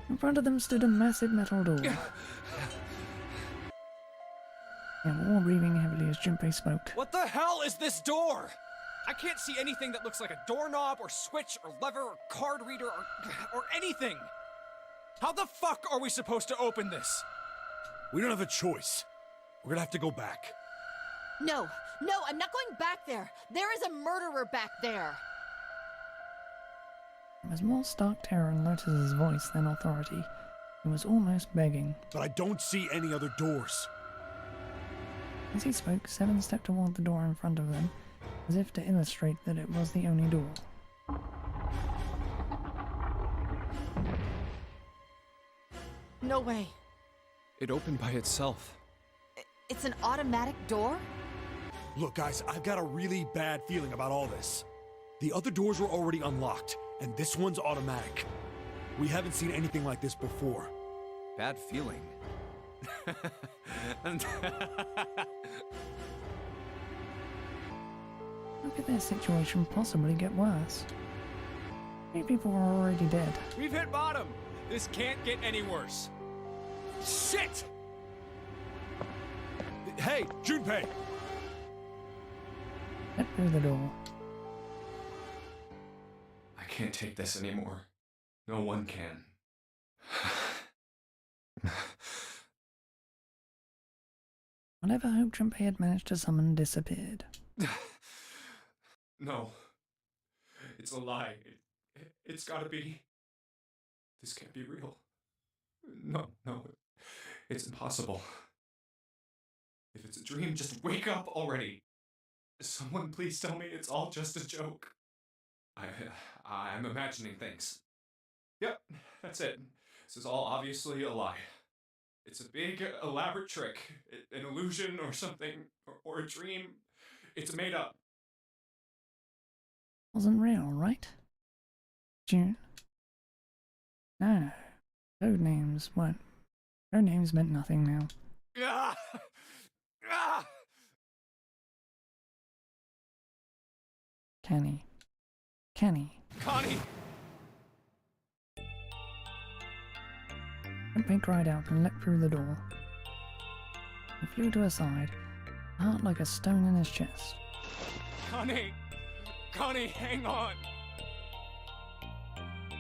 In front of them stood a massive metal door. They were all breathing heavily as Junpei spoke. What the hell is this door? I can't see anything that looks like a doorknob or switch or lever or card reader or anything. How the fuck are we supposed to open this? We don't have a choice. We're gonna have to go back. No, I'm not going back there. There is a murderer back there. There was more stark terror in Lotus's voice than authority. He was almost begging. But I don't see any other doors. As he spoke, Seven stepped toward the door in front of them, as if to illustrate that it was the only door. No way. It opened by itself. It's an automatic door? Look, guys, I've got a really bad feeling about all this. The other doors were already unlocked, and this one's automatic. We haven't seen anything like this before. Bad feeling. How could their situation possibly get worse? 3 people were already dead. We've hit bottom. This can't get any worse. Shit! Hey, Junpei! Step through the door. I can't take this anymore. No one can. Whatever hope Junpei had managed to summon disappeared. No. It's a lie. It's gotta be. This can't be real. No. It's impossible. If it's a dream, just wake up already. Someone please tell me it's all just a joke. I'm imagining things. Yep, that's it. This is all obviously a lie. It's a big, elaborate trick. An illusion or something, or a dream. It's made up. Wasn't real, right? June? No. Code names weren't. Code names meant nothing now. Ah! Ah! Kenny. Connie! Junpei cried out and leapt through the door. He flew to her side, a heart like a stone in his chest. Connie, hang on!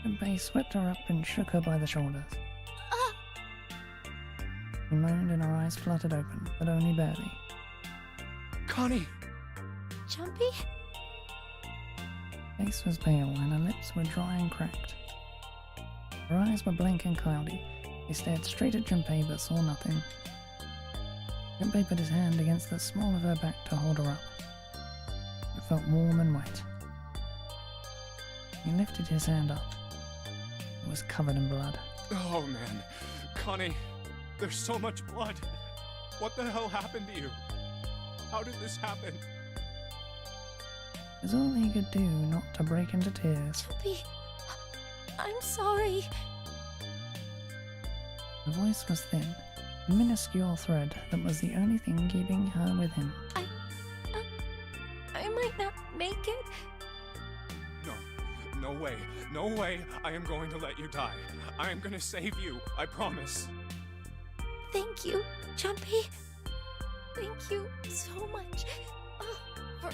Junpei swept her up and shook her by the shoulders. She moaned and her eyes fluttered open, but only barely. Connie! Jumpy? Her face was pale and her lips were dry and cracked. Her eyes were blank and cloudy. He stared straight at Junpei but saw nothing. Junpei put his hand against the small of her back to hold her up. It felt warm and wet. He lifted his hand up. It was covered in blood. Oh man, Connie, there's so much blood. What the hell happened to you? How did this happen? It was all he could do not to break into tears. Jumpy, I'm sorry. Her voice was thin, a minuscule thread that was the only thing keeping her with him. I might not make it. No way, no way I am going to let you die. I am gonna save you, I promise. Thank you, Jumpy. Thank you so much for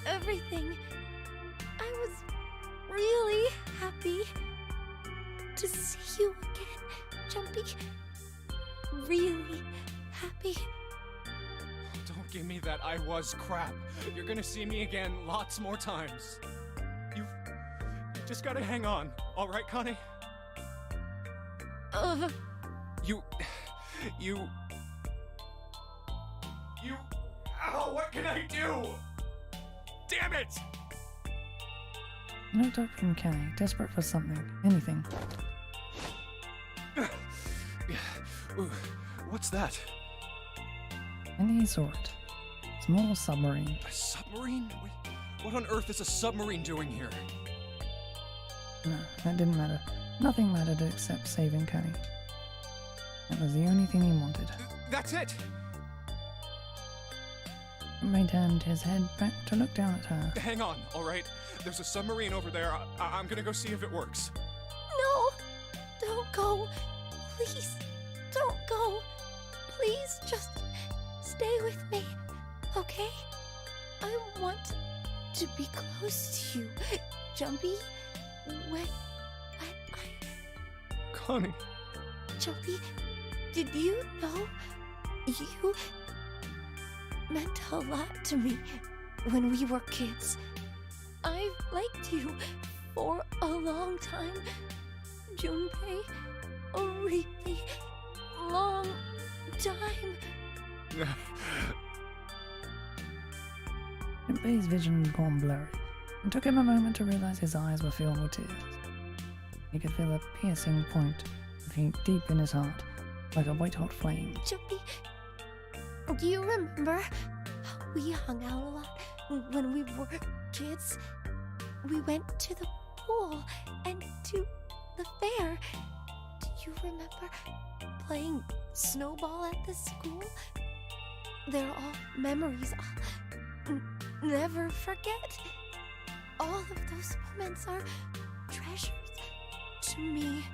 everything. I was really happy to see you again, Jumpy. Really happy. Don't give me that I was crap. You're gonna see me again lots more times. You just gotta hang on, alright, Connie? Ow, what can I do? Damn it! He looked up from Kenny, desperate for something, anything. What's that? And he saw it. Small submarine. A submarine? What on earth is a submarine doing here? No, that didn't matter. Nothing mattered except saving Kenny. That was the only thing he wanted. That's it! Junpei turned his head back to look down at her. Hang on, alright? There's a submarine over there. I'm gonna go see if it works. No! Don't go! Please, don't go! Please, just stay with me, okay? I want to be close to you, Jumpy. When Connie. Jumpy, did you know you meant a lot to me when we were kids? I've liked you for a long time, Junpei. A really long time. Junpei's vision had gone blurry. It took him a moment to realize his eyes were filled with tears. He could feel a piercing point of heat deep in his heart, like a white-hot flame. Jumpy, do you remember how we hung out a lot when we were kids? We went to the pool and to the fair. Do you remember playing snowball at the school? They're all memories I'll never forget. All of those moments are treasures to me.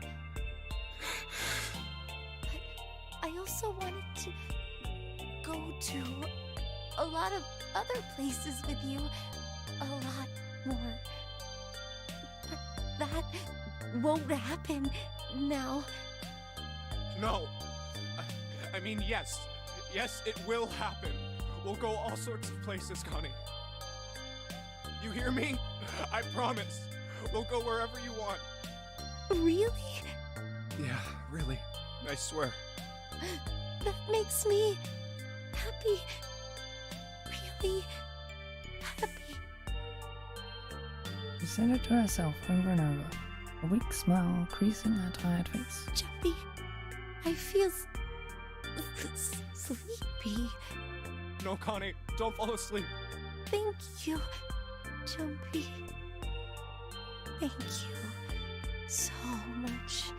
But I also wanted to go to a lot of other places with you. A lot more. But that won't happen now. No. I mean, yes. Yes, it will happen. We'll go all sorts of places, Connie. You hear me? I promise. We'll go wherever you want. Really? Yeah, really. I swear. That makes me happy. Really happy. She said it to herself over and over, a weak smile creasing her tired face. Jumpy, I feel sleepy. No, Connie, don't fall asleep. Thank you, Jumpy. Thank you so much.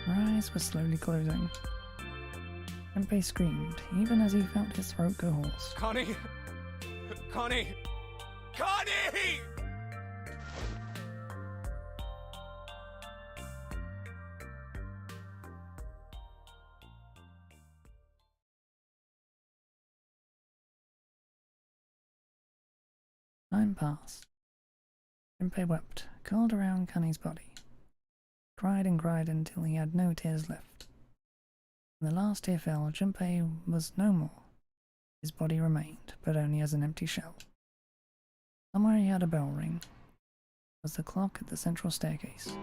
Her eyes were slowly closing. Junpei screamed, even as he felt his throat go hoarse. Connie! Connie! Connie! Time passed. Junpei wept, curled around Connie's body. Cried and cried until he had no tears left. When the last tear fell, Junpei was no more. His body remained, but only as an empty shell. Somewhere he had a bell ring. It was the clock at the central staircase.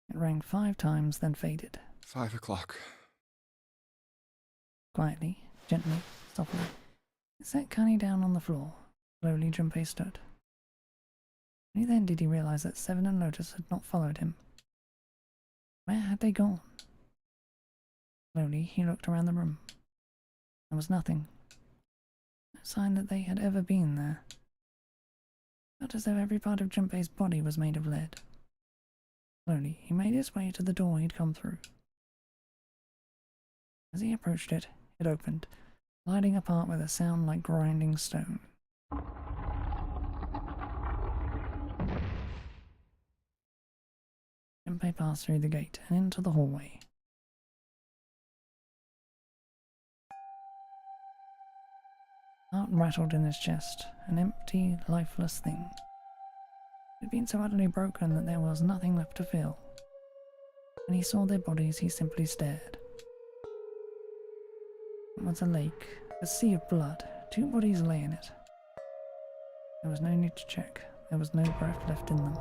It rang 5 times, then faded. 5 o'clock. Quietly, gently, softly, it set Connie down on the floor. Slowly, Junpei stood. Only then did he realize that Seven and Lotus had not followed him. Where had they gone? Slowly, he looked around the room. There was nothing. No sign that they had ever been there. Felt as though every part of Junpei's body was made of lead. Slowly, he made his way to the door he'd come through. As he approached it, it opened, sliding apart with a sound like grinding stone. Junpei passed through the gate and into the hallway. Heart rattled in his chest, an empty, lifeless thing. It had been so utterly broken that there was nothing left to feel. When he saw their bodies, he simply stared. It was a lake, a sea of blood. 2 bodies lay in it. There was no need to check. There was no breath left in them.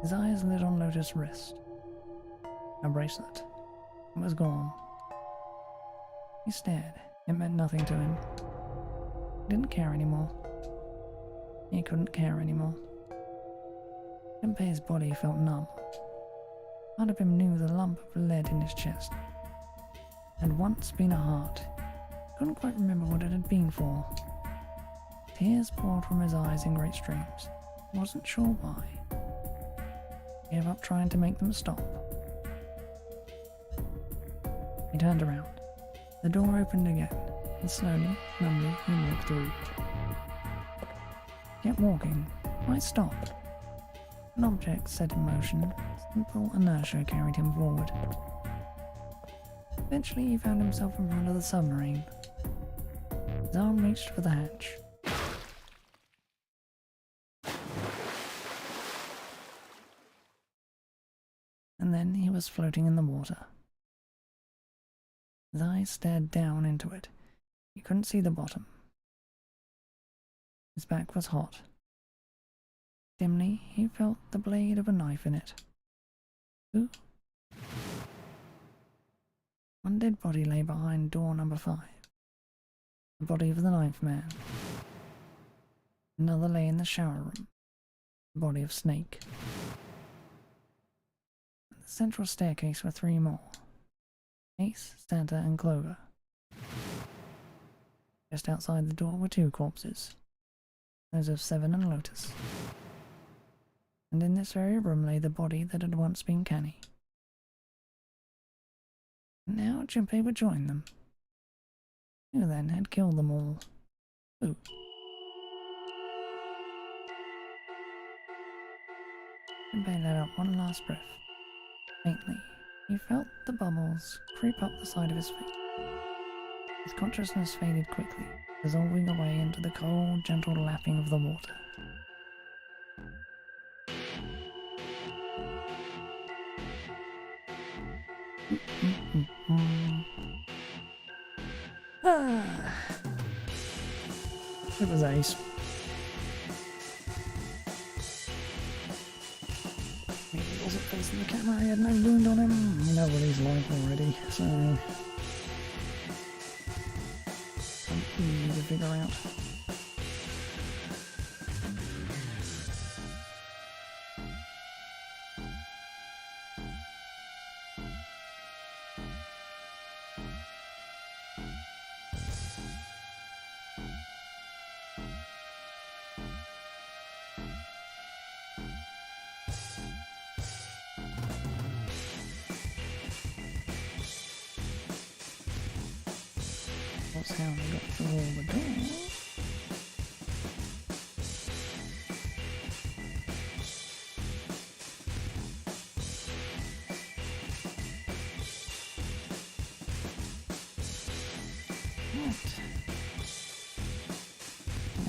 His eyes lit on Lotus' wrist. A bracelet. It was gone. He stared. It meant nothing to him. He didn't care anymore. He couldn't care anymore. Junpei's body felt numb. Part of him knew the lump of lead in his chest had once been a heart. He couldn't quite remember what it had been for. Tears poured from his eyes in great streams. He wasn't sure why. He gave up trying to make them stop. He turned around. The door opened again, and slowly, numbly, he walked through it. He kept walking. Why stop? An object set in motion. Simple inertia carried him forward. Eventually he found himself in front of the submarine. His arm reached for the hatch. And then he was floating in the water. His eyes stared down into it. He couldn't see the bottom. His back was hot. Dimly, he felt the blade of a knife in it. Who? One dead body lay behind door number 5. The body of the 9th man. Another lay in the shower room. The body of Snake. At the central staircase were 3 more. Ace, Santa, and Clover. Just outside the door were 2 corpses. Those of Seven and Lotus. And in this very room lay the body that had once been Canny. And now Junpei would join them. Who then had killed them all? Who? Junpei let out one last breath. Faintly, he felt the bubbles creep up the side of his face. His consciousness faded quickly, dissolving away into the cold, gentle lapping of the water. It was Ace. Maybe he wasn't facing the camera, he had no wound on him. You know what he's like already, so easy to figure out. That's how they got through all the doors.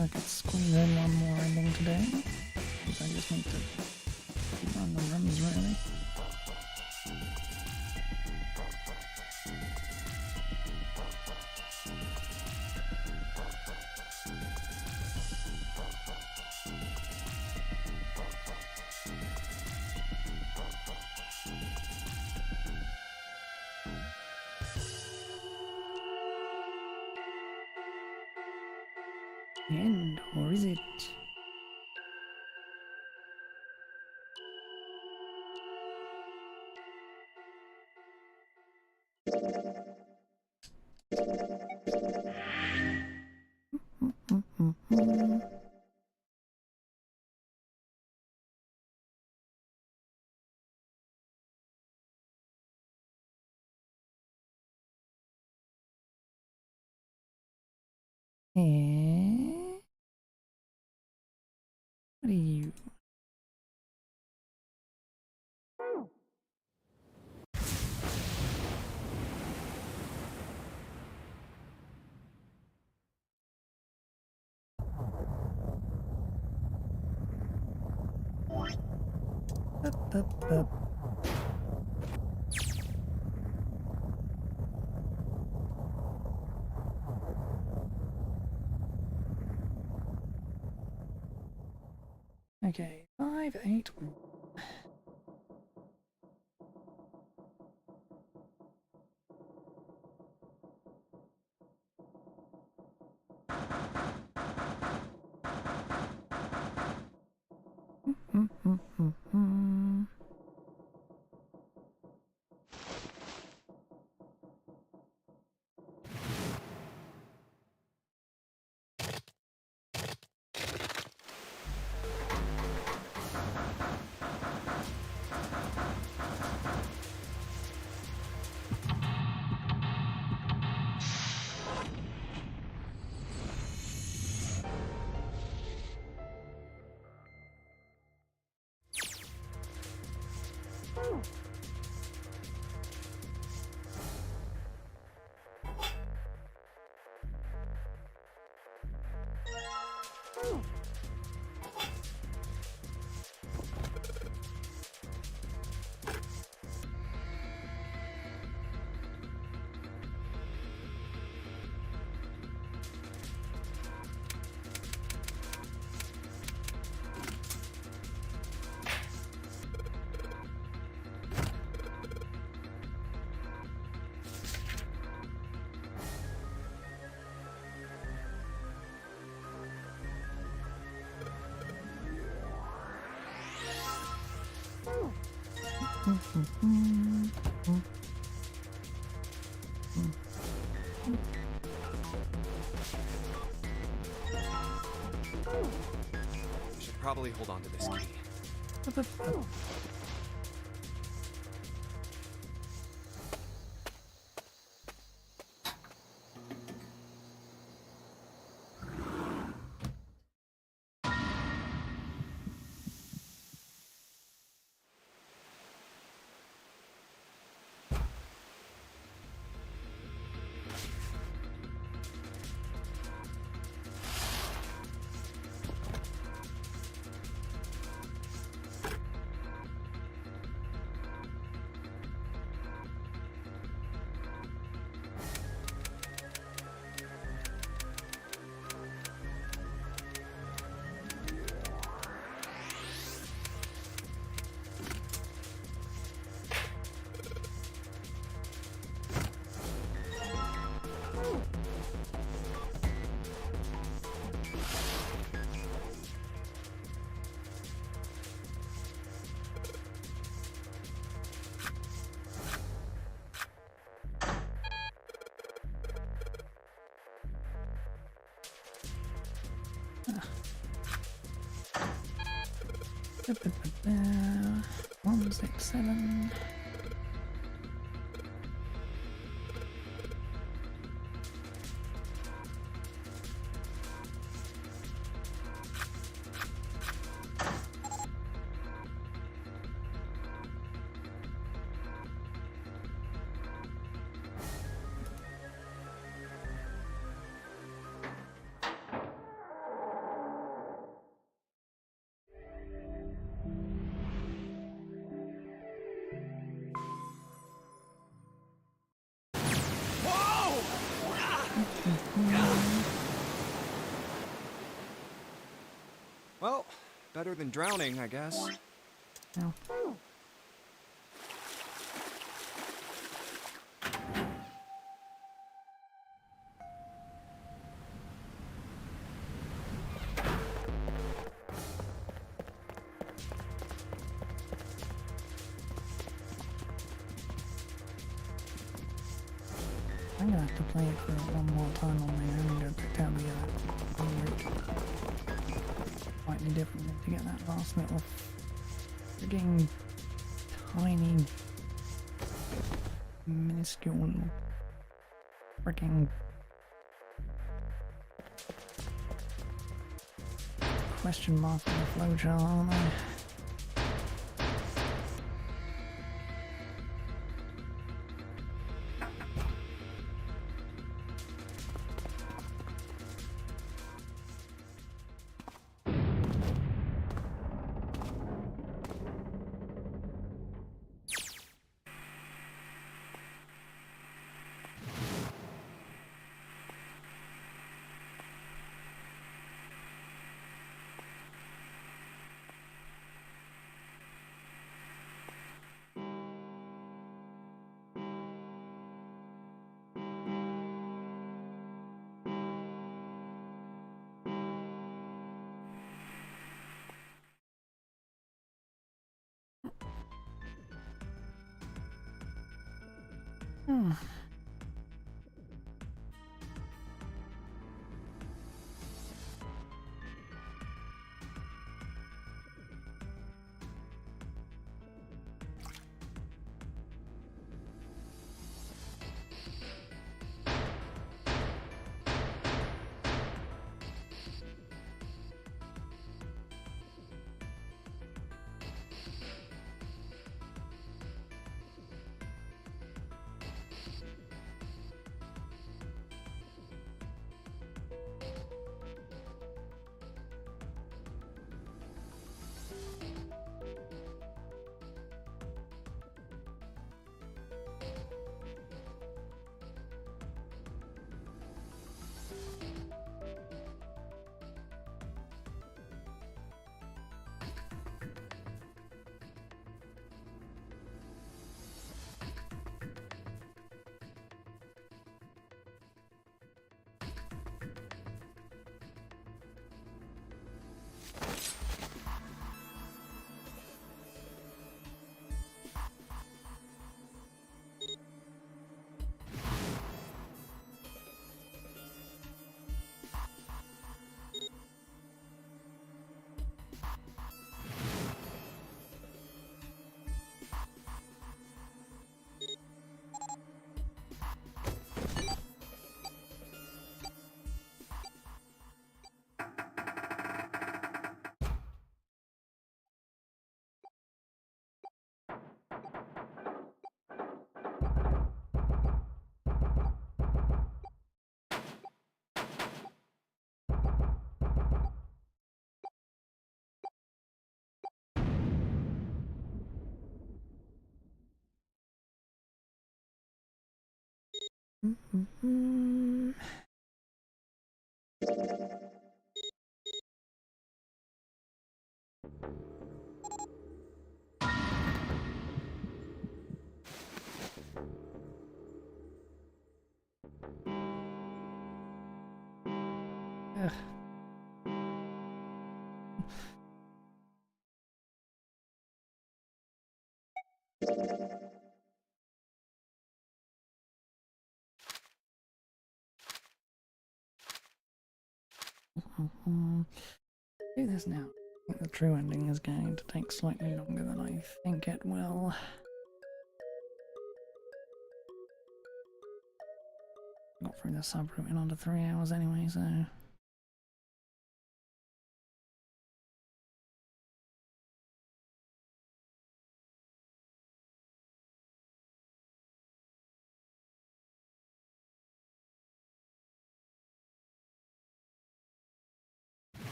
I could squeeze in one more ending today. Because I just need to keep on the rooms, really. The end, or is it? Eh? What are you? Up. Okay, 5, 8. We should probably hold on to this key. Ah. 1, 6, 7. Better than drowning, I guess. Now, I'm gonna have to play it for one more time on my own to tell the route slightly differently to get that last little frigging tiny minuscule freaking question mark on the flowchart, aren't I? Hmm. Mm-hmm. Ugh. Do this now. I think the true ending is going to take slightly longer than I think it will. Got through the subroute in under 3 hours anyway, so...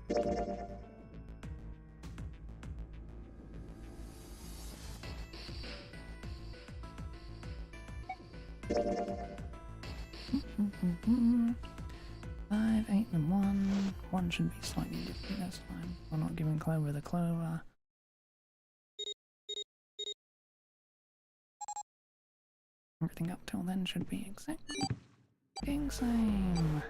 Five, 8, and 1. 1 should be slightly different this time. We're not giving Clover the clover. Everything up till then should be exactly same.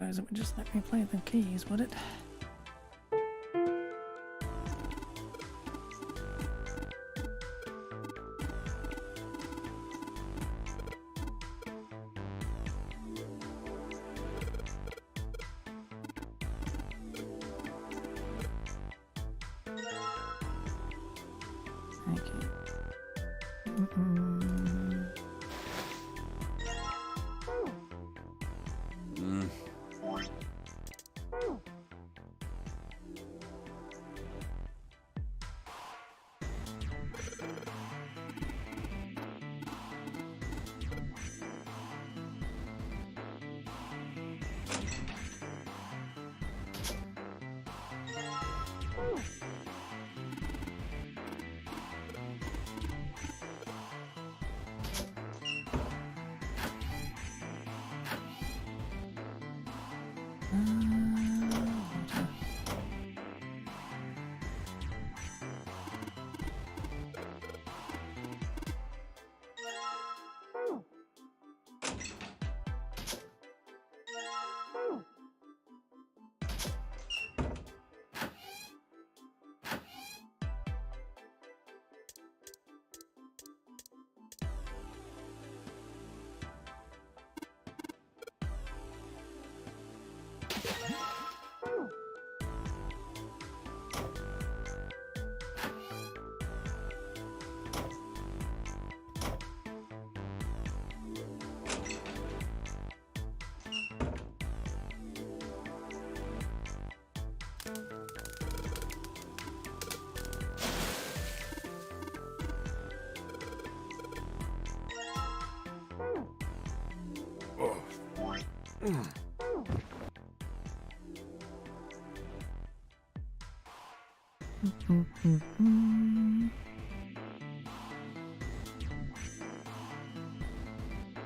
Suppose it would just let me play the keys, would it? Okay.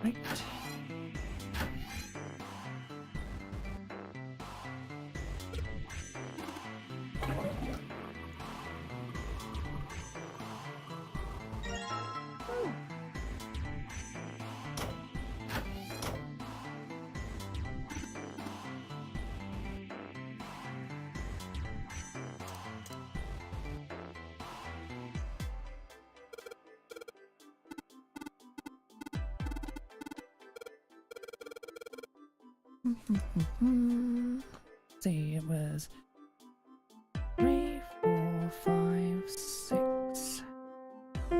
Right. See, it was 3, 4, 5, 6, 3,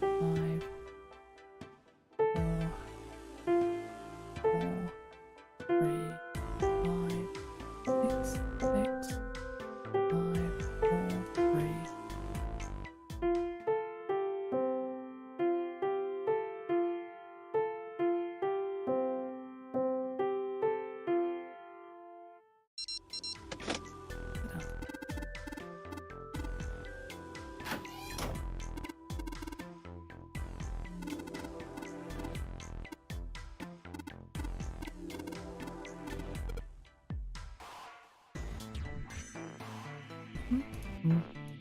5, 4, 4, 3, 5, 6, 6, 5, 4, 3.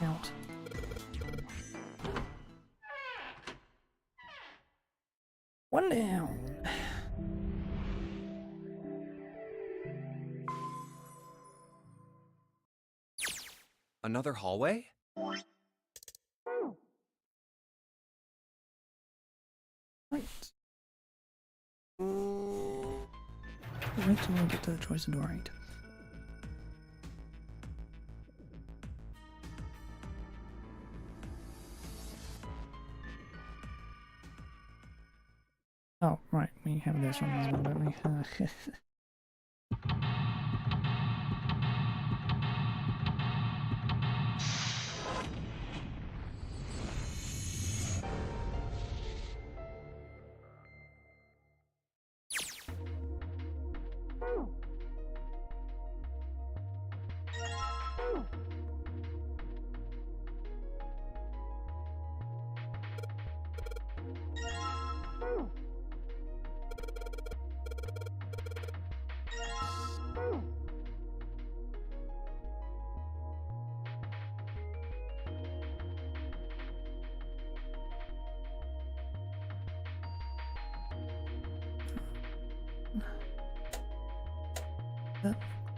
Out. One down. Another hallway? Right. Wait till we get to the choice of door 8. Oh, right, we have this one as well, don't we?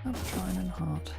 Up, shrine and heart.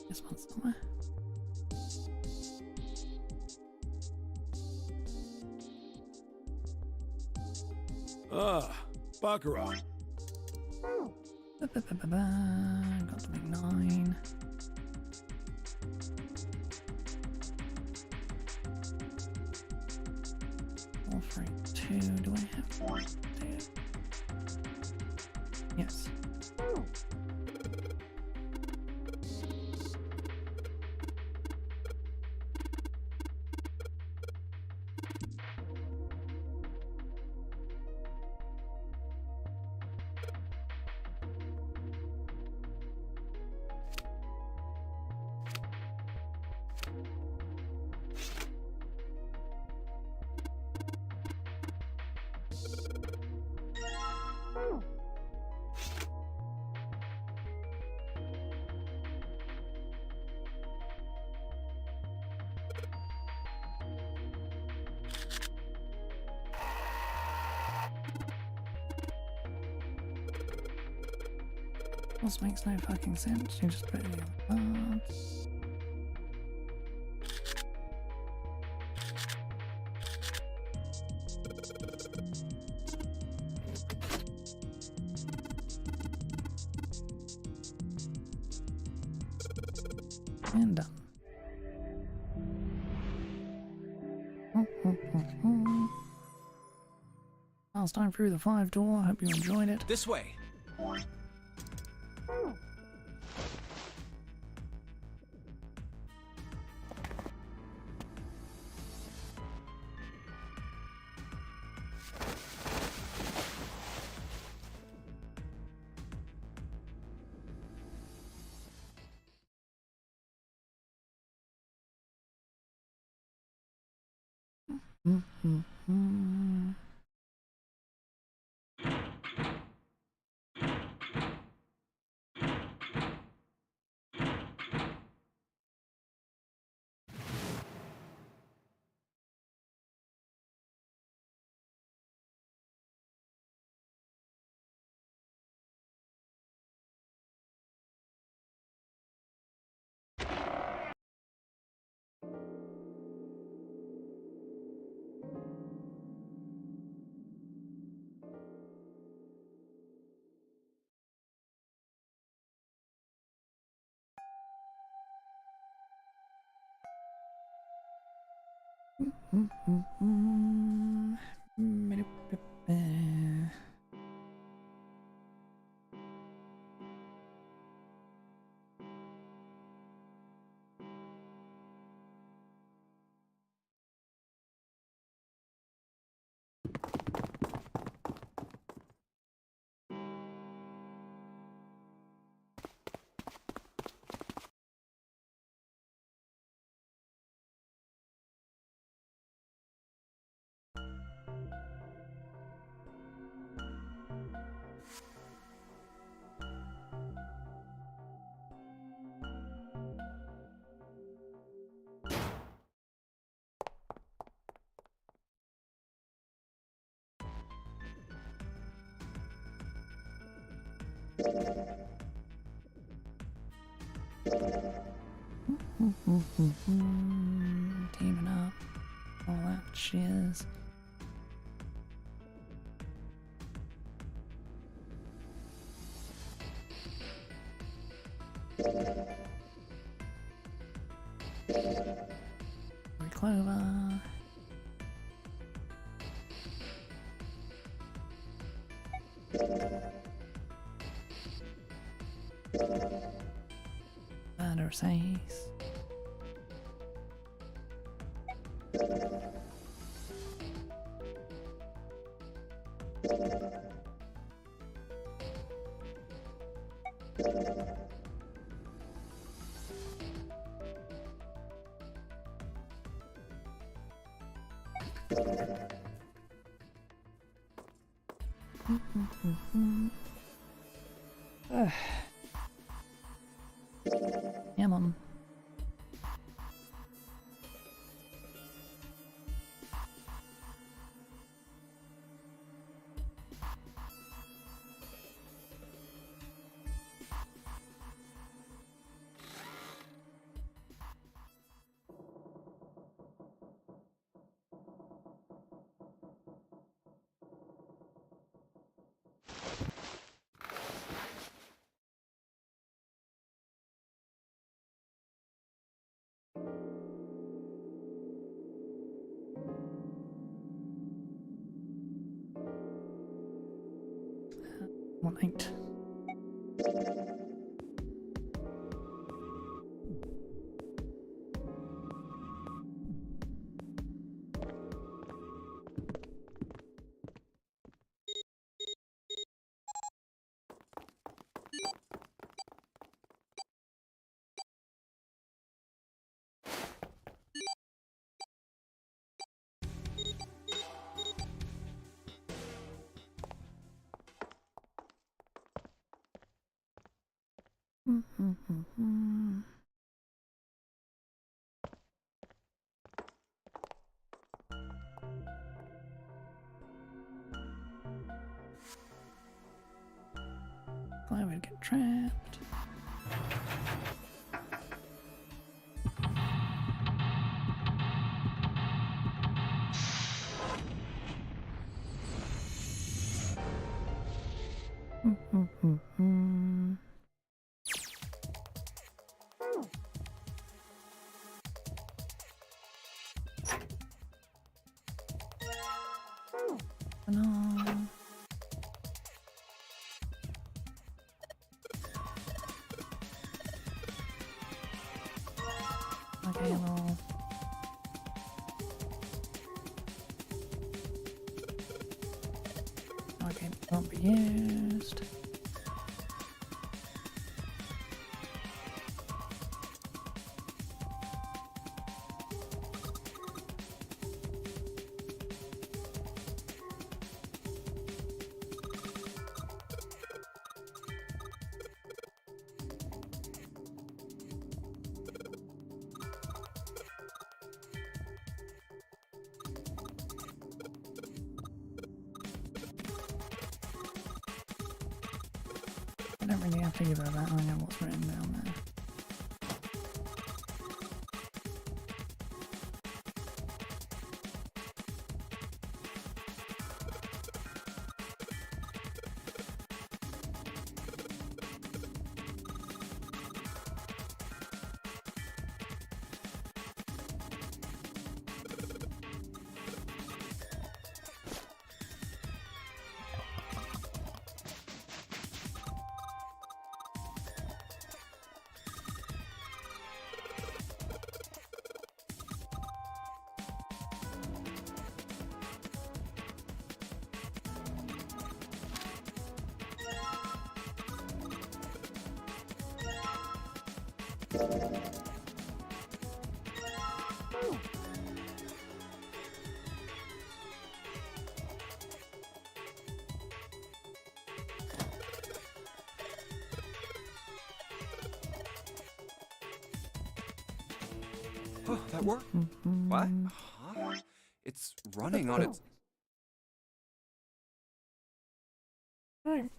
This one somewhere. Ah, Baccarat. Got to make 9. All for 2. Do I have 2? Yes. This makes no fucking sense. You just put it in the cards. And done. Last time through the 5 door. Hope you enjoyed it. This way. Mm-hmm. Teaming up, all that shiz. Clover. Ladder 6. Yeah, Mum. Right. I would get trapped. No. Okay, well. Okay, won't be used. I don't really have to give her that. I know what's written down there. Oh, that worked? What? Huh? It's running on its... Right.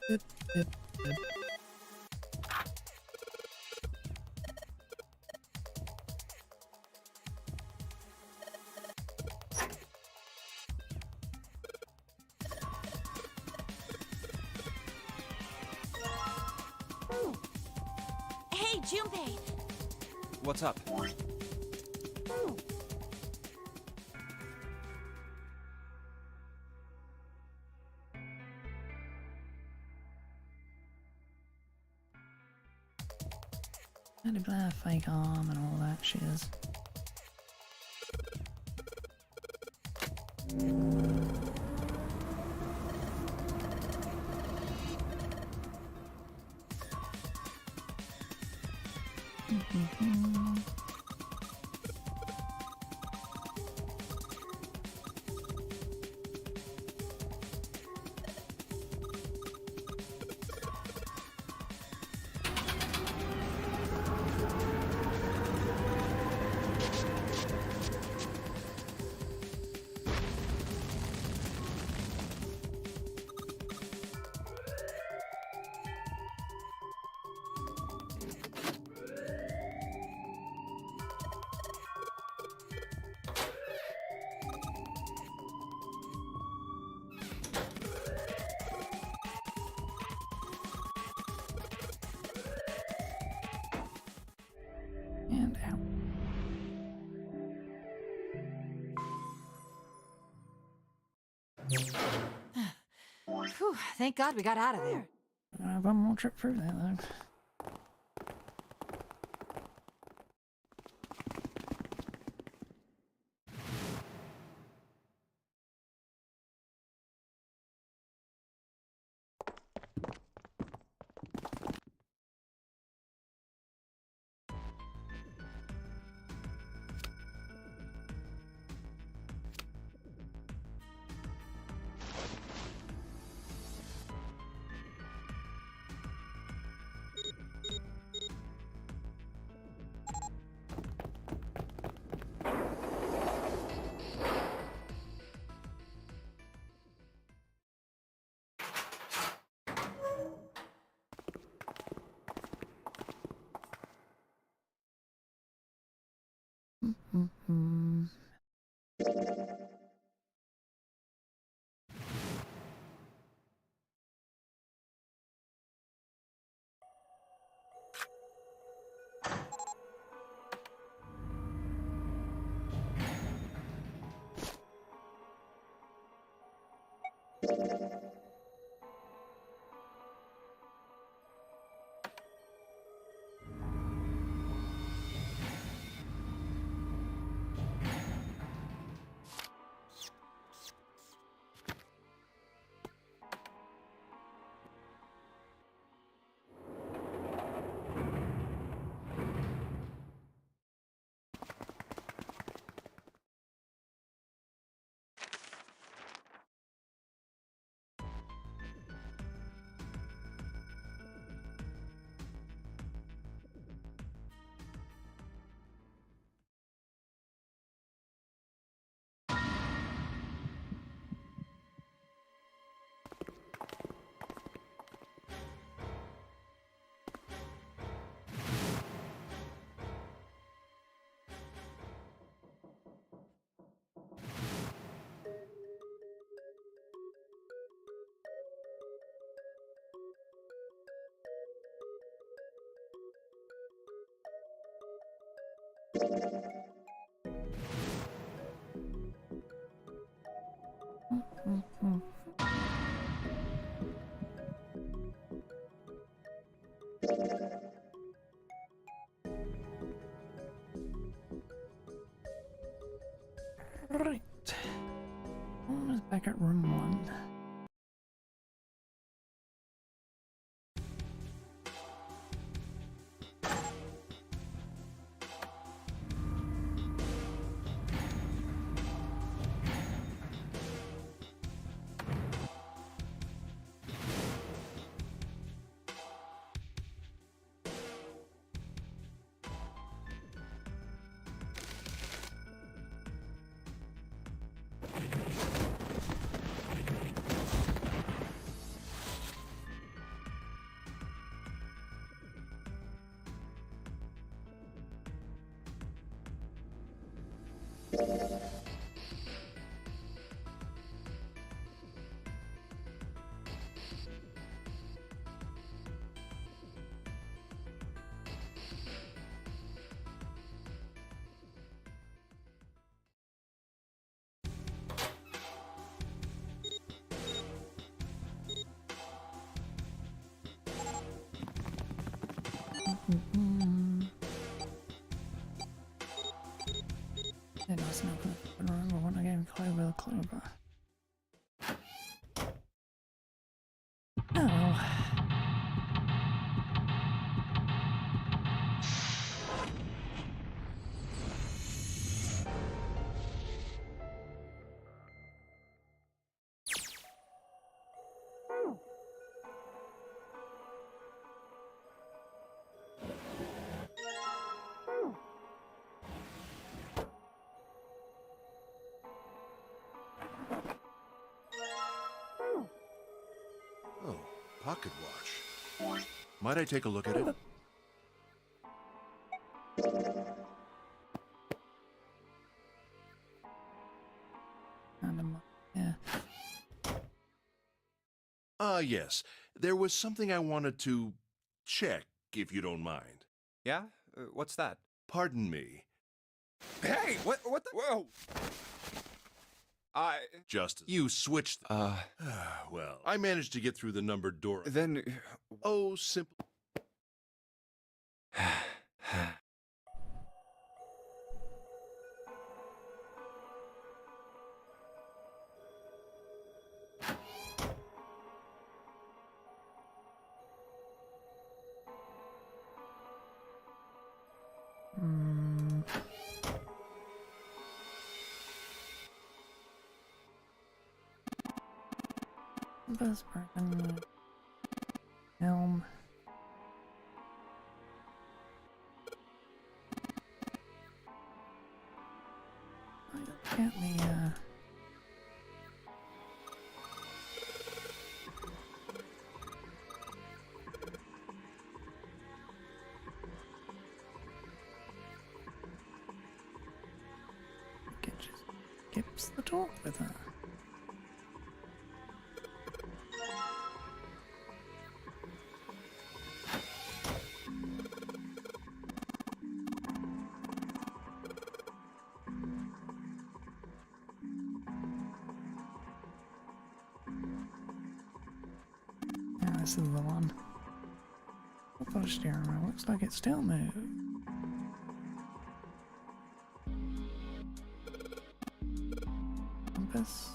Dip, dip, dip. Hey, Junpei! What's up? Blah, blah, fake arm and all that shiz. And out. Whew, thank God we got out of there. I have one more trip through there though. Mm-hmm. Right. Almost back at room 1. Yeah, nice enough. I don't remember when I gave Clover the Clover. Oh well. Oh, pocket watch. Might I take a look at it? Yeah. Yes. There was something I wanted to check, if you don't mind. Yeah? What's that? Pardon me. Hey, what the? Whoa! Justice, you switched. Well, I managed to get through the numbered door. Then... Oh, simple. Bus parking. Elm. Get the just skips the talk with her. Yeah, this is the one. Auto steering wheel looks like it still moves. Compass.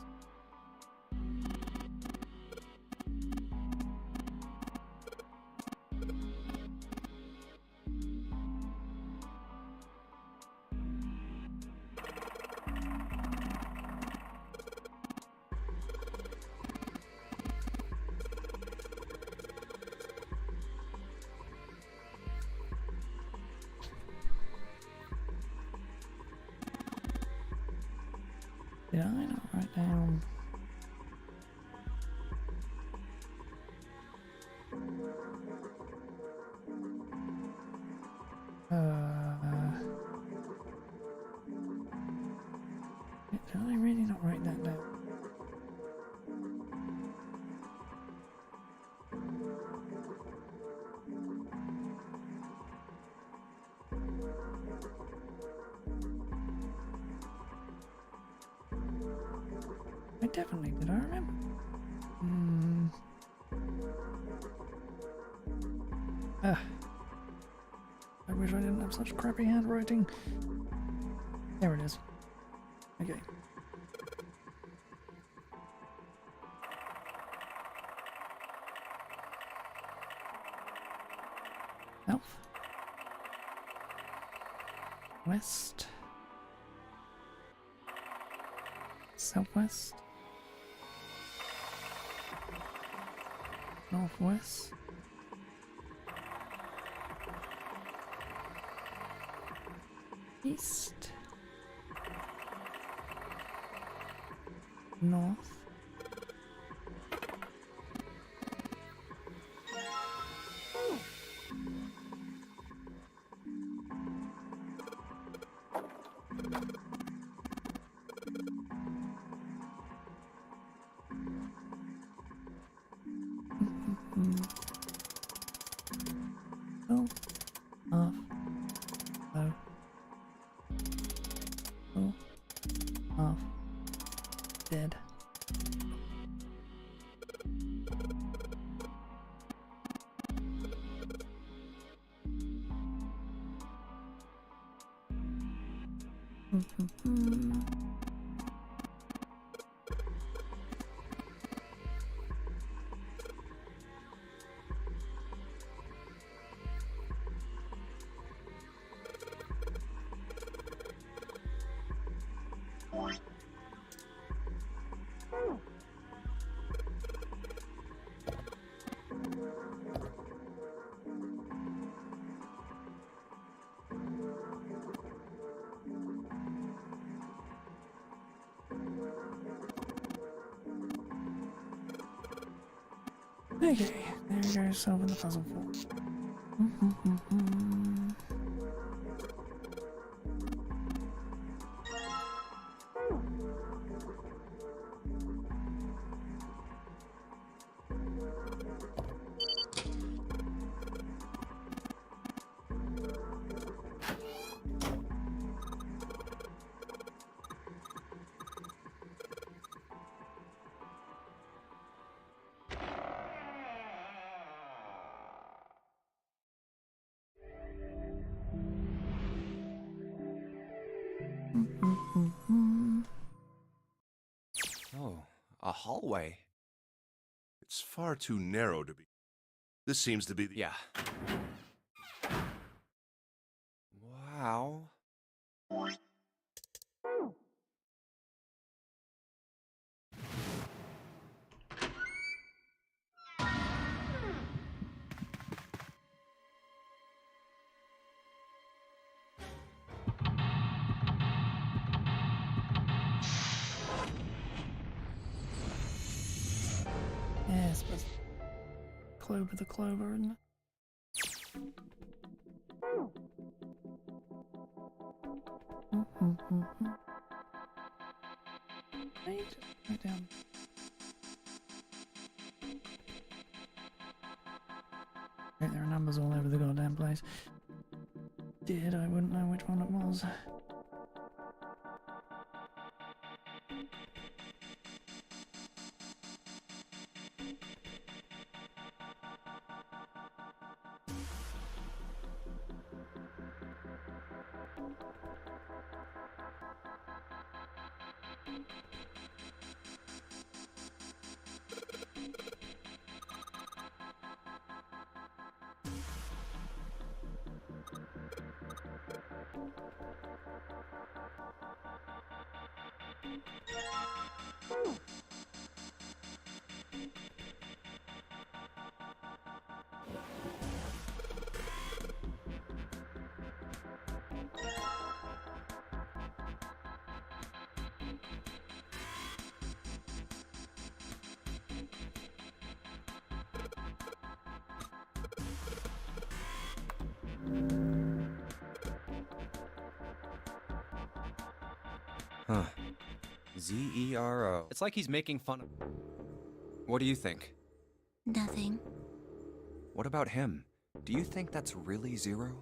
Did I not write down? Did I really not write that down? I definitely did. I remember. I wish I didn't have such crappy handwriting. There it is. Okay. South. West. Southwest. Northwest. East. North. Oh, off, low, oh, off, dead. Okay, there you go, solving the puzzle for. Oh, a hallway. It's far too narrow to be. This seems to be the. Yeah. Wow. Yes, but Clover the Clover, isn't it? Right down. Right, there are numbers all over the goddamn place. Did I wouldn't know which one it was. Huh. Z-E-R-O. It's like he's making fun of... What do you think? Nothing. What about him? Do you think that's really Zero?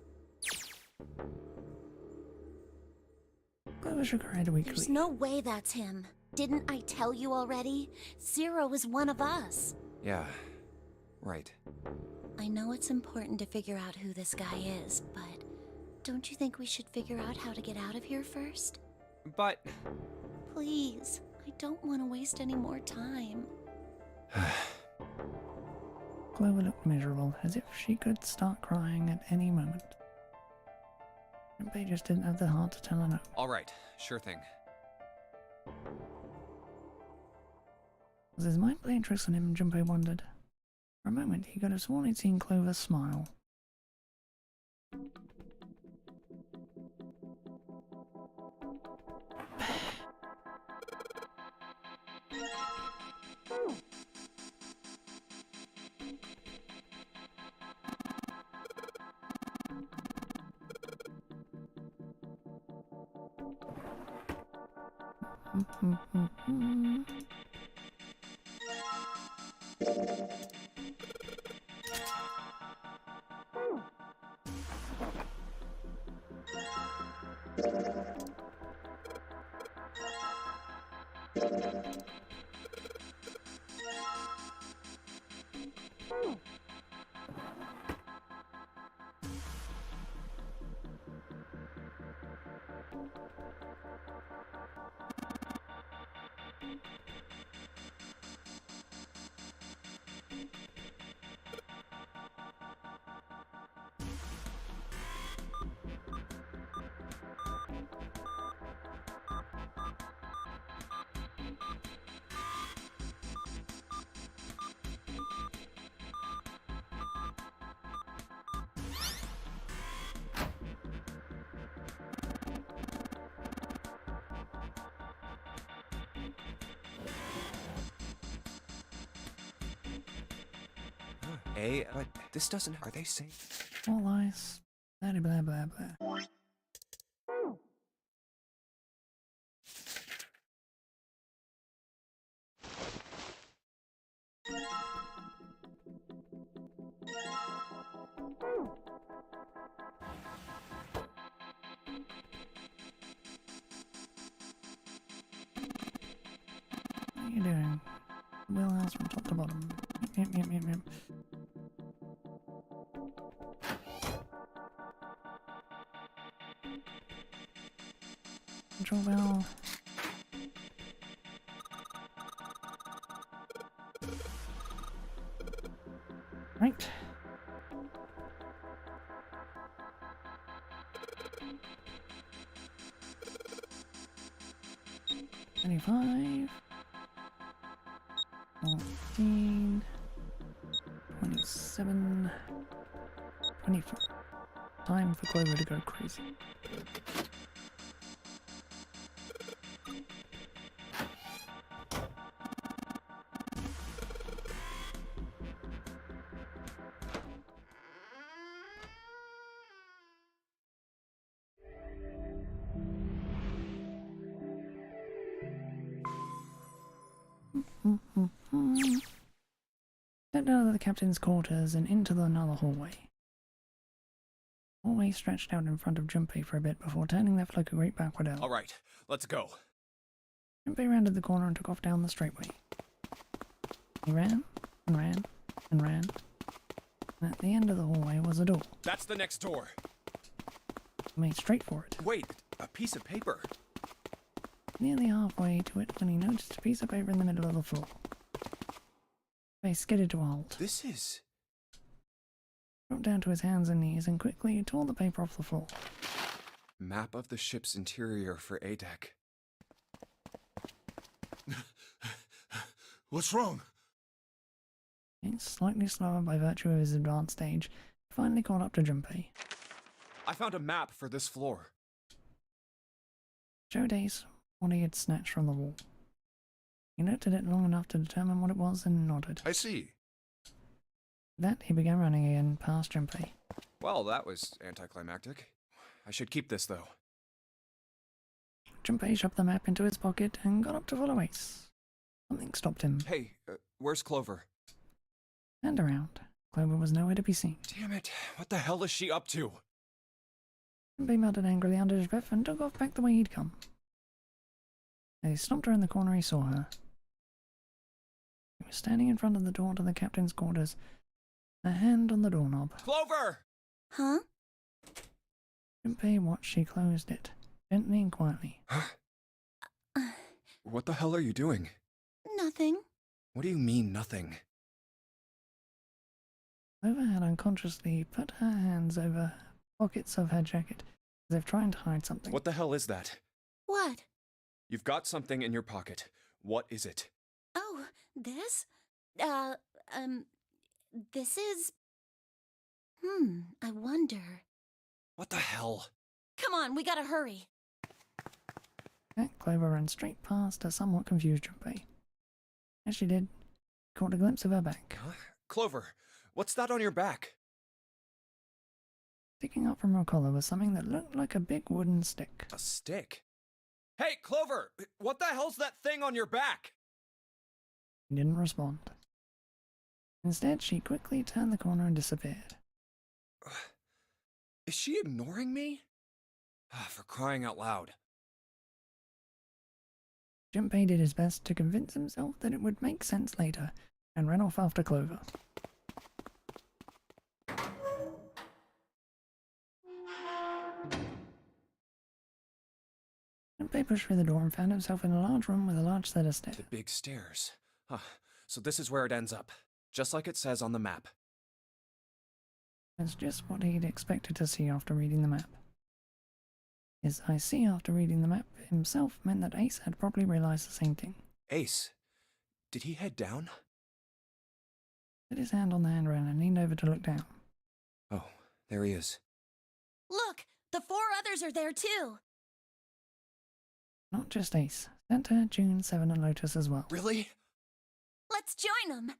Clover Sugar Head Weekly. There's no way that's him. Didn't I tell you already? Zero is one of us. Yeah. Right. I know it's important to figure out who this guy is, but don't you think we should figure out how to get out of here first? But... Please, I don't want to waste any more time. Clover looked miserable, as if she could start crying at any moment. Junpei just didn't have the heart to tell her no. Alright, sure thing. Was his mind playing tricks on him, Junpei wondered. For a moment, he could have sworn he'd seen Clover smile. But this doesn't... Are they saying... All lies. Blah blah blah blah. What are you doing? Wheelhouse from top to bottom. Yep. Control bell. Right. 25. 14. 27. 24. Time for Clover to go crazy. Stepped out of the captain's quarters and into another hallway. The hallway stretched out in front of Junpei for a bit before turning left like a great backward L. Alright, let's go. Junpei rounded the corner and took off down the straightway. He ran, and ran, and ran, and at the end of the hallway was a door. That's the next door. He made straight for it. Wait, a piece of paper. Nearly halfway to it when he noticed a piece of paper in the middle of the floor. He skidded to a halt. This is... Dropped down to his hands and knees and quickly tore the paper off the floor. Map of the ship's interior for A-Deck. What's wrong? Being slightly slower by virtue of his advanced age, he finally caught up to Junpei. I found a map for this floor. Showed Ace what he had snatched from the wall. He looked at it long enough to determine what it was and nodded. I see. With that, he began running again past Junpei. Well, that was anticlimactic. I should keep this, though. Junpei shoved the map into his pocket and got up to follow Ace. Something stopped him. Hey, where's Clover? And around. Clover was nowhere to be seen. Damn it, what the hell is she up to? Junpei muttered angrily under his breath and took off back the way he'd come. As he stopped around the corner, he saw her. She was standing in front of the door to the captain's quarters, a hand on the doorknob. Clover! Huh? Junpei watched she closed it, gently and quietly. What the hell are you doing? Nothing. What do you mean, nothing? Clover had unconsciously put her hands over pockets of her jacket, as if trying to hide something. What the hell is that? What? You've got something in your pocket. What is it? Oh, this? This is... I wonder. What the hell? Come on, we gotta hurry. Clover ran straight past a somewhat confused Junpei. As she did, she caught a glimpse of her back. Huh? Clover, what's that on your back? Sticking up from her collar was something that looked like a big wooden stick. A stick? Hey, Clover! What the hell's that thing on your back? She didn't respond. Instead, she quickly turned the corner and disappeared. Is she ignoring me? For crying out loud. Junpei did his best to convince himself that it would make sense later, and ran off after Clover. Junpei pushed through the door and found himself in a large room with a large set of stairs. The big stairs. So this is where it ends up. Just like it says on the map. That's just what he'd expected to see after reading the map. His I see after reading the map himself meant that Ace had probably realized the same thing. Ace? Did he head down? Put his hand on the handrail and leaned over to look down. Oh, there he is. Look, the 4 others are there too. Not just Ace. Santa, June, Seven, and Lotus as well. Really? Let's join them.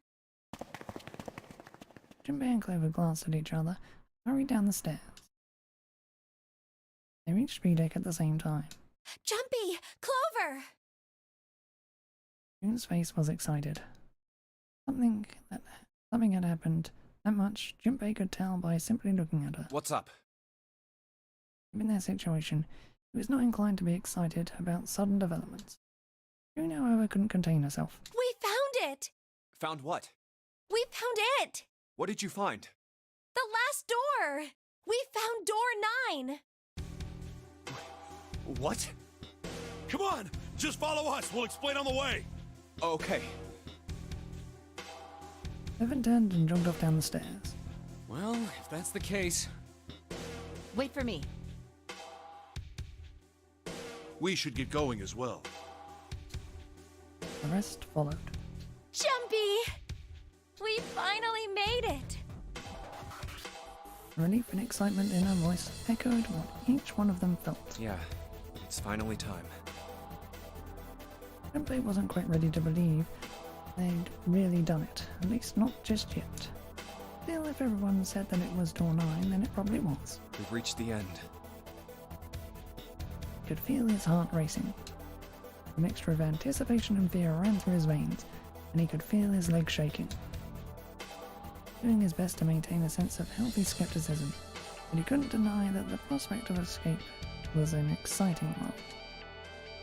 Junpei and Clover glanced at each other, hurried down the stairs. They reached B deck at the same time. Jumpy! Clover! June's face was excited. Something had happened. That much Junpei could tell by simply looking at her. What's up? Given their situation, he was not inclined to be excited about sudden developments. June, however, couldn't contain herself. We found it! Found what? We found it! What did you find? The last door! We found door 9! What? Come on! Just follow us! We'll explain on the way! Okay. Evan turned and jogged off down the stairs. Well, if that's the case... Wait for me. We should get going as well. The rest followed. Jumpy! We finally made it! Relief and excitement in her voice echoed what each one of them felt. Yeah, it's finally time. Junpei wasn't quite ready to believe they'd really done it, at least not just yet. Still, if everyone said that it was door 9, then it probably was. We've reached the end. He could feel his heart racing. A mixture of anticipation and fear ran through his veins, and he could feel his legs shaking. Doing his best to maintain a sense of healthy skepticism, but he couldn't deny that the prospect of escape was an exciting one.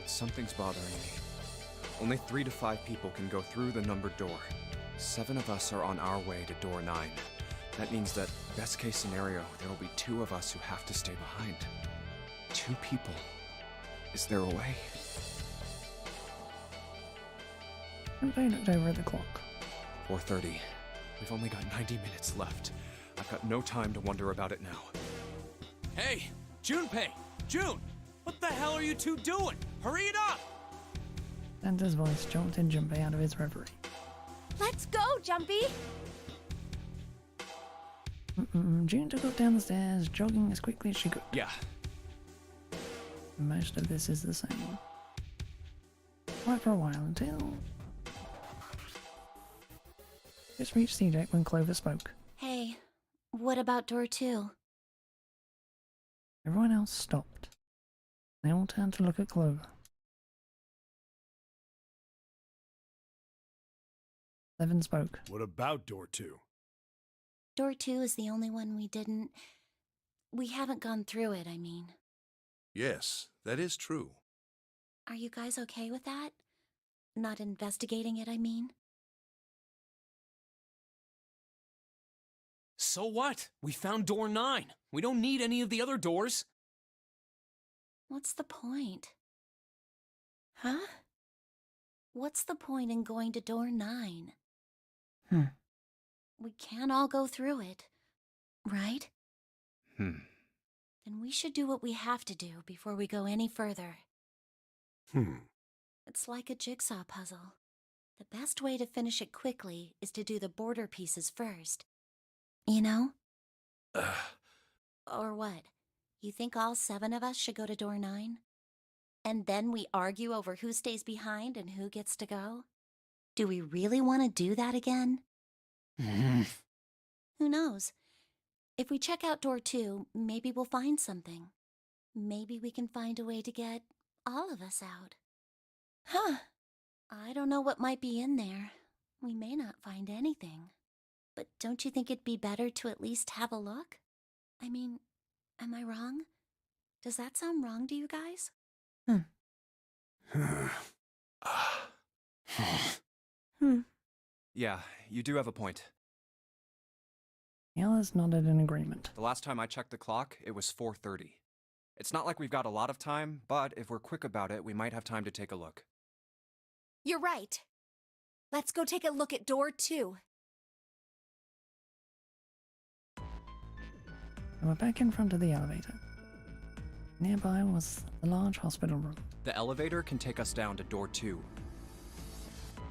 But something's bothering me. Only 3 to 5 people can go through the numbered door. 7 of us are on our way to door 9. That means that, best case scenario, there will be 2 of us who have to stay behind. 2 people. Is there a way? Junpei looked over at the clock. 4:30. We've only got 90 minutes left. I've got no time to wonder about it now. Hey! Junpei! June! What the hell are you two doing? Hurry it up! Santa's voice jolted Junpei out of his reverie. Let's go, Jumpy! June took off down the stairs, jogging as quickly as she could. Yeah. Most of this is the same. Right for a while until... Just reached C deck when Clover spoke. Hey, what about door 2? Everyone else stopped. They all turned to look at Clover. Seven spoke. What about door 2? Door 2 is the only one we didn't... We haven't gone through it, I mean. Yes, that is true. Are you guys okay with that? Not investigating it, I mean? So what? We found door 9. We don't need any of the other doors. What's the point? Huh? What's the point in going to door 9? We can't all go through it, right? Then we should do what we have to do before we go any further. It's like a jigsaw puzzle. The best way to finish it quickly is to do the border pieces first. You know? Or what? You think all 7 of us should go to door 9? And then we argue over who stays behind and who gets to go? Do we really want to do that again? Who knows? If we check out door 2, maybe we'll find something. Maybe we can find a way to get all of us out. Huh. I don't know what might be in there. We may not find anything. But don't you think it'd be better to at least have a look? I mean, am I wrong? Does that sound wrong to you guys? Yeah, you do have a point. The others nodded in agreement. The last time I checked the clock, it was 4:30. It's not like we've got a lot of time, but if we're quick about it, we might have time to take a look. You're right. Let's go take a look at door 2. They were back in front of the elevator. Nearby was the large hospital room. The elevator can take us down to door 2.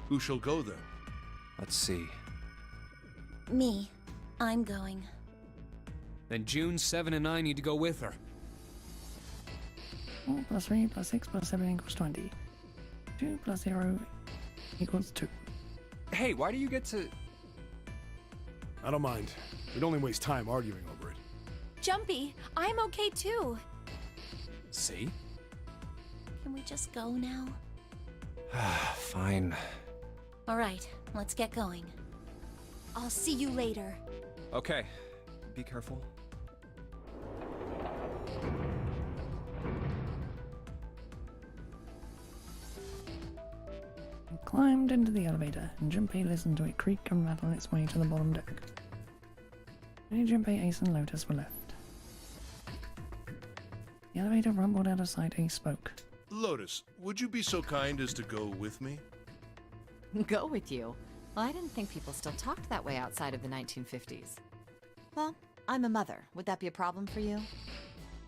Who shall go then? Let's see. Me. I'm going. Then June, 7, and I need to go with her. 4 plus 3 plus 6 plus 7 equals 20. 2 plus 0 equals 2. Hey, why do you get to... I don't mind. We'd only waste time arguing over it. Jumpy, I'm okay too. See? Can we just go now? Fine. All right, let's get going. I'll see you later. Okay. Be careful. They climbed into the elevator, and Junpei listened to it creak and rattle its way to the bottom deck. Only Junpei, Ace, and Lotus were left. The elevator rumbled out of sight. Ace spoke. Lotus, would you be so kind as to go with me? Go with you? Well, I didn't think people still talked that way outside of the 1950s. Well, I'm a mother. Would that be a problem for you?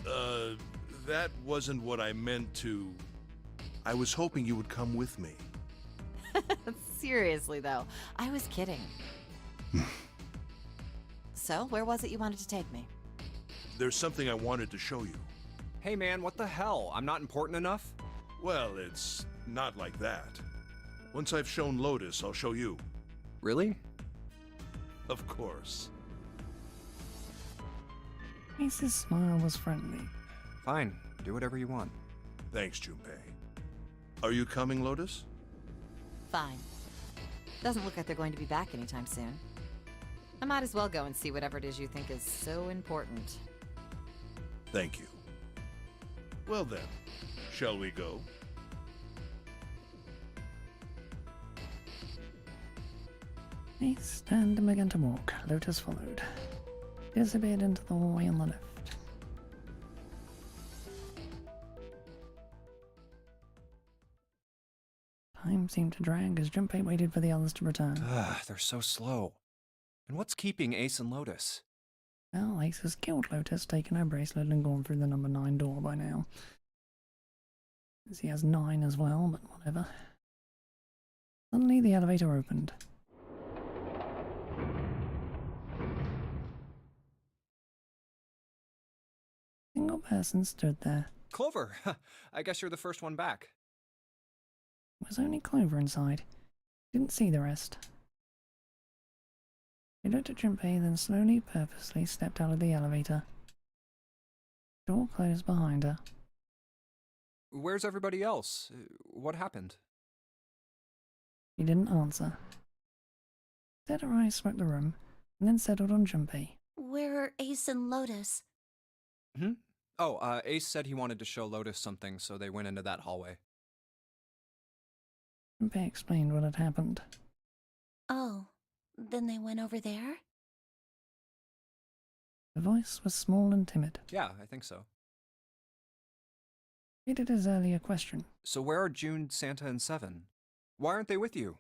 That wasn't what I meant to... I was hoping you would come with me. Seriously, though, I was kidding. So, where was it you wanted to take me? There's something I wanted to show you. Hey man, what the hell? I'm not important enough? Well, it's not like that. Once I've shown Lotus, I'll show you. Really? Of course. Ace's smile was friendly. Fine. Do whatever you want. Thanks, Junpei. Are you coming, Lotus? Fine. Doesn't look like they're going to be back anytime soon. I might as well go and see whatever it is you think is so important. Thank you. Well then, shall we go? Ace turned and began to walk. Lotus followed. Disappeared into the hallway on the left. Time seemed to drag as Junpei waited for the others to return. They're so slow. And what's keeping Ace and Lotus? Well, Ace has killed Lotus, taken her bracelet, and gone through the number 9 door by now. He has 9 as well, but whatever. Suddenly the elevator opened. A single person stood there. Clover! I guess you're the first one back. There was only Clover inside. Didn't see the rest. She looked at Junpei, then slowly, purposely stepped out of the elevator. Door closed behind her. Where's everybody else? What happened? She didn't answer. Instead, her eyes swept the room, and then settled on Junpei. Where are Ace and Lotus? Oh, Ace said he wanted to show Lotus something, so they went into that hallway. Junpei explained what had happened. Oh, then they went over there? The voice was small and timid. Yeah, I think so. Repeated his earlier question. So where are June, Santa, and Seven? Why aren't they with you?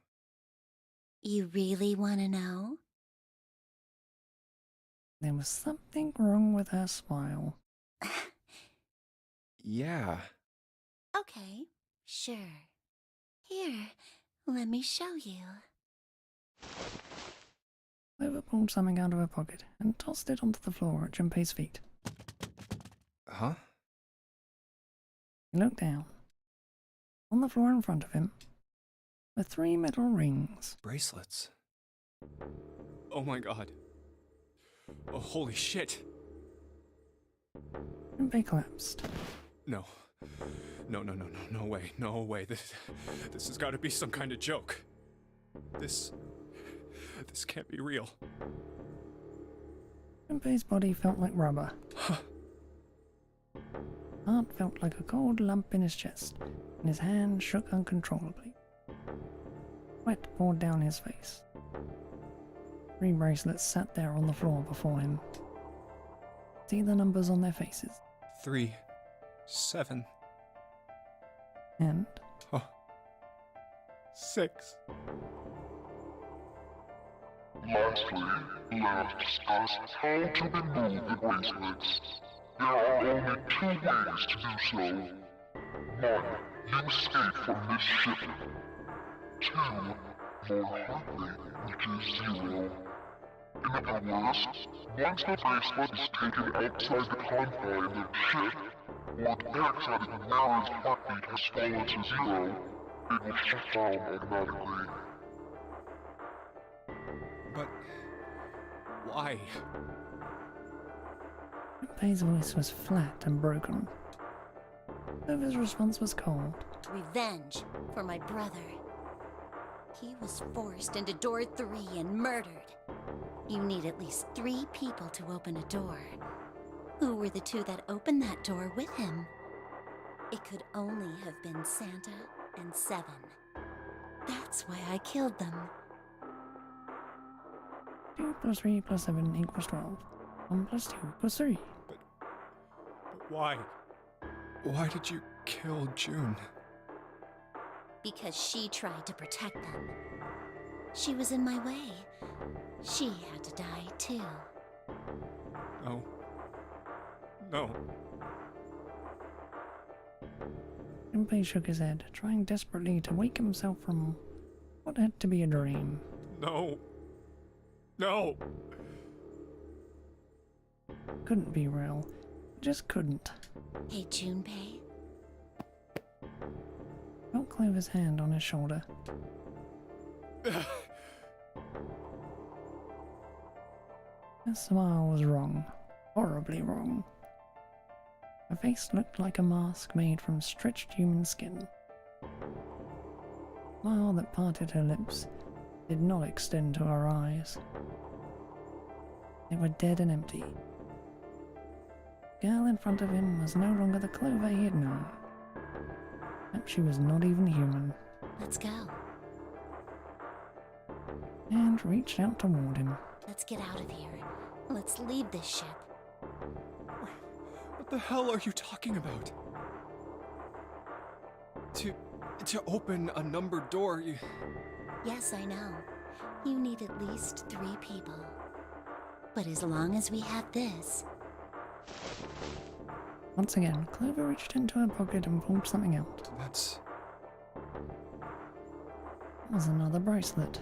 You really want to know? There was something wrong with her smile. Yeah. Okay, sure. Here, let me show you. Clover pulled something out of her pocket and tossed it onto the floor at Junpei's feet. Huh? He looked down. On the floor in front of him were 3 metal rings. Bracelets. Oh my god. Oh, holy shit. Junpei collapsed. No. No way, no way. This has got to be some kind of joke. This can't be real. Junpei's body felt like rubber. Heart felt like a cold lump in his chest, and his hand shook uncontrollably. Sweat poured down his face. 3 bracelets sat there on the floor before him. See the numbers on their faces. 3, 7, And 6. Lastly, let us discuss how to remove the bracelets. There are only 2 ways to do so. 1. You escape from this ship. 2. More likely, which is 0. In other words, once the bracelet is taken outside the confine of the ship, or the air-excited Mary's heartbeat has fallen to 0, it will shut down automatically. But why? Junpei's voice was flat and broken. Clover's response was cold. Revenge for my brother. He was forced into door 3 and murdered. You need at least 3 people to open a door. Who were the 2 that opened that door with him? It could only have been Santa and 7. That's why I killed them. 2 plus 3 plus 7 equals 12. 1 plus 2 plus 3. But why? Why did you kill June? Because she tried to protect them. She was in my way. She had to die too. No. No. Junpei shook his head, trying desperately to wake himself from what had to be a dream. No. No. Couldn't be real. Just couldn't. Hey, Junpei. Felt Clover's hand on his shoulder. Her smile was wrong. Horribly wrong. Her face looked like a mask made from stretched human skin. The smile that parted her lips did not extend to her eyes. They were dead and empty. The girl in front of him was no longer the Clover he had known. Perhaps she was not even human. Let's go. And reached out toward him. Let's get out of here. Let's leave this ship. What the hell are you talking about? To open a numbered door, you... Yes, I know. You need at least 3 people. But as long as we have this... Once again, Clover reached into her pocket and pulled something out. That's... It was another bracelet.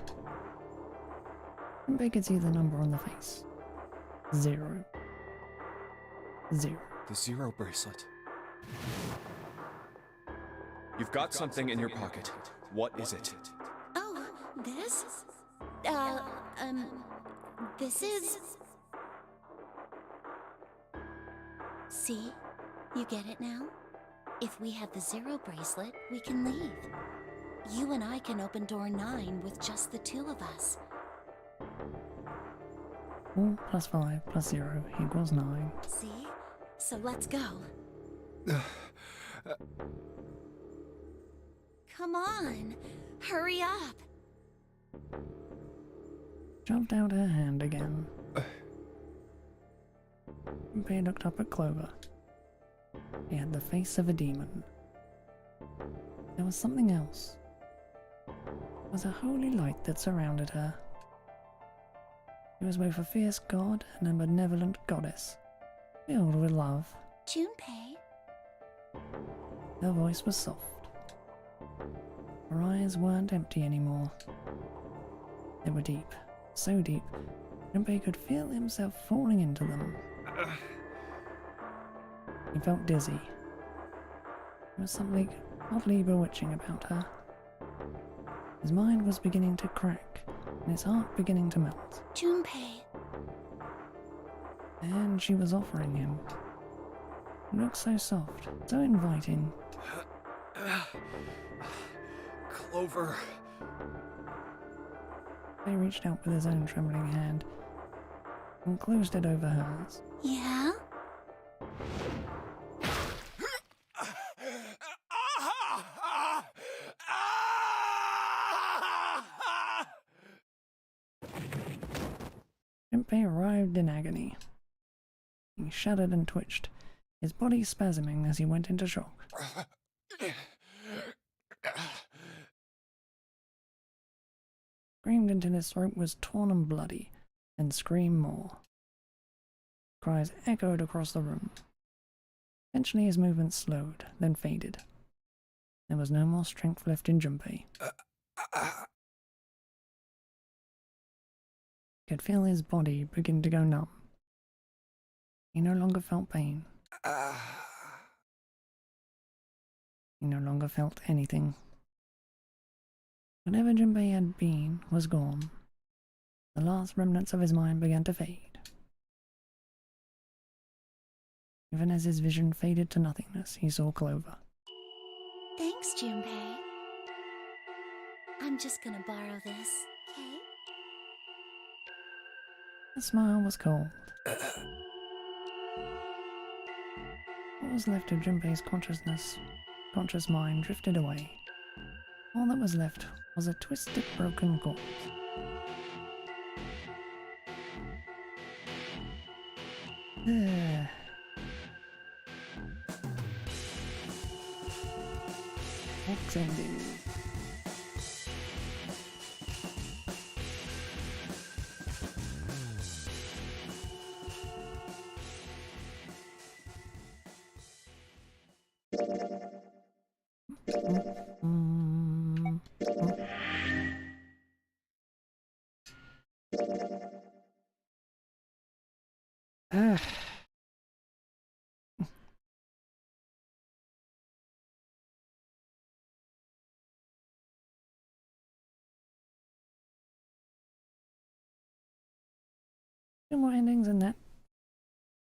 Junpei could see the number on the face. 0. 0. the 0 bracelet. You've got something in your pocket. What is it? Oh, this? This is... See? You get it now? If we have the 0 bracelet, we can leave. You and I can open door 9 with just the 2 of us. 4 plus 5 plus 0 equals 9. See? So let's go. Come on! Hurry up! Shoved out her hand again. Junpei looked up at Clover. He had the face of a demon. There was something else. There was a holy light that surrounded her. She was both a fierce god and a benevolent goddess, filled with love. Junpei. Her voice was soft. Her eyes weren't empty anymore. They were deep, so deep, Junpei could feel himself falling into them. He felt dizzy. There was something oddly bewitching about her. His mind was beginning to crack, and his heart beginning to melt. Junpei. And she was offering him. It looked so soft, so inviting. Clover. He reached out with his own trembling hand and closed it over hers. Yeah? Junpei writhed in agony. He shuddered and twitched, his body spasming as he went into shock. Screamed until his throat was torn and bloody, and screamed more. Cries echoed across the room. Eventually his movements slowed, then faded. There was no more strength left in Junpei. He could feel his body begin to go numb. He no longer felt pain. He no longer felt anything. Whatever Junpei had been was gone. The last remnants of his mind began to fade. Even as his vision faded to nothingness, he saw Clover. Thanks, Junpei. I'm just gonna borrow this, okay? The smile was cold. What was left of Junpei's conscious mind drifted away. All that was left was a twisted, broken corpse. Next ending. Two more endings in that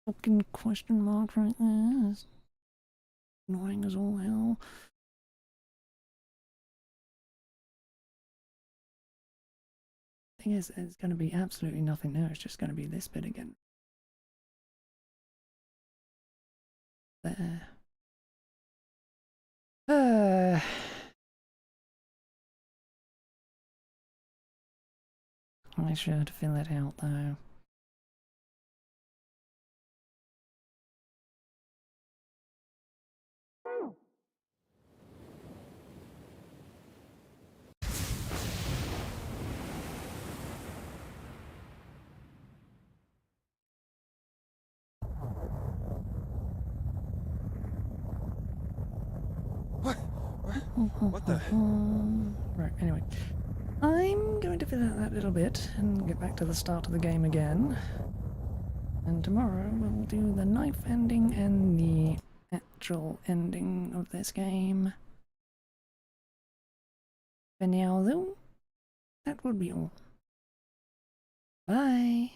fucking question mark right there. It's annoying as all hell. Thing is, it's going to be absolutely nothing there. It's just going to be this bit again. There. I should fill it out though. What the? Right, anyway. I'm going to fill out that little bit and get back to the start of the game again. And tomorrow we'll do the knife ending and the actual ending of this game. For now though, that will be all. Bye!